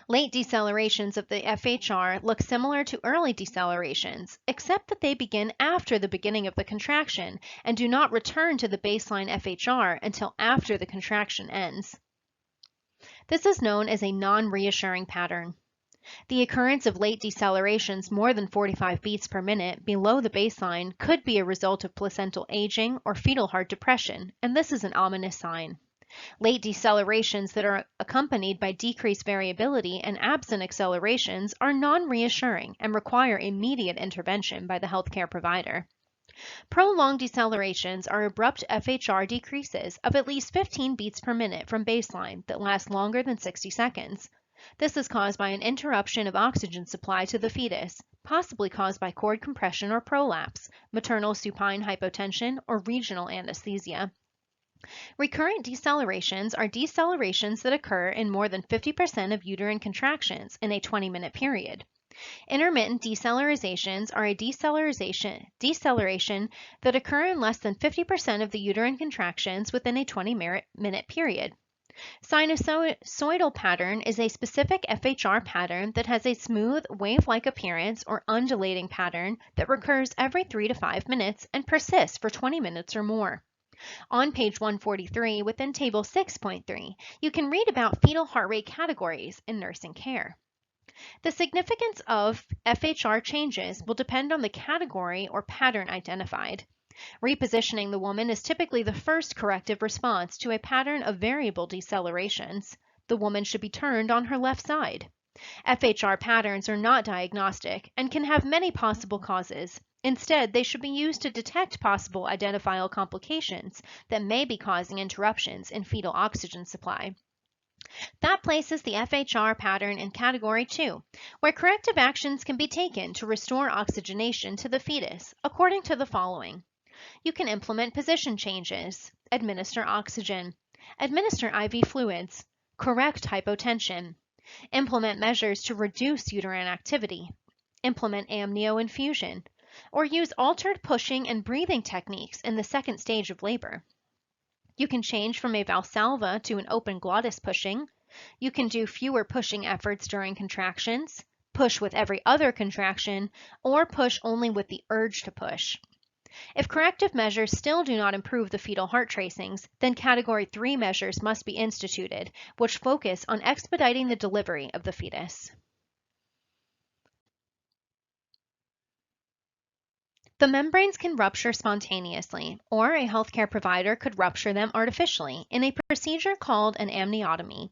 Speaker 1: Late decelerations of the FHR look similar to early decelerations, except that they begin after the beginning of the contraction and do not return to the baseline FHR until after the contraction ends. This is known as a non-reassuring pattern. The occurrence of late decelerations more than 45 beats per minute below the baseline could be a result of placental aging or fetal heart depression, and this is an ominous sign. Late decelerations that are accompanied by decreased variability and absent accelerations are non-reassuring and require immediate intervention by the healthcare provider. Prolonged decelerations are abrupt FHR decreases of at least 15 beats per minute from baseline that last longer than 60 seconds. This is caused by an interruption of oxygen supply to the fetus, possibly caused by cord compression or prolapse, maternal supine hypotension, or regional anesthesia. Recurrent decelerations are decelerations that occur in more than 50% of uterine contractions in a 20-minute period. Intermittent decelerations are a deceleration that occur in less than 50% of the uterine contractions within a 20-minute period. Sinusoidal pattern is a specific FHR pattern that has a smooth, wave-like appearance or undulating pattern that recurs every 3 to 5 minutes and persists for 20 minutes or more. On page 143 within table 6.3, you can read about fetal heart rate categories in nursing care. The significance of FHR changes will depend on the category or pattern identified. Repositioning the woman is typically the first corrective response to a pattern of variable decelerations. The woman should be turned on her left side. FHR patterns are not diagnostic and can have many possible causes. Instead, they should be used to detect possible identifiable complications that may be causing interruptions in fetal oxygen supply. That places the FHR pattern in Category 2, where corrective actions can be taken to restore oxygenation to the fetus, according to the following. You can implement position changes, administer oxygen, administer IV fluids, correct hypotension, implement measures to reduce uterine activity, implement amnio infusion, or use altered pushing and breathing techniques in the second stage of labor. You can change from a Valsalva to an open glottis pushing. You can do fewer pushing efforts during contractions, push with every other contraction, or push only with the urge to push. If corrective measures still do not improve the fetal heart tracings, then Category 3 measures must be instituted, which focus on expediting the delivery of the fetus. The membranes can rupture spontaneously, or a healthcare provider could rupture them artificially in a procedure called an amniotomy.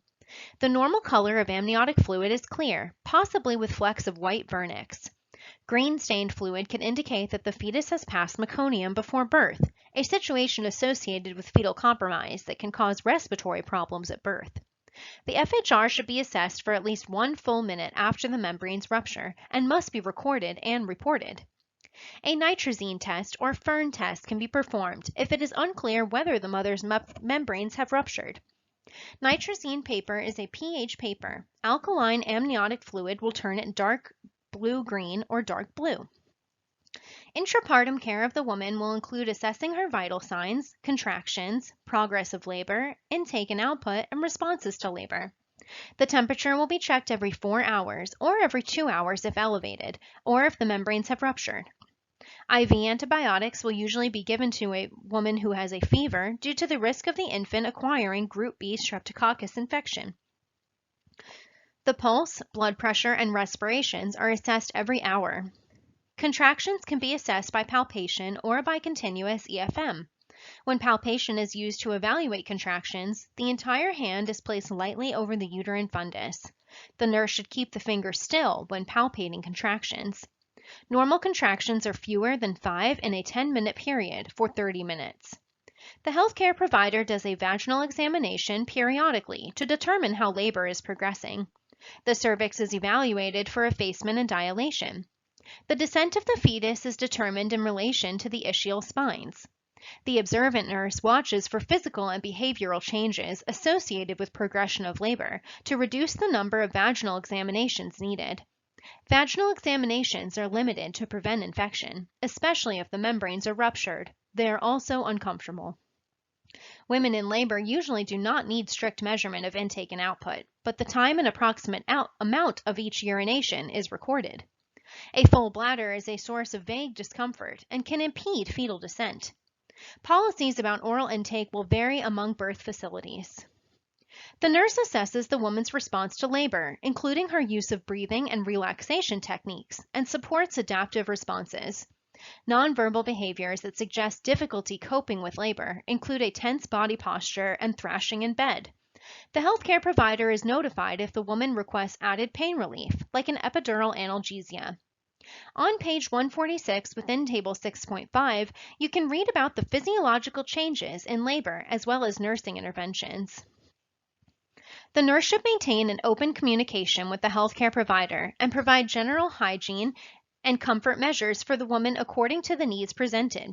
Speaker 1: The normal color of amniotic fluid is clear, possibly with flecks of white vernix. Green stained fluid can indicate that the fetus has passed meconium before birth, a situation associated with fetal compromise that can cause respiratory problems at birth. The FHR should be assessed for at least 1 full minute after the membranes rupture and must be recorded and reported. A nitrazine test or Fern test can be performed if it is unclear whether the mother's membranes have ruptured. Nitrazine paper is a pH paper. Alkaline amniotic fluid will turn it dark blue-green or dark blue. Intrapartum care of the woman will include assessing her vital signs, contractions, progress of labor, intake and output, and responses to labor. The temperature will be checked every 4 hours or every 2 hours if elevated, or if the membranes have ruptured. IV antibiotics will usually be given to a woman who has a fever due to the risk of the infant acquiring Group B streptococcus infection. The pulse, blood pressure, and respirations are assessed every hour. Contractions can be assessed by palpation or by continuous EFM. When palpation is used to evaluate contractions, the entire hand is placed lightly over the uterine fundus. The nurse should keep the finger still when palpating contractions. Normal contractions are fewer than 5 in a 10-minute period for 30 minutes. The healthcare provider does a vaginal examination periodically to determine how labor is progressing. The cervix is evaluated for effacement and dilation. The descent of the fetus is determined in relation to the ischial spines. The observant nurse watches for physical and behavioral changes associated with progression of labor to reduce the number of vaginal examinations needed. Vaginal examinations are limited to prevent infection, especially if the membranes are ruptured. They are also uncomfortable. Women in labor usually do not need strict measurement of intake and output, but the time and approximate amount of each urination is recorded. A full bladder is a source of vague discomfort and can impede fetal descent. Policies about oral intake will vary among birth facilities. The nurse assesses the woman's response to labor, including her use of breathing and relaxation techniques, and supports adaptive responses. Nonverbal behaviors that suggest difficulty coping with labor include a tense body posture and thrashing in bed. The healthcare provider is notified if the woman requests added pain relief, like an epidural analgesia. On page 146 within Table 6.5, you can read about the physiological changes in labor as well as nursing interventions. The nurse should maintain an open communication with the healthcare provider and provide general hygiene and comfort measures for the woman according to the needs presented.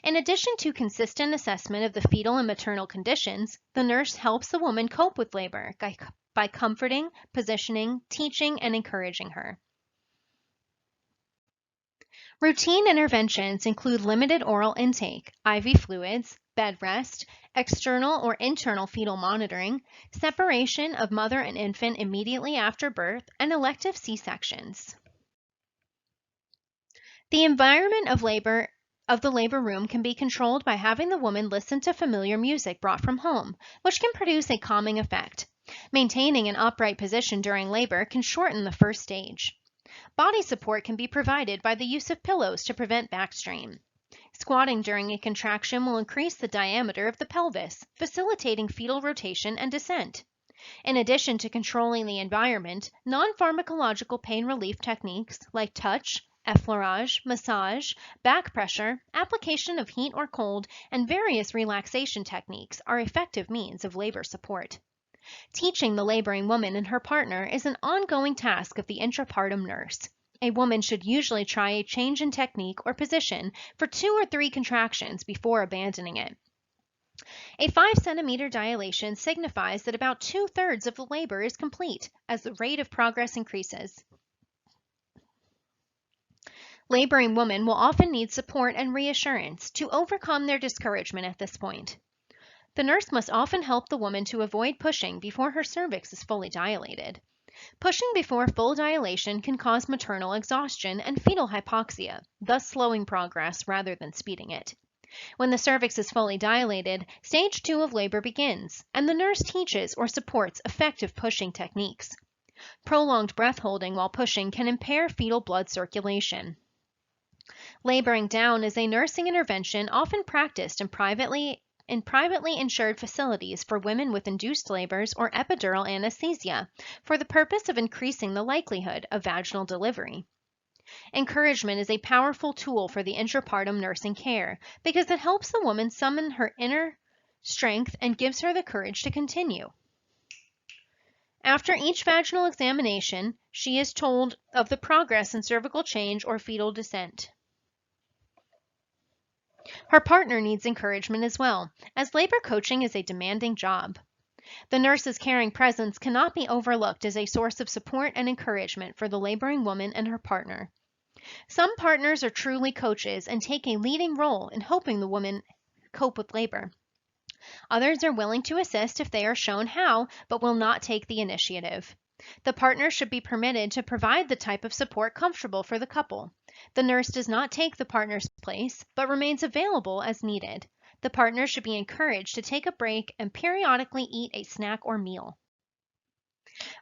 Speaker 1: In addition to consistent assessment of the fetal and maternal conditions, the nurse helps the woman cope with labor by comforting, positioning, teaching, and encouraging her. Routine interventions include limited oral intake, IV fluids, bed rest, external or internal fetal monitoring, separation of mother and infant immediately after birth, and elective C-sections. The environment of the labor room can be controlled by having the woman listen to familiar music brought from home, which can produce a calming effect. Maintaining an upright position during labor can shorten the first stage. Body support can be provided by the use of pillows to prevent back strain. Squatting during a contraction will increase the diameter of the pelvis, facilitating fetal rotation and descent. In addition to controlling the environment, non-pharmacological pain relief techniques like touch, effleurage, massage, back pressure, application of heat or cold, and various relaxation techniques are effective means of labor support. Teaching the laboring woman and her partner is an ongoing task of the intrapartum nurse. A woman should usually try a change in technique or position for 2 or 3 contractions before abandoning it. A 5-centimeter dilation signifies that about 2/3 of the labor is complete as the rate of progress increases. Laboring women will often need support and reassurance to overcome their discouragement at this point. The nurse must often help the woman to avoid pushing before her cervix is fully dilated. Pushing before full dilation can cause maternal exhaustion and fetal hypoxia, thus slowing progress rather than speeding it. When the cervix is fully dilated, stage 2 of labor begins, and the nurse teaches or supports effective pushing techniques. Prolonged breath holding while pushing can impair fetal blood circulation. Laboring down is a nursing intervention often practiced in privately insured facilities for women with induced labors or epidural anesthesia for the purpose of increasing the likelihood of vaginal delivery. Encouragement is a powerful tool for the intrapartum nursing care because it helps the woman summon her inner strength and gives her the courage to continue. After each vaginal examination, she is told of the progress in cervical change or fetal descent. Her partner needs encouragement as well, as labor coaching is a demanding job. The nurse's caring presence cannot be overlooked as a source of support and encouragement for the laboring woman and her partner. Some partners are truly coaches and take a leading role in helping the woman cope with labor. Others are willing to assist if they are shown how, but will not take the initiative. The partner should be permitted to provide the type of support comfortable for the couple. The nurse does not take the partner's place, but remains available as needed. The partner should be encouraged to take a break and periodically eat a snack or meal.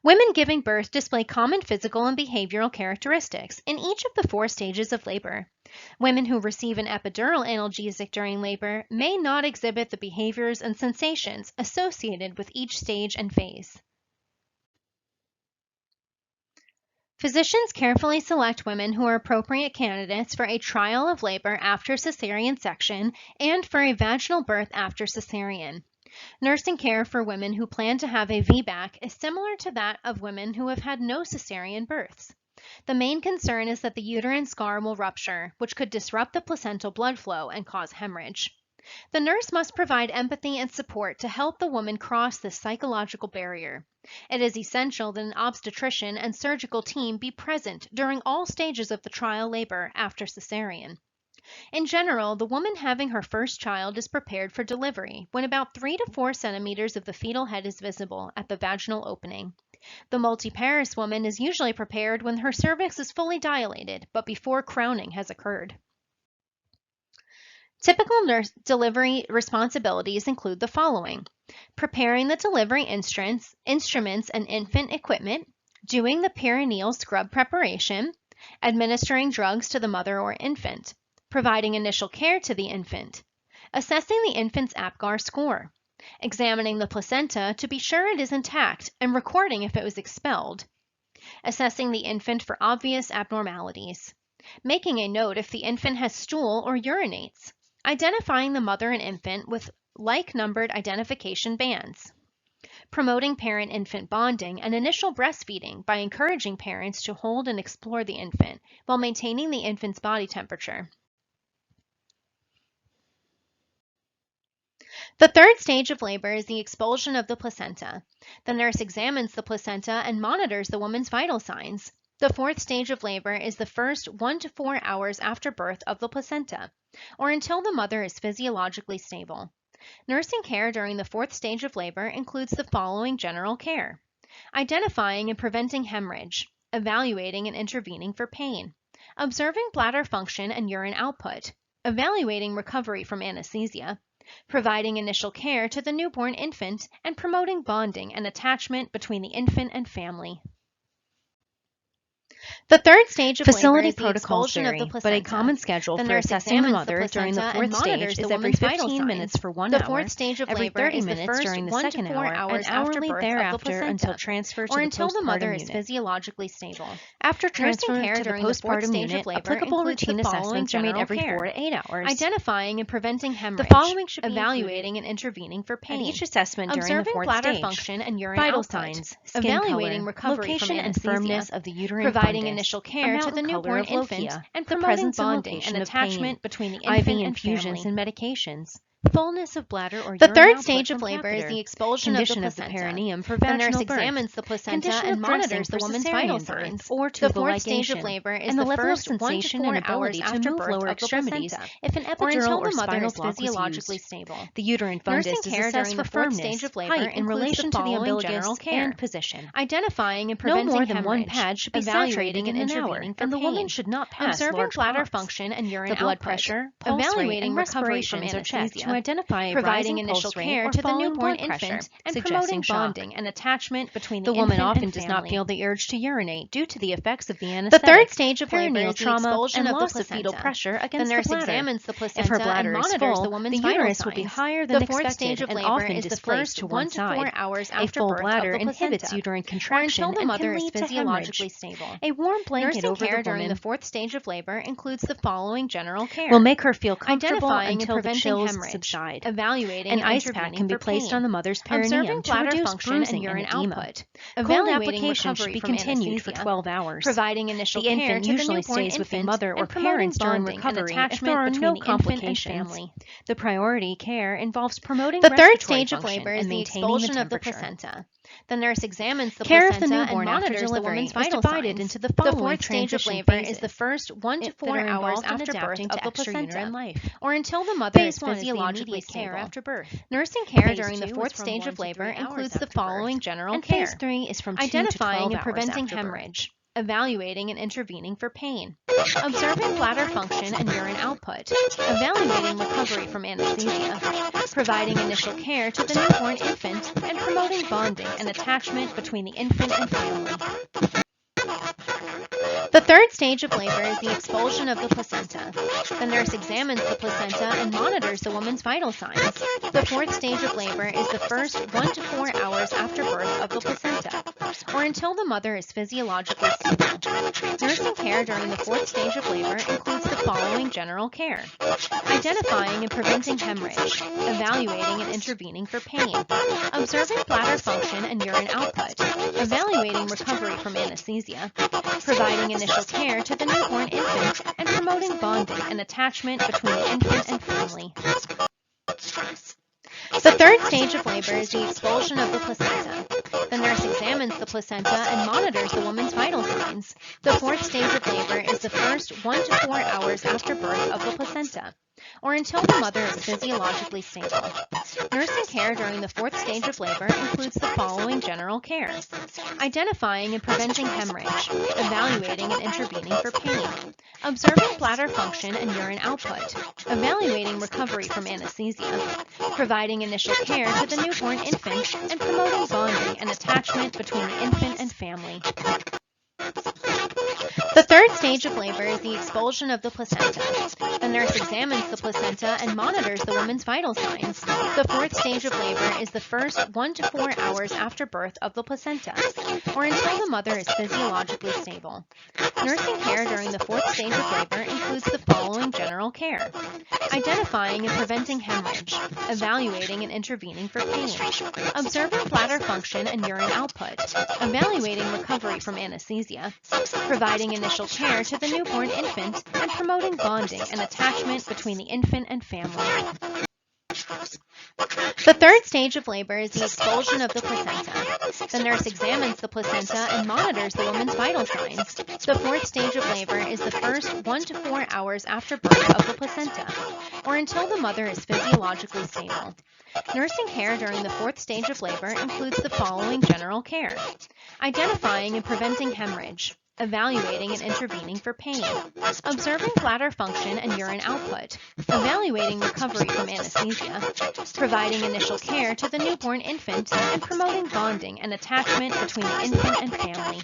Speaker 1: Women giving birth display common physical and behavioral characteristics in each of the 4 stages of labor. Women who receive an epidural analgesic during labor may not exhibit the behaviors and sensations associated with each stage and phase. Physicians carefully select women who are appropriate candidates for a trial of labor after cesarean section and for a vaginal birth after cesarean. Nursing care for women who plan to have a VBAC is similar to that of women who have had no cesarean births. The main concern is that the uterine scar will rupture, which could disrupt the placental blood flow and cause hemorrhage. The nurse must provide empathy and support to help the woman cross this psychological barrier. It is essential that an obstetrician and surgical team be present during all stages of the trial labor after cesarean. In general, the woman having her first child is prepared for delivery when about 3 to 4 centimeters of the fetal head is visible at the vaginal opening. The multiparous woman is usually prepared when her cervix is fully dilated, but before crowning has occurred. Typical nurse delivery responsibilities include the following: preparing the delivery instruments and infant equipment, doing the perineal scrub preparation, administering drugs to the mother or infant, providing initial care to the infant, assessing the infant's APGAR score, examining the placenta to be sure it is intact and recording if it was expelled, assessing the infant for obvious abnormalities, making a note if the infant has stool or urinates, identifying the mother and infant with like-numbered identification bands, promoting parent-infant bonding and initial breastfeeding by encouraging parents to hold and explore the infant while maintaining the infant's body temperature. The third stage of labor is the expulsion of the placenta. The nurse examines the placenta and monitors the woman's vital signs. The fourth stage of labor is the first 1 to 4 hours after birth of the placenta, or until the mother is physiologically stable. Nursing care during the fourth stage of labor includes the following general care: identifying and preventing hemorrhage, evaluating and intervening for pain, observing bladder function and urine output, evaluating recovery from anesthesia, providing initial care to the newborn infant, and promoting bonding and attachment between the infant and family. The third stage of labor is the expulsion of the placenta.
Speaker 2: But a common schedule for assessing the mother during the fourth stage is every 15 minutes for 1 hour,
Speaker 1: the fourth stage of
Speaker 2: every
Speaker 1: labor
Speaker 2: 30
Speaker 1: is the
Speaker 2: minutes
Speaker 1: first
Speaker 2: during the
Speaker 1: 1 to
Speaker 2: second
Speaker 1: 4
Speaker 2: hour,
Speaker 1: hours
Speaker 2: and
Speaker 1: after
Speaker 2: hourly
Speaker 1: birth
Speaker 2: thereafter
Speaker 1: of the placenta,
Speaker 2: until transfer to
Speaker 1: or
Speaker 2: the
Speaker 1: until the mother
Speaker 2: postpartum
Speaker 1: is
Speaker 2: unit.
Speaker 1: physiologically stable.
Speaker 2: After transfer
Speaker 1: Nursing care
Speaker 2: to the
Speaker 1: during the fourth
Speaker 2: postpartum
Speaker 1: stage
Speaker 2: unit,
Speaker 1: of labor
Speaker 2: applicable
Speaker 1: includes
Speaker 2: routine
Speaker 1: the following
Speaker 2: assessments are made
Speaker 1: general
Speaker 2: every
Speaker 1: care:
Speaker 2: 4 to 8 hours.
Speaker 1: identifying and preventing hemorrhage,
Speaker 2: The following should be
Speaker 1: evaluating and intervening for pain,
Speaker 2: at each assessment during the
Speaker 1: observing
Speaker 2: fourth
Speaker 1: bladder
Speaker 2: stage:
Speaker 1: function and urine
Speaker 2: vital
Speaker 1: output,
Speaker 2: signs, skin
Speaker 1: evaluating
Speaker 2: color,
Speaker 1: recovery
Speaker 2: location
Speaker 1: from
Speaker 2: and
Speaker 1: anesthesia,
Speaker 2: firmness of the uterine
Speaker 1: providing
Speaker 2: fundus,
Speaker 1: initial care
Speaker 2: amount
Speaker 1: to the
Speaker 2: and color
Speaker 1: newborn
Speaker 2: of
Speaker 1: infant,
Speaker 2: lochia,
Speaker 1: and
Speaker 2: the
Speaker 1: promoting
Speaker 2: presence and
Speaker 1: bonding
Speaker 2: location
Speaker 1: and
Speaker 2: of pain,
Speaker 1: attachment between the
Speaker 2: IV
Speaker 1: infant and
Speaker 2: infusions
Speaker 1: family.
Speaker 2: and medications, fullness of bladder or
Speaker 1: The
Speaker 2: urine
Speaker 1: third
Speaker 2: output
Speaker 1: stage of
Speaker 2: from
Speaker 1: labor is
Speaker 2: catheter,
Speaker 1: the expulsion of the
Speaker 2: condition of the
Speaker 1: placenta.
Speaker 2: perineum for
Speaker 1: The nurse
Speaker 2: vaginal birth,
Speaker 1: examines the placenta
Speaker 2: condition
Speaker 1: and
Speaker 2: of dressing
Speaker 1: monitors the
Speaker 2: for
Speaker 1: woman's vital
Speaker 2: cesarean birth
Speaker 1: signs.
Speaker 2: or
Speaker 1: The
Speaker 2: tubal
Speaker 1: fourth stage of
Speaker 2: ligation,
Speaker 1: labor is
Speaker 2: and the
Speaker 1: the
Speaker 2: level of
Speaker 1: first 1 to
Speaker 2: sensation
Speaker 1: 4
Speaker 2: and
Speaker 1: hours
Speaker 2: ability to
Speaker 1: after
Speaker 2: move
Speaker 1: birth
Speaker 2: lower
Speaker 1: of the
Speaker 2: extremities
Speaker 1: placenta,
Speaker 2: if an
Speaker 1: or
Speaker 2: epidural
Speaker 1: until
Speaker 2: or
Speaker 1: the mother
Speaker 2: spinal
Speaker 1: is
Speaker 2: block was
Speaker 1: physiologically
Speaker 2: used.
Speaker 1: stable.
Speaker 2: The uterine
Speaker 1: Nursing
Speaker 2: fundus is
Speaker 1: care
Speaker 2: assessed
Speaker 1: during the
Speaker 2: for
Speaker 1: fourth
Speaker 2: firmness,
Speaker 1: stage of labor
Speaker 2: height in
Speaker 1: includes
Speaker 2: relation
Speaker 1: the
Speaker 2: to the
Speaker 1: following general
Speaker 2: umbilicus
Speaker 1: care:
Speaker 2: and position.
Speaker 1: identifying and
Speaker 2: No
Speaker 1: preventing
Speaker 2: more than one
Speaker 1: hemorrhage,
Speaker 2: pad should be
Speaker 1: evaluating
Speaker 2: saturated
Speaker 1: and
Speaker 2: in an hour,
Speaker 1: intervening for
Speaker 2: and the
Speaker 1: pain,
Speaker 2: woman should not pass
Speaker 1: observing
Speaker 2: large
Speaker 1: bladder
Speaker 2: pots.
Speaker 1: function and urine
Speaker 2: The blood
Speaker 1: output,
Speaker 2: pressure, pulse rate,
Speaker 1: evaluating
Speaker 2: and
Speaker 1: recovery from
Speaker 2: respirations are checked to
Speaker 1: anesthesia,
Speaker 2: identify a
Speaker 1: providing
Speaker 2: rising
Speaker 1: initial
Speaker 2: pulse rate
Speaker 1: care
Speaker 2: or
Speaker 1: to the
Speaker 2: falling
Speaker 1: newborn
Speaker 2: blood pressure,
Speaker 1: infant, and
Speaker 2: suggesting
Speaker 1: promoting
Speaker 2: shock.
Speaker 1: bonding and attachment between
Speaker 2: The
Speaker 1: the
Speaker 2: woman
Speaker 1: infant
Speaker 2: often
Speaker 1: and
Speaker 2: does
Speaker 1: family.
Speaker 2: not feel the urge to urinate due to the effects of the
Speaker 1: The
Speaker 2: anesthetic,
Speaker 1: third stage of labor
Speaker 2: perineal
Speaker 1: is the
Speaker 2: trauma,
Speaker 1: expulsion
Speaker 2: and
Speaker 1: of the
Speaker 2: loss of fetal
Speaker 1: placenta.
Speaker 2: pressure
Speaker 1: The
Speaker 2: against the
Speaker 1: nurse
Speaker 2: bladder.
Speaker 1: examines the
Speaker 2: If her
Speaker 1: placenta and
Speaker 2: bladder is
Speaker 1: monitors
Speaker 2: full,
Speaker 1: the woman's
Speaker 2: the
Speaker 1: vital
Speaker 2: uterus
Speaker 1: signs.
Speaker 2: will be higher than
Speaker 1: The fourth
Speaker 2: expected
Speaker 1: stage of
Speaker 2: and
Speaker 1: labor
Speaker 2: often
Speaker 1: is the
Speaker 2: displaced
Speaker 1: first
Speaker 2: to
Speaker 1: 1
Speaker 2: one
Speaker 1: to 4
Speaker 2: side.
Speaker 1: hours
Speaker 2: A
Speaker 1: after
Speaker 2: full
Speaker 1: birth
Speaker 2: bladder
Speaker 1: of the
Speaker 2: inhibits
Speaker 1: placenta,
Speaker 2: uterine
Speaker 1: or
Speaker 2: contraction
Speaker 1: until the
Speaker 2: and
Speaker 1: mother
Speaker 2: can
Speaker 1: is
Speaker 2: lead to
Speaker 1: physiologically
Speaker 2: hemorrhage.
Speaker 1: stable.
Speaker 2: A warm blanket
Speaker 1: Nursing
Speaker 2: over
Speaker 1: care
Speaker 2: the
Speaker 1: during
Speaker 2: woman
Speaker 1: the fourth stage of labor includes the following general care:
Speaker 2: will make her feel comfortable
Speaker 1: identifying and
Speaker 2: until the
Speaker 1: preventing
Speaker 2: chills
Speaker 1: hemorrhage,
Speaker 2: subside.
Speaker 1: evaluating
Speaker 2: An
Speaker 1: and
Speaker 2: ice pack
Speaker 1: intervening
Speaker 2: can be
Speaker 1: for
Speaker 2: placed
Speaker 1: pain,
Speaker 2: on the mother's
Speaker 1: observing
Speaker 2: perineum to
Speaker 1: bladder
Speaker 2: reduce
Speaker 1: function and
Speaker 2: bruising
Speaker 1: urine
Speaker 2: and edema.
Speaker 1: output,
Speaker 2: Cold
Speaker 1: evaluating
Speaker 2: application should
Speaker 1: recovery
Speaker 2: be
Speaker 1: from
Speaker 2: continued for
Speaker 1: anesthesia,
Speaker 2: 12 hours.
Speaker 1: providing initial
Speaker 2: The
Speaker 1: care
Speaker 2: infant
Speaker 1: to the
Speaker 2: usually
Speaker 1: newborn
Speaker 2: stays with the
Speaker 1: infant,
Speaker 2: mother or
Speaker 1: and promoting
Speaker 2: parents during
Speaker 1: bonding and
Speaker 2: recovery if there
Speaker 1: attachment
Speaker 2: are
Speaker 1: between
Speaker 2: no
Speaker 1: the infant and
Speaker 2: complications.
Speaker 1: family.
Speaker 2: The priority care involves promoting
Speaker 1: The third
Speaker 2: respiratory
Speaker 1: stage of
Speaker 2: function
Speaker 1: labor is
Speaker 2: and
Speaker 1: the
Speaker 2: maintaining the
Speaker 1: expulsion of the
Speaker 2: temperature.
Speaker 1: placenta. The nurse examines the
Speaker 2: Care of the
Speaker 1: placenta and
Speaker 2: newborn after
Speaker 1: monitors the
Speaker 2: delivery
Speaker 1: woman's
Speaker 2: is
Speaker 1: vital
Speaker 2: divided
Speaker 1: signs.
Speaker 2: into the
Speaker 1: The
Speaker 2: following
Speaker 1: fourth stage of
Speaker 2: transition
Speaker 1: labor
Speaker 2: phases
Speaker 1: is the first 1 to
Speaker 2: that
Speaker 1: 4
Speaker 2: are
Speaker 1: hours
Speaker 2: involved in
Speaker 1: after birth
Speaker 2: adapting
Speaker 1: of
Speaker 2: to
Speaker 1: the placenta,
Speaker 2: extrauterine life.
Speaker 1: or until the mother
Speaker 2: Phase
Speaker 1: is
Speaker 2: 1 is the
Speaker 1: physiologically
Speaker 2: immediate care
Speaker 1: stable.
Speaker 2: after birth.
Speaker 1: Nursing care
Speaker 2: Phase
Speaker 1: during the
Speaker 2: 2 is
Speaker 1: fourth
Speaker 2: from
Speaker 1: stage
Speaker 2: 1
Speaker 1: of
Speaker 2: to
Speaker 1: labor
Speaker 2: 3 hours
Speaker 1: includes the
Speaker 2: after
Speaker 1: following
Speaker 2: birth,
Speaker 1: general
Speaker 2: and
Speaker 1: care:
Speaker 2: Phase 3 is from 2 to
Speaker 1: identifying
Speaker 2: 12
Speaker 1: and
Speaker 2: hours
Speaker 1: preventing
Speaker 2: after birth.
Speaker 1: hemorrhage, evaluating and intervening for pain, observing bladder function and urine output, evaluating recovery from anesthesia, providing initial care to the newborn infant, and promoting bonding and attachment between the infant and family. The third stage of labor is the expulsion of the placenta. The nurse examines the placenta and monitors the woman's vital signs. The fourth stage of labor is the first 1 to 4 hours after birth of the placenta, or until the mother is physiologically stable. Nursing care during the fourth stage of labor includes the following general care: identifying and preventing hemorrhage, evaluating and intervening for pain, observing bladder function and urine output, evaluating recovery from anesthesia, providing initial care to the newborn infant, and promoting bonding and attachment between the infant and family. The third stage of labor is the expulsion of the placenta. The nurse examines the placenta and monitors the woman's vital signs. The fourth stage of labor is the first 1 to 4 hours after birth of the placenta,
Speaker 2: or until the mother is physiologically stable. Nursing care during the fourth stage of labor includes the following general care: identifying and preventing hemorrhage, evaluating and intervening for pain, observing bladder function and urine output, evaluating recovery from anesthesia, providing initial care to the newborn infant, and promoting bonding and attachment between the infant and family. The third stage of labor is the expulsion of the placenta. The nurse examines the placenta and monitors the woman's vital signs. The fourth stage of labor is the first 1 to 4 hours after birth of the placenta, or until the mother is physiologically stable. Nursing care during the fourth stage of labor includes the following general care: identifying and preventing hemorrhage, evaluating and intervening for pain, observing bladder function and urine output, evaluating recovery from anesthesia, providing initial care to the newborn infant, and promoting bonding and attachment between the infant and family. The third stage of labor is the expulsion of the placenta. The nurse examines the placenta and monitors the woman's vital signs. The fourth stage of labor is the first 1 to 4 hours after birth of the placenta, or until the mother is physiologically stable. Nursing care during the fourth stage of labor includes the following general care: identifying and preventing hemorrhage, evaluating and intervening for pain, observing bladder function and urine output, evaluating recovery from anesthesia, providing initial care to the newborn infant, and promoting bonding and attachment between the infant and family.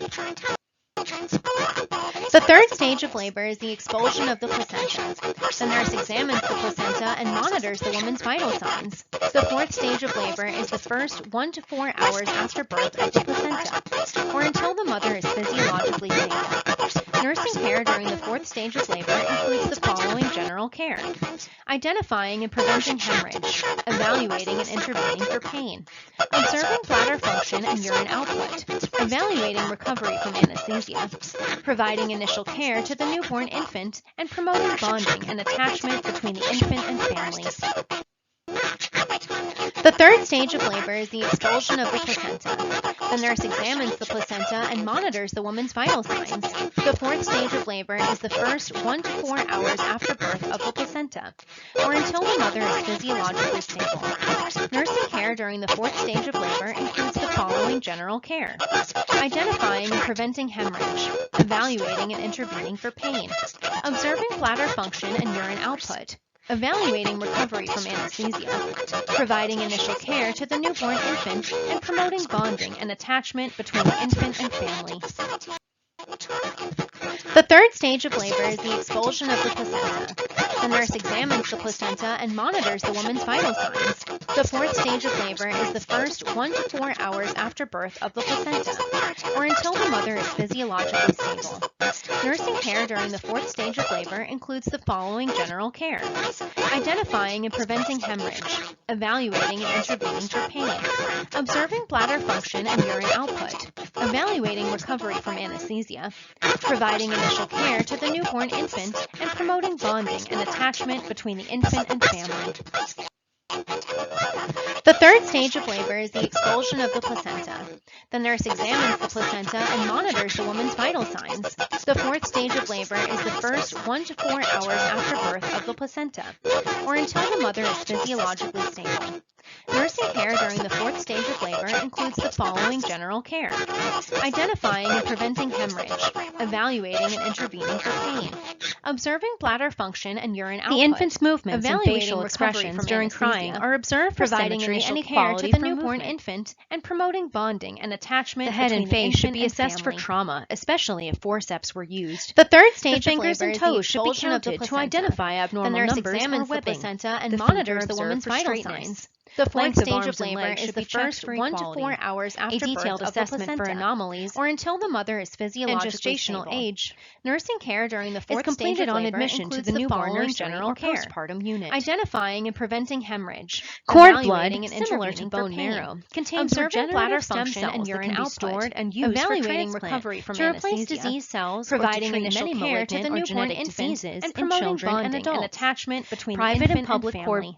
Speaker 2: The third stage of labor is the expulsion of the placenta. The nurse examines the placenta and monitors the woman's vital signs. The fourth stage of labor is the first 1 to 4 hours after birth of the placenta, or until the mother is physiologically stable. Nursing care during the fourth stage of labor includes the following general care: identifying and preventing hemorrhage, evaluating and intervening for pain, observing bladder function and urine output, evaluating recovery from anesthesia, providing initial care to the newborn infant, and promoting bonding and attachment between the infant and family. The third stage of labor is the expulsion of the placenta. The nurse examines the placenta and monitors the woman's vital signs. The fourth stage of labor is the first 1 to 4 hours after birth of the placenta, or until the mother is physiologically stable. Nursing care during the fourth stage of labor includes the following general care: identifying and preventing hemorrhage, evaluating and intervening for pain, observing bladder function and urine output, evaluating recovery from anesthesia, providing initial care to the newborn infant, and promoting bonding and attachment between the infant and family. The third stage of labor is the expulsion of the placenta. The nurse examines the placenta and monitors the woman's vital signs. The fourth stage of labor is the first 1 to 4 hours after birth of the placenta, or until the mother is physiologically stable. Nursing care during the fourth stage of labor includes the following general care: identifying and preventing hemorrhage, evaluating and intervening for pain, observing bladder function and urine output, evaluating recovery from anesthesia, providing initial care to the newborn infant, and promoting bonding and attachment between the infant and family. The third stage of labor is the expulsion of the placenta. The nurse examines the placenta and monitors the woman's vital signs. The fourth stage of labor is the first 1 to 4 hours after birth of the placenta, or until the mother is physiologically stable. Nursing care during the fourth stage of labor includes the following general care: identifying and preventing hemorrhage, evaluating and intervening for pain, observing bladder function and urine output.
Speaker 1: The infant's movements and
Speaker 2: evaluating
Speaker 1: facial
Speaker 2: recovery
Speaker 1: expressions
Speaker 2: from
Speaker 1: during
Speaker 2: anesthesia,
Speaker 1: crying are observed for
Speaker 2: providing
Speaker 1: symmetry
Speaker 2: initial
Speaker 1: and
Speaker 2: care to
Speaker 1: equality
Speaker 2: the
Speaker 1: for
Speaker 2: newborn
Speaker 1: movement.
Speaker 2: infant, and promoting bonding and attachment
Speaker 1: The head
Speaker 2: between
Speaker 1: and face
Speaker 2: the
Speaker 1: should
Speaker 2: infant
Speaker 1: be
Speaker 2: and
Speaker 1: assessed for
Speaker 2: family.
Speaker 1: trauma, especially if forceps were used.
Speaker 2: The third
Speaker 1: The
Speaker 2: stage
Speaker 1: fingers
Speaker 2: of labor
Speaker 1: and
Speaker 2: is the
Speaker 1: toes should be
Speaker 2: expulsion of the
Speaker 1: counted to
Speaker 2: placenta.
Speaker 1: identify
Speaker 2: The
Speaker 1: abnormal
Speaker 2: nurse
Speaker 1: numbers or
Speaker 2: examines the
Speaker 1: whipping.
Speaker 2: placenta and
Speaker 1: The feet
Speaker 2: monitors
Speaker 1: are
Speaker 2: the
Speaker 1: observed
Speaker 2: woman's
Speaker 1: for
Speaker 2: vital
Speaker 1: straightness.
Speaker 2: signs. The fourth
Speaker 1: Length of
Speaker 2: stage
Speaker 1: arms
Speaker 2: of
Speaker 1: and
Speaker 2: labor
Speaker 1: legs
Speaker 2: is
Speaker 1: should
Speaker 2: the
Speaker 1: be checked
Speaker 2: first
Speaker 1: for
Speaker 2: 1 to
Speaker 1: equality.
Speaker 2: 4 hours after
Speaker 1: A detailed
Speaker 2: birth of the
Speaker 1: assessment for
Speaker 2: placenta,
Speaker 1: anomalies
Speaker 2: or until the mother is
Speaker 1: and
Speaker 2: physiologically
Speaker 1: gestational
Speaker 2: stable.
Speaker 1: age
Speaker 2: Nursing care during the
Speaker 1: is
Speaker 2: fourth stage
Speaker 1: completed
Speaker 2: of
Speaker 1: on
Speaker 2: labor
Speaker 1: admission to
Speaker 2: includes
Speaker 1: the
Speaker 2: the
Speaker 1: newborn
Speaker 2: following
Speaker 1: nursery
Speaker 2: general
Speaker 1: or
Speaker 2: care:
Speaker 1: postpartum unit.
Speaker 2: identifying and preventing hemorrhage,
Speaker 1: Cord blood,
Speaker 2: evaluating and
Speaker 1: similar to
Speaker 2: intervening for
Speaker 1: bone
Speaker 2: pain,
Speaker 1: marrow, contains
Speaker 2: observing bladder
Speaker 1: regenerative stem
Speaker 2: function
Speaker 1: cells
Speaker 2: and
Speaker 1: that
Speaker 2: urine
Speaker 1: can be
Speaker 2: output,
Speaker 1: stored and used for
Speaker 2: evaluating
Speaker 1: transplant
Speaker 2: recovery from
Speaker 1: to replace
Speaker 2: anesthesia,
Speaker 1: disease cells
Speaker 2: providing
Speaker 1: or to treat
Speaker 2: initial
Speaker 1: many
Speaker 2: care to
Speaker 1: malignant
Speaker 2: the
Speaker 1: or
Speaker 2: newborn
Speaker 1: genetic
Speaker 2: infant,
Speaker 1: diseases
Speaker 2: and
Speaker 1: in
Speaker 2: promoting
Speaker 1: children and
Speaker 2: bonding and
Speaker 1: adults.
Speaker 2: attachment between the
Speaker 1: Private
Speaker 2: infant
Speaker 1: and public
Speaker 2: and
Speaker 1: cord
Speaker 2: family.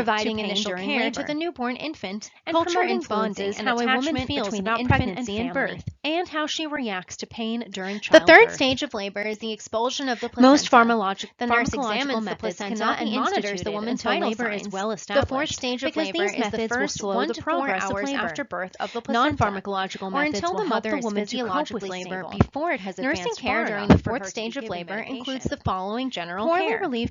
Speaker 2: providing
Speaker 1: to pain
Speaker 2: initial
Speaker 1: during
Speaker 2: care
Speaker 1: labor.
Speaker 2: to the newborn infant, and
Speaker 1: Culture
Speaker 2: promoting
Speaker 1: influences
Speaker 2: bonding
Speaker 1: how
Speaker 2: and
Speaker 1: a woman
Speaker 2: attachment
Speaker 1: feels
Speaker 2: between
Speaker 1: about
Speaker 2: the infant
Speaker 1: pregnancy
Speaker 2: and
Speaker 1: and
Speaker 2: family.
Speaker 1: birth, and how she reacts to pain during
Speaker 2: The
Speaker 1: childbirth.
Speaker 2: third stage of labor is the expulsion of the placenta.
Speaker 1: Most
Speaker 2: The nurse
Speaker 1: pharmacological
Speaker 2: examines the
Speaker 1: methods
Speaker 2: placenta
Speaker 1: cannot be
Speaker 2: and monitors
Speaker 1: instituted
Speaker 2: the woman's
Speaker 1: until
Speaker 2: vital
Speaker 1: labor
Speaker 2: signs.
Speaker 1: is well
Speaker 2: The
Speaker 1: established,
Speaker 2: fourth stage of
Speaker 1: because
Speaker 2: labor
Speaker 1: these
Speaker 2: is the
Speaker 1: methods will
Speaker 2: first
Speaker 1: slow
Speaker 2: 1
Speaker 1: the
Speaker 2: to 4
Speaker 1: progress of
Speaker 2: hours
Speaker 1: labor.
Speaker 2: after birth of the placenta,
Speaker 1: Non-pharmacological
Speaker 2: or
Speaker 1: methods
Speaker 2: until
Speaker 1: will
Speaker 2: the
Speaker 1: help
Speaker 2: mother
Speaker 1: the
Speaker 2: is
Speaker 1: woman to cope with
Speaker 2: physiologically
Speaker 1: labor
Speaker 2: stable.
Speaker 1: before it has
Speaker 2: Nursing
Speaker 1: advanced
Speaker 2: care
Speaker 1: far
Speaker 2: during
Speaker 1: enough
Speaker 2: the
Speaker 1: for her
Speaker 2: fourth
Speaker 1: to
Speaker 2: stage
Speaker 1: be
Speaker 2: of
Speaker 1: given
Speaker 2: labor
Speaker 1: medication.
Speaker 2: includes the following general
Speaker 1: Poorly
Speaker 2: care:
Speaker 1: relieved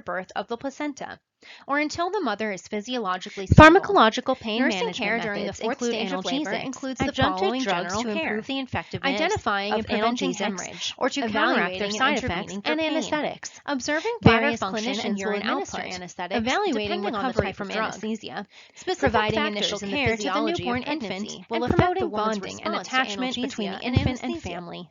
Speaker 2: after birth of the placenta, or until the mother is physiologically stable.
Speaker 1: Pharmacological pain
Speaker 2: Nursing
Speaker 1: management
Speaker 2: care during the
Speaker 1: methods
Speaker 2: fourth
Speaker 1: include
Speaker 2: stage of labor
Speaker 1: analgesics,
Speaker 2: includes the
Speaker 1: adjunctive
Speaker 2: following
Speaker 1: drugs
Speaker 2: general
Speaker 1: to
Speaker 2: care:
Speaker 1: improve the effectiveness
Speaker 2: identifying
Speaker 1: of
Speaker 2: and preventing
Speaker 1: analgesics
Speaker 2: hemorrhage,
Speaker 1: or to counteract their
Speaker 2: evaluating
Speaker 1: side
Speaker 2: and
Speaker 1: effects,
Speaker 2: intervening for
Speaker 1: and
Speaker 2: pain,
Speaker 1: anesthetics.
Speaker 2: observing bladder
Speaker 1: Various
Speaker 2: function
Speaker 1: clinicians
Speaker 2: and
Speaker 1: will
Speaker 2: urine
Speaker 1: administer
Speaker 2: output,
Speaker 1: anesthetics
Speaker 2: evaluating
Speaker 1: depending on the
Speaker 2: recovery
Speaker 1: type
Speaker 2: from
Speaker 1: of drug.
Speaker 2: anesthesia,
Speaker 1: Specific
Speaker 2: providing
Speaker 1: factors
Speaker 2: initial
Speaker 1: in the
Speaker 2: care to the
Speaker 1: physiology
Speaker 2: newborn
Speaker 1: of
Speaker 2: infant,
Speaker 1: pregnancy will
Speaker 2: and
Speaker 1: affect the
Speaker 2: promoting
Speaker 1: woman's
Speaker 2: bonding and
Speaker 1: response to
Speaker 2: attachment between the
Speaker 1: analgesia and
Speaker 2: infant and
Speaker 1: anesthesia.
Speaker 2: family.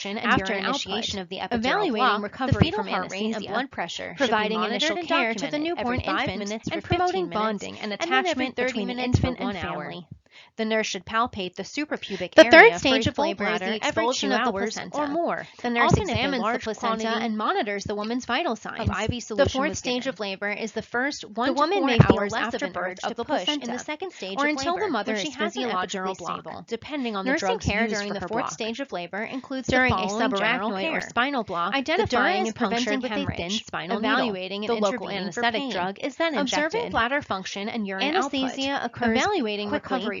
Speaker 2: function and
Speaker 1: After
Speaker 2: urine
Speaker 1: initiation
Speaker 2: output,
Speaker 1: of the epidural
Speaker 2: evaluating
Speaker 1: block, the
Speaker 2: recovery
Speaker 1: fetal
Speaker 2: from
Speaker 1: heart rate and
Speaker 2: anesthesia,
Speaker 1: blood pressure,
Speaker 2: providing
Speaker 1: should be
Speaker 2: initial
Speaker 1: monitored and
Speaker 2: care to the
Speaker 1: documented
Speaker 2: newborn
Speaker 1: every 5
Speaker 2: infant,
Speaker 1: minutes
Speaker 2: and
Speaker 1: for
Speaker 2: promoting
Speaker 1: 15 minutes,
Speaker 2: bonding and
Speaker 1: and then every
Speaker 2: attachment
Speaker 1: 30
Speaker 2: between the
Speaker 1: minutes for
Speaker 2: infant
Speaker 1: 1
Speaker 2: and
Speaker 1: hour.
Speaker 2: family. The nurse should palpate the suprapubic
Speaker 1: The
Speaker 2: area
Speaker 1: third
Speaker 2: for
Speaker 1: stage
Speaker 2: a
Speaker 1: of
Speaker 2: full
Speaker 1: labor is the
Speaker 2: bladder every
Speaker 1: expulsion
Speaker 2: 2
Speaker 1: of the
Speaker 2: hours
Speaker 1: placenta.
Speaker 2: or more. The nurse
Speaker 1: Often, if a
Speaker 2: examines the
Speaker 1: large
Speaker 2: placenta
Speaker 1: quantity
Speaker 2: and monitors the woman's vital signs.
Speaker 1: of IV solution
Speaker 2: The fourth
Speaker 1: was
Speaker 2: stage
Speaker 1: given.
Speaker 2: of labor is the first 1
Speaker 1: The
Speaker 2: to
Speaker 1: woman
Speaker 2: 4
Speaker 1: may feel
Speaker 2: hours
Speaker 1: less
Speaker 2: after
Speaker 1: of an
Speaker 2: birth
Speaker 1: urge
Speaker 2: of
Speaker 1: to
Speaker 2: the
Speaker 1: push
Speaker 2: placenta,
Speaker 1: in the second stage
Speaker 2: or
Speaker 1: of
Speaker 2: until
Speaker 1: labor,
Speaker 2: the mother
Speaker 1: when she
Speaker 2: is
Speaker 1: has an
Speaker 2: physiologically
Speaker 1: epidural block.
Speaker 2: stable, depending on the
Speaker 1: Nursing
Speaker 2: drugs
Speaker 1: care
Speaker 2: used
Speaker 1: during
Speaker 2: for
Speaker 1: the
Speaker 2: her
Speaker 1: fourth
Speaker 2: block.
Speaker 1: stage of labor includes
Speaker 2: During
Speaker 1: the
Speaker 2: a
Speaker 1: following general
Speaker 2: subarachnoid
Speaker 1: care:
Speaker 2: or spinal block,
Speaker 1: identifying
Speaker 2: the
Speaker 1: and
Speaker 2: punctured
Speaker 1: puncturing with a
Speaker 2: hemorrhage,
Speaker 1: thin spinal
Speaker 2: evaluating
Speaker 1: needle.
Speaker 2: and
Speaker 1: The local
Speaker 2: intervening for
Speaker 1: anesthetic
Speaker 2: pain,
Speaker 1: drug is then
Speaker 2: observing
Speaker 1: injected.
Speaker 2: bladder function and urine
Speaker 1: Anesthesia
Speaker 2: output,
Speaker 1: occurs
Speaker 2: evaluating
Speaker 1: quickly
Speaker 2: recovery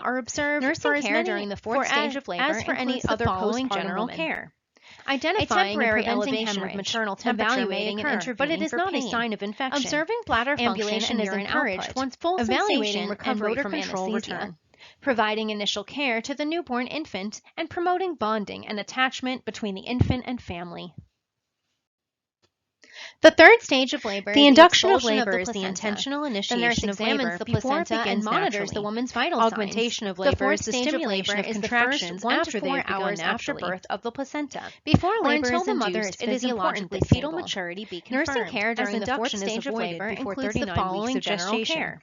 Speaker 2: are observed
Speaker 1: Nursing
Speaker 2: for
Speaker 1: care during the fourth stage of labor
Speaker 2: as for any
Speaker 1: includes the
Speaker 2: other
Speaker 1: following
Speaker 2: postpartum
Speaker 1: general
Speaker 2: woman.
Speaker 1: care.
Speaker 2: Identifying
Speaker 1: Temporary
Speaker 2: and preventing
Speaker 1: elevation of
Speaker 2: hemorrhage,
Speaker 1: maternal temperature may
Speaker 2: evaluating and
Speaker 1: occur,
Speaker 2: intervening
Speaker 1: but it is
Speaker 2: for
Speaker 1: not a
Speaker 2: pain.
Speaker 1: sign of infection.
Speaker 2: Observing bladder function
Speaker 1: Ambulation
Speaker 2: and
Speaker 1: is
Speaker 2: urine
Speaker 1: encouraged
Speaker 2: output,
Speaker 1: once full
Speaker 2: evaluating
Speaker 1: sensation and
Speaker 2: recovery
Speaker 1: motor
Speaker 2: from
Speaker 1: control
Speaker 2: anesthesia,
Speaker 1: return.
Speaker 2: providing initial care to the newborn infant, and promoting bonding and attachment between the infant and family. The third stage of labor
Speaker 1: The
Speaker 2: is
Speaker 1: induction
Speaker 2: the
Speaker 1: of
Speaker 2: expulsion
Speaker 1: labor
Speaker 2: the
Speaker 1: is the
Speaker 2: placenta.
Speaker 1: intentional
Speaker 2: The nurse
Speaker 1: initiation of
Speaker 2: examines
Speaker 1: labor
Speaker 2: the
Speaker 1: before it
Speaker 2: placenta and
Speaker 1: begins
Speaker 2: monitors
Speaker 1: naturally.
Speaker 2: the woman's vital
Speaker 1: Augmentation
Speaker 2: signs.
Speaker 1: of labor
Speaker 2: The fourth
Speaker 1: is the
Speaker 2: stage of
Speaker 1: stimulation
Speaker 2: labor
Speaker 1: of
Speaker 2: is the
Speaker 1: contractions
Speaker 2: first 1
Speaker 1: after
Speaker 2: to
Speaker 1: they
Speaker 2: 4
Speaker 1: have begun
Speaker 2: hours after
Speaker 1: naturally.
Speaker 2: birth of the placenta.
Speaker 1: Before
Speaker 2: Or
Speaker 1: labor
Speaker 2: until
Speaker 1: is
Speaker 2: the mother
Speaker 1: induced,
Speaker 2: is
Speaker 1: it is important
Speaker 2: physiologically
Speaker 1: that fetal
Speaker 2: stable.
Speaker 1: maturity be confirmed.
Speaker 2: Nursing care during
Speaker 1: as
Speaker 2: the fourth
Speaker 1: induction is
Speaker 2: stage of
Speaker 1: avoided
Speaker 2: labor
Speaker 1: before
Speaker 2: includes the
Speaker 1: 39 weeks
Speaker 2: following
Speaker 1: of
Speaker 2: general
Speaker 1: gestation.
Speaker 2: care.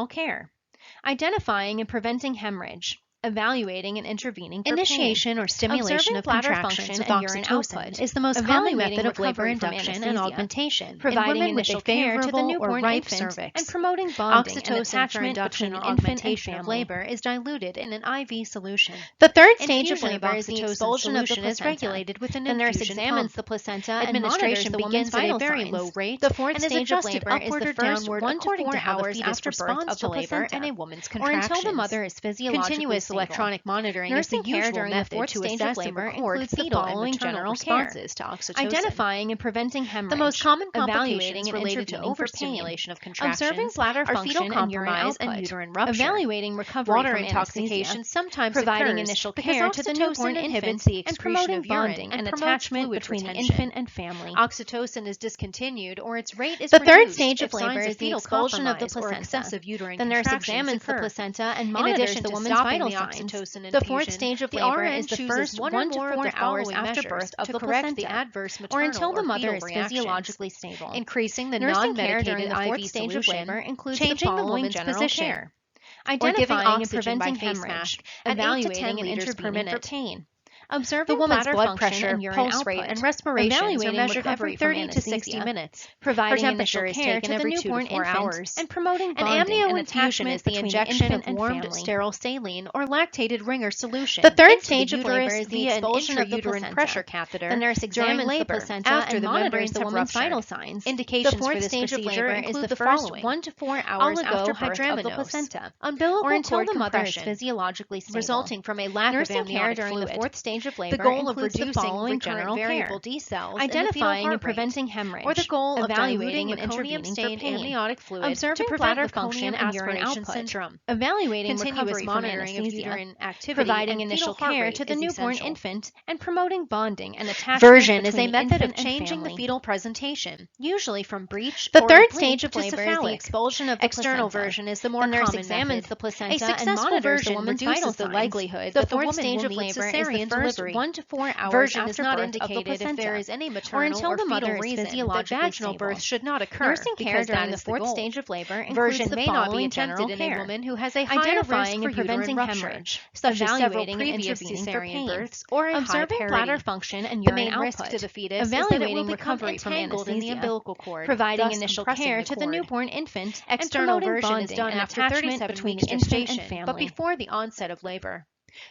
Speaker 2: prenatal care. Identifying and preventing hemorrhage. Evaluating and intervening for
Speaker 1: Initiation
Speaker 2: pain.
Speaker 1: or stimulation
Speaker 2: Observing
Speaker 1: of
Speaker 2: bladder
Speaker 1: contractions
Speaker 2: function
Speaker 1: with
Speaker 2: and urine
Speaker 1: oxytocin
Speaker 2: output.
Speaker 1: is the most common
Speaker 2: Evaluating
Speaker 1: method of labor
Speaker 2: recovery from
Speaker 1: induction and
Speaker 2: anesthesia.
Speaker 1: augmentation
Speaker 2: Providing
Speaker 1: in women with a
Speaker 2: initial care to the
Speaker 1: favorable or
Speaker 2: newborn
Speaker 1: ripe
Speaker 2: infant
Speaker 1: cervix.
Speaker 2: and promoting bonding and
Speaker 1: Oxytocin for
Speaker 2: attachment
Speaker 1: induction
Speaker 2: between
Speaker 1: or
Speaker 2: infant and
Speaker 1: augmentation of
Speaker 2: family.
Speaker 1: labor is diluted in an IV solution.
Speaker 2: The third stage of
Speaker 1: Infusion
Speaker 2: labor is the
Speaker 1: oxytocin
Speaker 2: expulsion of the
Speaker 1: solution is
Speaker 2: placenta.
Speaker 1: regulated with an
Speaker 2: The nurse
Speaker 1: infusion
Speaker 2: examines
Speaker 1: pump.
Speaker 2: the placenta and monitors
Speaker 1: Administration
Speaker 2: the woman's
Speaker 1: begins at a
Speaker 2: vital
Speaker 1: very
Speaker 2: signs.
Speaker 1: low rate
Speaker 2: The fourth
Speaker 1: and is
Speaker 2: stage of
Speaker 1: adjusted
Speaker 2: labor is
Speaker 1: upward
Speaker 2: the
Speaker 1: or
Speaker 2: first
Speaker 1: downward
Speaker 2: 1 to
Speaker 1: according
Speaker 2: 4
Speaker 1: to how the
Speaker 2: hours
Speaker 1: fetus
Speaker 2: after birth
Speaker 1: responds
Speaker 2: of
Speaker 1: to
Speaker 2: the
Speaker 1: labor
Speaker 2: placenta,
Speaker 1: and a woman's
Speaker 2: or until the
Speaker 1: contractions.
Speaker 2: mother is physiologically
Speaker 1: Continuous
Speaker 2: electronic monitoring is the usual method to assess and record fetal and maternal responses to oxytocin. Identifying and preventing hemorrhage. The most common complications related to overstimulation of contractions, observing bladder function and urine and uterine rupture, evaluating recovery water from intoxication sometimes providing initial care to the newborn infant, and promoting bonding and attachment between the infant and family. Oxytocin is discontinued or its rate is reduced. The third stage of labor is the expulsion of the placenta. The nurse examines the placenta and monitors the woman's vital signs. The fourth stage of labor is the first 1 to 4 hours after birth of the placenta, or until the mother is physiologically stable. Increasing the non-medicated IV stage of labor includes changing the woman's general care, identifying and preventing hemorrhage, evaluating and intervening for pain. Observing the woman's blood pressure, pulse rate, and respiration are measured every 30 to 60 minutes. Providing initial care to the newborn infant and promoting bonding and attachment is the injection of warmed, sterile saline or lactated ringer solution. The third stage of labor is the expulsion of the placenta. Pressure catheter. The nurse examines the placenta and monitors the woman's vital signs. Indications for this procedure include the first 1 to 4 hours after birth of the placenta, or until the mother is physiologically stable, resulting from a lack of amniotic during the fourth stage of labor. The goal of reducing recurrent variable D cells, identifying and preventing hemorrhage, or the goal of evaluating and intervening for pain, amniotic fluid, observing bladder function and urine output syndrome, evaluating recovery from anesthesia, providing initial care to the newborn infant, and promoting bonding and attachment. Version is a method of changing the fetal presentation, usually from breech. The third stage of labor is the expulsion of the external version is the more common method. The nurse examines the placenta and monitors the woman's vital signs. The likelihood that the fourth stage of labor is the first 1 to 4 hours version after is not birth indicated of the if there is any maternal or until the mother is physiologically that vaginal birth should not occur. Nursing care during the fourth stage of labor includes the may not be attempted in a woman who has a higher risk for preventing hemorrhage, such as evaluating and intervening for pain, births, or observing bladder function and urine output. The main risk to the fetus evaluating recovery from anesthesia in the umbilical cord, providing initial care to the newborn infant. External version is done after 37 weeks gestation, but before the onset of labor.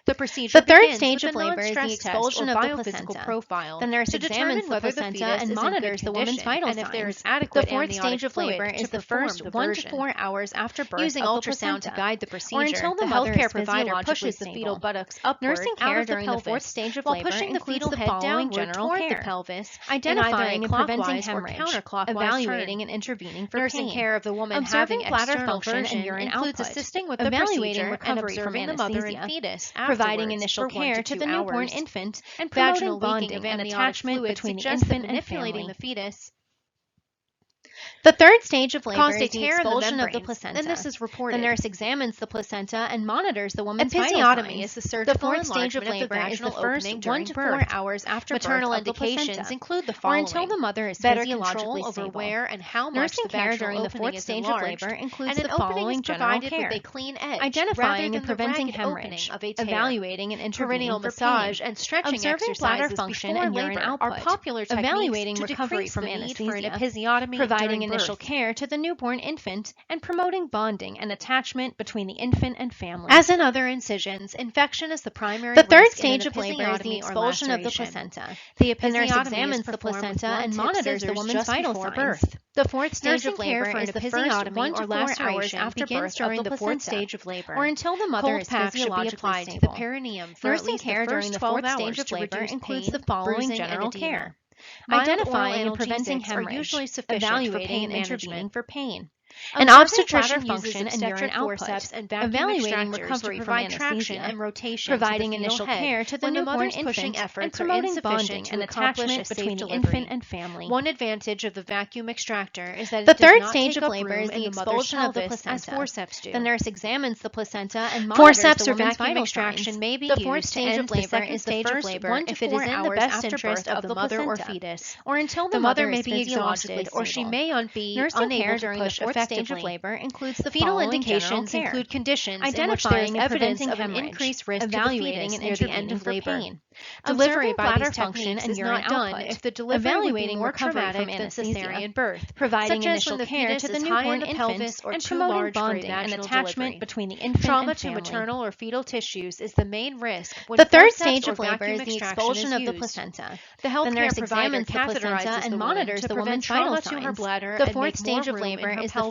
Speaker 2: The third stage of labor is the expulsion of the placenta. Profile. The nurse examines the placenta and monitors the woman's vital signs. If there is adequate the fourth stage of labor is the first 1 to 4 hours after birth using ultrasound to guide the procedure. Or until the healthcare provider pushes the fetal buttocks upward. Nursing care during the fourth stage of labor pushing the fetal head downward toward the pelvis, identifying and preventing hemorrhage, evaluating and intervening for nursing care of the woman having bladder function and urine output, assisting with the procedure and observing the mother and fetus. Providing initial care to the newborn infant and promoting bonding and attachment between the infant and family. The fetus. The third stage of labor is the expulsion of the placenta. And this is reported. The nurse examines the placenta and monitors the woman's vital signs. Is the surgical fourth stage of labor is the first 1 to 4 hours after maternal birth. Maternal indications include the following. Or until the mother is physiologically stable. Over where and how much nursing care during the fourth stage of labor includes the following general care. With a clean edge, identifying and preventing hemorrhage, evaluating and intervening for massage and stretching observing bladder function and urine output, are popular techniques evaluating recovery from anesthesia, providing initial care to the newborn infant, and promoting bonding and attachment between the infant and family. As in other incisions, infection is the primary risk. The third stage of labor is the expulsion of the placenta. The nurse examines the placenta and monitors the woman's vital signs. The fourth stage of labor is the first 1 to 4 hours after birth during the fourth stage of labor, or until the mother is physiologically stable. The perineum for nursing care during the fourth stage of labor includes the following general care. Identifying and preventing hemorrhage, evaluating and intervening for pain. An obstetrician function and urine output, evaluating recovery from anesthesia, and rotation providing initial care to the newborn infant, and promoting bonding and attachment between the infant and family. One advantage of the vacuum extractor is that the third stage of labor is the expulsion of the placenta. Forceps do. The nurse examines the placenta and monitors the woman's vital extraction may be used. The fourth stage of labor is the first 1 to 4 hours the best interest of the mother or fetus, or until the mother may be exhausted, or she may be unable to push effectively. Stage of labor includes the fetal indications include conditions identifying evidence of an increased risk evaluating and near the end of labor. Delivery by bladder function and urine output. If the delivery evaluating recovery from cesarean birth, providing initial care to the newborn infant, and promoting bonding and attachment between the infant and family. Trauma to maternal or fetal tissues is the main risk. The third stage of labor is the expulsion of the placenta. The nurse examines the placenta and monitors the woman's vital signs. The fourth stage of labor is the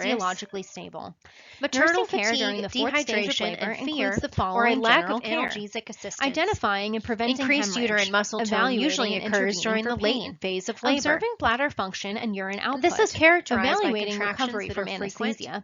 Speaker 2: physiologically stable.
Speaker 3: Maternal
Speaker 2: Nursing care
Speaker 3: fatigue,
Speaker 2: during the fourth stage of
Speaker 3: dehydration,
Speaker 2: labor
Speaker 3: and fear,
Speaker 2: includes the
Speaker 3: or a
Speaker 2: following
Speaker 3: lack
Speaker 2: general
Speaker 3: of
Speaker 2: care:
Speaker 3: analgesic assistance.
Speaker 2: identifying and preventing
Speaker 3: Increased
Speaker 2: hemorrhage,
Speaker 3: uterine muscle tone
Speaker 2: evaluating
Speaker 3: usually
Speaker 2: and
Speaker 3: occurs
Speaker 2: intervening
Speaker 3: during
Speaker 2: for
Speaker 3: the
Speaker 2: pain,
Speaker 3: latent phase of labor.
Speaker 2: observing bladder function and urine output,
Speaker 3: This is characterized by
Speaker 2: evaluating
Speaker 3: contractions
Speaker 2: recovery
Speaker 3: that
Speaker 2: from
Speaker 3: are frequent,
Speaker 2: anesthesia,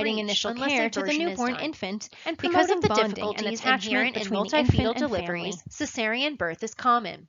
Speaker 2: providing
Speaker 1: reached
Speaker 2: initial
Speaker 1: unless
Speaker 2: care
Speaker 1: a
Speaker 2: to the
Speaker 1: version is
Speaker 2: newborn
Speaker 1: done.
Speaker 2: infant,
Speaker 1: And
Speaker 2: because
Speaker 1: promoting
Speaker 2: of the
Speaker 1: bonding and
Speaker 2: difficulties
Speaker 1: attachment
Speaker 2: inherent in
Speaker 1: between the
Speaker 2: multifetal
Speaker 1: infant and
Speaker 2: deliveries,
Speaker 1: family, cesarean birth is common.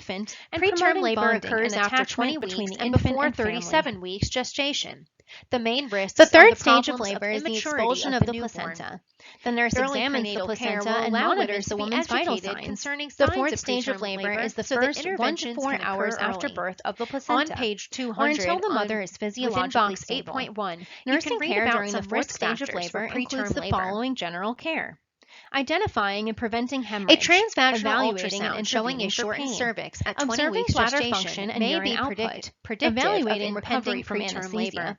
Speaker 3: infant,
Speaker 2: and
Speaker 3: preterm
Speaker 2: promoting
Speaker 3: labor
Speaker 2: bonding
Speaker 3: occurs
Speaker 2: and
Speaker 3: after 20
Speaker 2: attachment between
Speaker 3: weeks
Speaker 2: the
Speaker 3: and
Speaker 2: infant
Speaker 3: before
Speaker 2: and family.
Speaker 3: 37 weeks gestation.
Speaker 2: The main risks
Speaker 3: The
Speaker 2: are
Speaker 3: third
Speaker 2: the
Speaker 3: stage of
Speaker 2: problems
Speaker 3: labor is the
Speaker 2: immaturity
Speaker 3: expulsion of the
Speaker 2: newborn.
Speaker 3: placenta. The nurse
Speaker 2: Early
Speaker 3: examines the
Speaker 2: prenatal care
Speaker 3: placenta
Speaker 2: will
Speaker 3: and
Speaker 2: allow women
Speaker 3: monitors
Speaker 2: to
Speaker 3: the
Speaker 2: be
Speaker 3: woman's vital
Speaker 2: educated
Speaker 3: signs.
Speaker 2: concerning
Speaker 3: The
Speaker 2: signs
Speaker 3: fourth
Speaker 2: of
Speaker 3: stage of
Speaker 2: preterm
Speaker 3: labor
Speaker 2: labor
Speaker 3: is the
Speaker 2: so that
Speaker 3: first 1 to
Speaker 2: interventions
Speaker 3: 4
Speaker 2: can occur
Speaker 3: hours after
Speaker 2: early.
Speaker 3: birth of the
Speaker 2: On
Speaker 3: placenta,
Speaker 2: page
Speaker 3: or
Speaker 2: 200
Speaker 3: until the mother is
Speaker 2: within
Speaker 3: physiologically
Speaker 2: box
Speaker 3: stable.
Speaker 2: 8.1, you
Speaker 3: Nursing
Speaker 2: can read
Speaker 3: care
Speaker 2: about
Speaker 3: during the
Speaker 2: some
Speaker 3: fourth
Speaker 2: risk
Speaker 3: stage of
Speaker 2: factors for
Speaker 3: labor includes
Speaker 2: preterm
Speaker 3: the
Speaker 2: labor.
Speaker 3: following general care: identifying and preventing
Speaker 2: A
Speaker 3: hemorrhage,
Speaker 2: transvaginal
Speaker 3: evaluating
Speaker 2: ultrasound
Speaker 3: and showing a
Speaker 2: intervening for
Speaker 3: shortened
Speaker 2: pain,
Speaker 3: cervix at 20
Speaker 2: observing
Speaker 3: weeks
Speaker 2: bladder
Speaker 3: gestation
Speaker 2: function and
Speaker 3: may
Speaker 2: urine
Speaker 3: be
Speaker 2: output,
Speaker 3: predictive
Speaker 2: evaluating
Speaker 3: of
Speaker 2: recovery
Speaker 3: impending
Speaker 2: from
Speaker 3: preterm
Speaker 2: anesthesia.
Speaker 3: labor.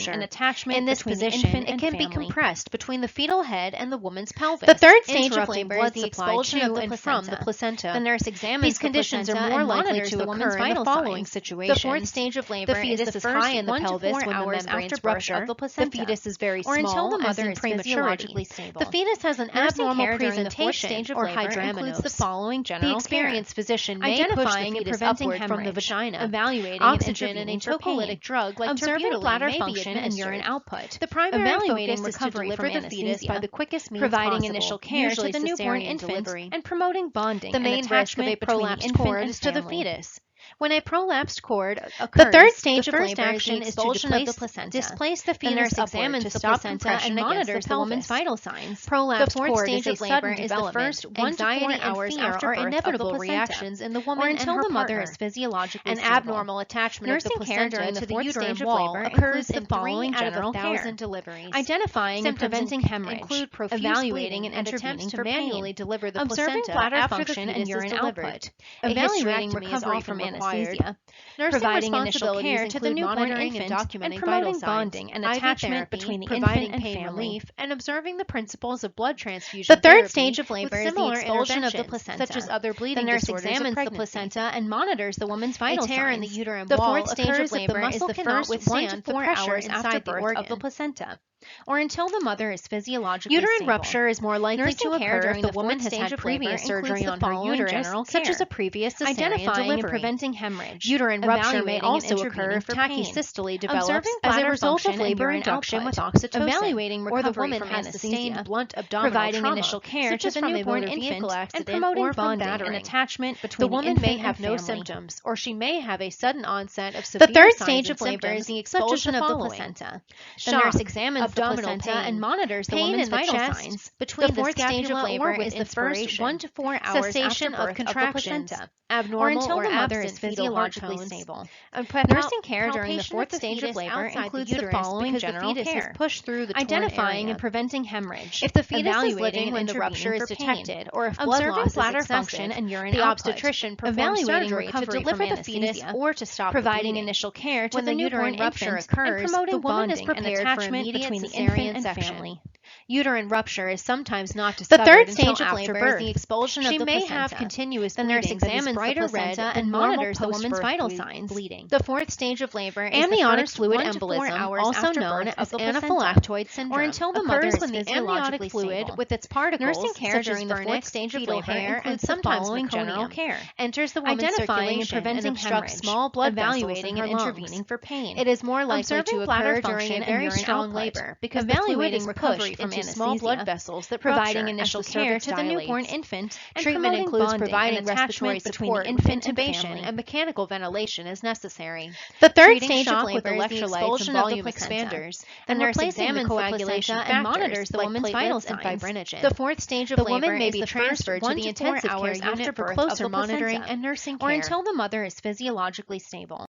Speaker 1: rupture.
Speaker 2: and attachment
Speaker 1: In this
Speaker 2: between
Speaker 1: position,
Speaker 2: the infant
Speaker 1: it
Speaker 2: and
Speaker 1: can be
Speaker 2: family.
Speaker 1: compressed between the fetal head and the woman's pelvis.
Speaker 2: The third stage of
Speaker 1: interrupting
Speaker 2: labor
Speaker 1: blood
Speaker 2: is the
Speaker 1: supply
Speaker 2: expulsion
Speaker 1: to
Speaker 2: of the
Speaker 1: and
Speaker 2: placenta.
Speaker 1: from the placenta.
Speaker 2: The nurse examines
Speaker 1: These
Speaker 2: the
Speaker 1: conditions
Speaker 2: placenta
Speaker 1: are more
Speaker 2: and
Speaker 1: likely
Speaker 2: monitors
Speaker 1: to
Speaker 2: the
Speaker 1: occur
Speaker 2: woman's
Speaker 1: in the
Speaker 2: vital
Speaker 1: following
Speaker 2: signs.
Speaker 1: situations.
Speaker 2: The fourth stage of labor
Speaker 1: The fetus
Speaker 2: is the
Speaker 1: is
Speaker 2: first
Speaker 1: high in the
Speaker 2: 1 to
Speaker 1: pelvis
Speaker 2: 4
Speaker 1: when the
Speaker 2: hours
Speaker 1: membranes
Speaker 2: after birth
Speaker 1: rupture.
Speaker 2: of the placenta,
Speaker 1: The fetus is very
Speaker 2: or until
Speaker 1: small,
Speaker 2: the
Speaker 1: as
Speaker 2: mother
Speaker 1: in
Speaker 2: is
Speaker 1: prematurity.
Speaker 2: physiologically stable.
Speaker 1: The fetus has an
Speaker 2: Nursing
Speaker 1: abnormal
Speaker 2: care during the fourth
Speaker 1: presentation
Speaker 2: stage of
Speaker 1: or
Speaker 2: labor includes the
Speaker 1: hydramnios.
Speaker 2: following
Speaker 1: The
Speaker 2: general care.
Speaker 1: experienced physician
Speaker 2: physician may push the fetus upward from the vagina, evaluating oxygen and a tocolytic drug like
Speaker 3: observing
Speaker 2: terbutaline
Speaker 3: bladder
Speaker 2: may be
Speaker 3: function and
Speaker 2: administered.
Speaker 3: urine output.
Speaker 2: The primary
Speaker 3: Evaluating
Speaker 2: focus is to
Speaker 3: recovery
Speaker 2: deliver
Speaker 3: from
Speaker 2: the fetus by the quickest means
Speaker 3: providing
Speaker 2: possible,
Speaker 3: initial care to
Speaker 2: usually
Speaker 3: the newborn
Speaker 2: cesarean
Speaker 3: infant,
Speaker 2: delivery.
Speaker 3: and promoting bonding
Speaker 2: The
Speaker 3: and
Speaker 2: main risk of a
Speaker 3: attachment between the
Speaker 2: prolapsed
Speaker 3: infant
Speaker 2: cord
Speaker 3: and
Speaker 2: is to the
Speaker 3: family.
Speaker 2: fetus. When a prolapsed cord occurs,
Speaker 3: The third stage
Speaker 2: the
Speaker 3: of
Speaker 2: first
Speaker 3: labor
Speaker 2: action
Speaker 3: is
Speaker 2: is
Speaker 3: the
Speaker 2: to
Speaker 3: expulsion of the placenta.
Speaker 2: displace the
Speaker 3: The
Speaker 2: fetus
Speaker 3: nurse
Speaker 2: upward
Speaker 3: examines
Speaker 2: to
Speaker 3: the
Speaker 2: stop
Speaker 3: placenta
Speaker 2: compression
Speaker 3: and
Speaker 2: against
Speaker 3: monitors
Speaker 2: the
Speaker 3: the woman's
Speaker 2: pelvis.
Speaker 3: vital signs.
Speaker 2: Prolapsed
Speaker 3: The fourth
Speaker 2: cord
Speaker 3: stage
Speaker 2: is a
Speaker 3: of labor
Speaker 2: sudden
Speaker 3: is the
Speaker 2: development,
Speaker 3: first 1 to 4
Speaker 2: anxiety and
Speaker 3: hours
Speaker 2: fear
Speaker 3: after
Speaker 2: are
Speaker 3: birth
Speaker 2: inevitable
Speaker 3: of the placenta,
Speaker 2: reactions in the
Speaker 3: or
Speaker 2: woman and
Speaker 3: until
Speaker 2: her
Speaker 3: the mother
Speaker 2: partner.
Speaker 3: is physiologically
Speaker 2: An
Speaker 3: stable.
Speaker 2: abnormal attachment
Speaker 3: Nursing
Speaker 2: of the
Speaker 3: care
Speaker 2: placenta
Speaker 3: during
Speaker 2: to
Speaker 3: the
Speaker 2: the
Speaker 3: fourth
Speaker 2: uterine
Speaker 3: stage of
Speaker 2: wall
Speaker 3: labor
Speaker 2: occurs
Speaker 3: includes the
Speaker 2: in 3
Speaker 3: following
Speaker 2: out of
Speaker 3: general
Speaker 2: 1,000
Speaker 3: care.
Speaker 2: deliveries.
Speaker 3: Identifying and
Speaker 2: Symptoms
Speaker 3: preventing hemorrhage,
Speaker 2: include profuse
Speaker 3: evaluating
Speaker 2: bleeding
Speaker 3: and
Speaker 2: attempts
Speaker 3: intervening
Speaker 2: to
Speaker 3: for pain,
Speaker 2: manually deliver the
Speaker 3: observing
Speaker 2: placenta
Speaker 3: bladder
Speaker 2: after the
Speaker 3: function
Speaker 2: fetus
Speaker 3: and
Speaker 2: is
Speaker 3: urine
Speaker 2: delivered.
Speaker 3: output,
Speaker 2: A
Speaker 3: evaluating
Speaker 2: hysterectomy is
Speaker 3: recovery
Speaker 2: often
Speaker 3: from
Speaker 2: required.
Speaker 3: anesthesia,
Speaker 2: Nursing
Speaker 3: providing initial
Speaker 2: responsibilities
Speaker 3: care to the
Speaker 2: include
Speaker 3: newborn
Speaker 2: monitoring
Speaker 3: infant,
Speaker 2: and documenting
Speaker 3: and
Speaker 2: vital
Speaker 3: promoting
Speaker 2: signs,
Speaker 3: bonding and
Speaker 2: IV
Speaker 3: attachment
Speaker 2: therapy,
Speaker 3: between the
Speaker 2: providing
Speaker 3: infant and
Speaker 2: pain
Speaker 3: family.
Speaker 2: relief, and observing the principles of blood transfusion
Speaker 3: The third
Speaker 2: therapy
Speaker 3: stage of labor
Speaker 2: with
Speaker 3: is the
Speaker 2: similar
Speaker 3: expulsion of the
Speaker 2: interventions,
Speaker 3: placenta.
Speaker 2: such as other
Speaker 3: The
Speaker 2: bleeding
Speaker 3: nurse
Speaker 2: disorders of
Speaker 3: examines the
Speaker 2: pregnancy.
Speaker 3: placenta and monitors the woman's vital
Speaker 2: A tear in the
Speaker 3: signs.
Speaker 2: uterine
Speaker 3: The
Speaker 2: wall
Speaker 3: fourth stage of
Speaker 2: occurs if the
Speaker 3: labor is
Speaker 2: muscle
Speaker 3: the
Speaker 2: cannot
Speaker 3: first 1 to
Speaker 2: withstand the
Speaker 3: 4
Speaker 2: pressure
Speaker 3: hours after
Speaker 2: inside the
Speaker 3: birth
Speaker 2: organ.
Speaker 3: of the placenta, or until the mother is physiologically
Speaker 2: Uterine
Speaker 3: stable.
Speaker 2: rupture is more likely
Speaker 3: Nursing
Speaker 2: to
Speaker 3: care
Speaker 2: occur
Speaker 3: during
Speaker 2: if the
Speaker 3: the
Speaker 2: woman
Speaker 3: fourth
Speaker 2: has
Speaker 3: stage
Speaker 2: had
Speaker 3: of
Speaker 2: previous
Speaker 3: labor
Speaker 2: surgery
Speaker 3: includes
Speaker 2: on
Speaker 3: the
Speaker 2: her
Speaker 3: following
Speaker 2: uterus,
Speaker 3: general
Speaker 2: such as
Speaker 3: care.
Speaker 2: a previous cesarean
Speaker 3: Identifying
Speaker 2: delivery.
Speaker 3: and preventing hemorrhage,
Speaker 2: Uterine rupture may
Speaker 3: evaluating and
Speaker 2: also occur
Speaker 3: intervening
Speaker 2: if
Speaker 3: for pain,
Speaker 2: tachycystole develops
Speaker 3: observing
Speaker 2: as a
Speaker 3: bladder
Speaker 2: result of
Speaker 3: function and
Speaker 2: labor
Speaker 3: urine
Speaker 2: induction with
Speaker 3: output,
Speaker 2: oxytocin,
Speaker 3: evaluating
Speaker 2: or the
Speaker 3: recovery
Speaker 2: woman
Speaker 3: from
Speaker 2: has sustained
Speaker 3: anesthesia,
Speaker 2: blunt abdominal
Speaker 3: providing
Speaker 2: trauma,
Speaker 3: initial care
Speaker 2: such
Speaker 3: to
Speaker 2: as
Speaker 3: the
Speaker 2: from a
Speaker 3: newborn
Speaker 2: motor vehicle
Speaker 3: infant, and
Speaker 2: accident
Speaker 3: promoting
Speaker 2: or from
Speaker 3: bonding and
Speaker 2: battering.
Speaker 3: attachment
Speaker 2: The
Speaker 3: between the
Speaker 2: woman
Speaker 3: infant
Speaker 2: may have
Speaker 3: and
Speaker 2: no
Speaker 3: family.
Speaker 2: symptoms, or she may have a sudden onset of
Speaker 3: The
Speaker 2: severe
Speaker 3: third
Speaker 2: signs
Speaker 3: stage
Speaker 2: and
Speaker 3: of labor is
Speaker 2: symptoms,
Speaker 3: the
Speaker 2: such as
Speaker 3: expulsion
Speaker 2: the
Speaker 3: of the
Speaker 2: following:
Speaker 3: placenta. The
Speaker 2: shock,
Speaker 3: nurse examines the
Speaker 2: abdominal
Speaker 3: placenta
Speaker 2: pain,
Speaker 3: and monitors the
Speaker 2: pain
Speaker 3: woman's
Speaker 2: in the
Speaker 3: vital
Speaker 2: chest,
Speaker 3: signs.
Speaker 2: between
Speaker 3: The
Speaker 2: the
Speaker 3: fourth stage of
Speaker 2: scapula
Speaker 3: labor
Speaker 2: or with
Speaker 3: is the first
Speaker 2: inspiration,
Speaker 3: 1 to 4 hours
Speaker 2: cessation
Speaker 3: after
Speaker 2: of
Speaker 3: birth of the
Speaker 2: contractions,
Speaker 3: placenta,
Speaker 2: abnormal
Speaker 3: or until
Speaker 2: or
Speaker 3: the mother is
Speaker 2: absent fetal
Speaker 3: physiologically
Speaker 2: heart tones,
Speaker 3: stable.
Speaker 2: and
Speaker 3: Nursing care during the
Speaker 2: palpation
Speaker 3: fourth
Speaker 2: of the
Speaker 3: stage of
Speaker 2: fetus
Speaker 3: labor
Speaker 2: outside
Speaker 3: includes
Speaker 2: the
Speaker 3: the
Speaker 2: uterus
Speaker 3: following
Speaker 2: because
Speaker 3: general
Speaker 2: the fetus
Speaker 3: care.
Speaker 2: is pushed through the torn
Speaker 3: Identifying
Speaker 2: area.
Speaker 3: and preventing hemorrhage,
Speaker 2: If the fetus is
Speaker 3: evaluating
Speaker 2: living
Speaker 3: and
Speaker 2: when the rupture
Speaker 3: intervening
Speaker 2: is
Speaker 3: for pain,
Speaker 2: detected, or if blood
Speaker 3: observing
Speaker 2: loss
Speaker 3: bladder
Speaker 2: is
Speaker 3: function
Speaker 2: excessive,
Speaker 3: and urine
Speaker 2: the
Speaker 3: output,
Speaker 2: obstetrician performs
Speaker 3: evaluating
Speaker 2: surgery to
Speaker 3: recovery
Speaker 2: deliver
Speaker 3: from
Speaker 2: the fetus
Speaker 3: anesthesia,
Speaker 2: or to stop
Speaker 3: providing
Speaker 2: the bleeding.
Speaker 3: initial care to
Speaker 2: When
Speaker 3: the
Speaker 2: the
Speaker 3: newborn
Speaker 2: uterine rupture
Speaker 3: infant,
Speaker 2: occurs,
Speaker 3: and promoting
Speaker 2: the woman is
Speaker 3: bonding and
Speaker 2: prepared for
Speaker 3: attachment
Speaker 2: immediate
Speaker 3: between the
Speaker 2: cesarean
Speaker 3: infant and
Speaker 2: section.
Speaker 3: family.
Speaker 2: Uterine rupture is sometimes not
Speaker 3: The
Speaker 2: discovered
Speaker 3: third
Speaker 2: until
Speaker 3: stage of
Speaker 2: after
Speaker 3: labor is
Speaker 2: birth.
Speaker 3: the expulsion
Speaker 2: She
Speaker 3: of the
Speaker 2: may
Speaker 3: placenta.
Speaker 2: have continuous
Speaker 3: The nurse
Speaker 2: bleeding that is
Speaker 3: examines the
Speaker 2: brighter red
Speaker 3: placenta
Speaker 2: than
Speaker 3: and
Speaker 2: normal
Speaker 3: monitors the woman's
Speaker 2: post-birth
Speaker 3: vital signs.
Speaker 2: bleeding.
Speaker 3: The fourth stage of labor is the
Speaker 2: Amniotic
Speaker 3: first
Speaker 2: fluid
Speaker 3: 1 to 4
Speaker 2: embolism,
Speaker 3: hours
Speaker 2: also
Speaker 3: after
Speaker 2: known
Speaker 3: birth
Speaker 2: as
Speaker 3: of the placenta,
Speaker 2: anaphylactoid syndrome,
Speaker 3: or until the mother
Speaker 2: occurs
Speaker 3: is
Speaker 2: when the
Speaker 3: physiologically
Speaker 2: amniotic fluid
Speaker 3: stable.
Speaker 2: with its particles,
Speaker 3: Nursing care
Speaker 2: such
Speaker 3: during
Speaker 2: as
Speaker 3: the
Speaker 2: vernix,
Speaker 3: fourth stage of
Speaker 2: fetal
Speaker 3: labor
Speaker 2: hair, and
Speaker 3: includes the
Speaker 2: sometimes
Speaker 3: following general
Speaker 2: meconium,
Speaker 3: care.
Speaker 2: enters the woman's
Speaker 3: Identifying and
Speaker 2: circulation
Speaker 3: preventing
Speaker 2: and obstructs
Speaker 3: hemorrhage,
Speaker 2: small blood vessels
Speaker 3: evaluating
Speaker 2: in her
Speaker 3: and
Speaker 2: lungs.
Speaker 3: intervening for pain.
Speaker 2: It is more likely
Speaker 3: Observing
Speaker 2: to
Speaker 3: bladder
Speaker 2: occur during
Speaker 3: function
Speaker 2: a
Speaker 3: and
Speaker 2: very
Speaker 3: urine
Speaker 2: strong
Speaker 3: output,
Speaker 2: labor because the fluid
Speaker 3: evaluating
Speaker 2: is
Speaker 3: recovery
Speaker 2: pushed
Speaker 3: from
Speaker 2: into small blood
Speaker 3: anesthesia,
Speaker 2: vessels that
Speaker 3: providing
Speaker 2: rupture
Speaker 3: initial
Speaker 2: as the
Speaker 3: care
Speaker 2: cervix
Speaker 3: to the newborn
Speaker 2: dilates.
Speaker 3: infant, and
Speaker 2: Treatment
Speaker 3: promoting
Speaker 2: includes
Speaker 3: bonding
Speaker 2: providing
Speaker 3: and
Speaker 2: respiratory
Speaker 3: attachment between the
Speaker 2: support with
Speaker 3: infant and
Speaker 2: intubation
Speaker 3: family.
Speaker 2: and mechanical ventilation as necessary.
Speaker 3: The third
Speaker 2: Treating
Speaker 3: stage of
Speaker 2: shock with
Speaker 3: labor is the
Speaker 2: electrolytes
Speaker 3: expulsion
Speaker 2: and
Speaker 3: of the
Speaker 2: volume
Speaker 3: placenta.
Speaker 2: expanders,
Speaker 3: The
Speaker 2: and
Speaker 3: nurse
Speaker 2: replacing the
Speaker 3: examines the
Speaker 2: coagulation
Speaker 3: placenta and monitors
Speaker 2: factors
Speaker 3: the
Speaker 2: like
Speaker 3: woman's vital
Speaker 2: platelets and
Speaker 3: signs.
Speaker 2: fibrinogen.
Speaker 3: The fourth stage of
Speaker 2: The
Speaker 3: labor
Speaker 2: woman may
Speaker 3: is
Speaker 2: be
Speaker 3: the first
Speaker 2: transferred to
Speaker 3: 1
Speaker 2: the
Speaker 3: to 4
Speaker 2: intensive care
Speaker 3: hours
Speaker 2: unit
Speaker 3: after
Speaker 2: for
Speaker 3: birth
Speaker 2: closer
Speaker 3: of the
Speaker 2: monitoring
Speaker 3: placenta,
Speaker 2: and nursing
Speaker 3: or
Speaker 2: care.
Speaker 3: until the mother is physiologically stable.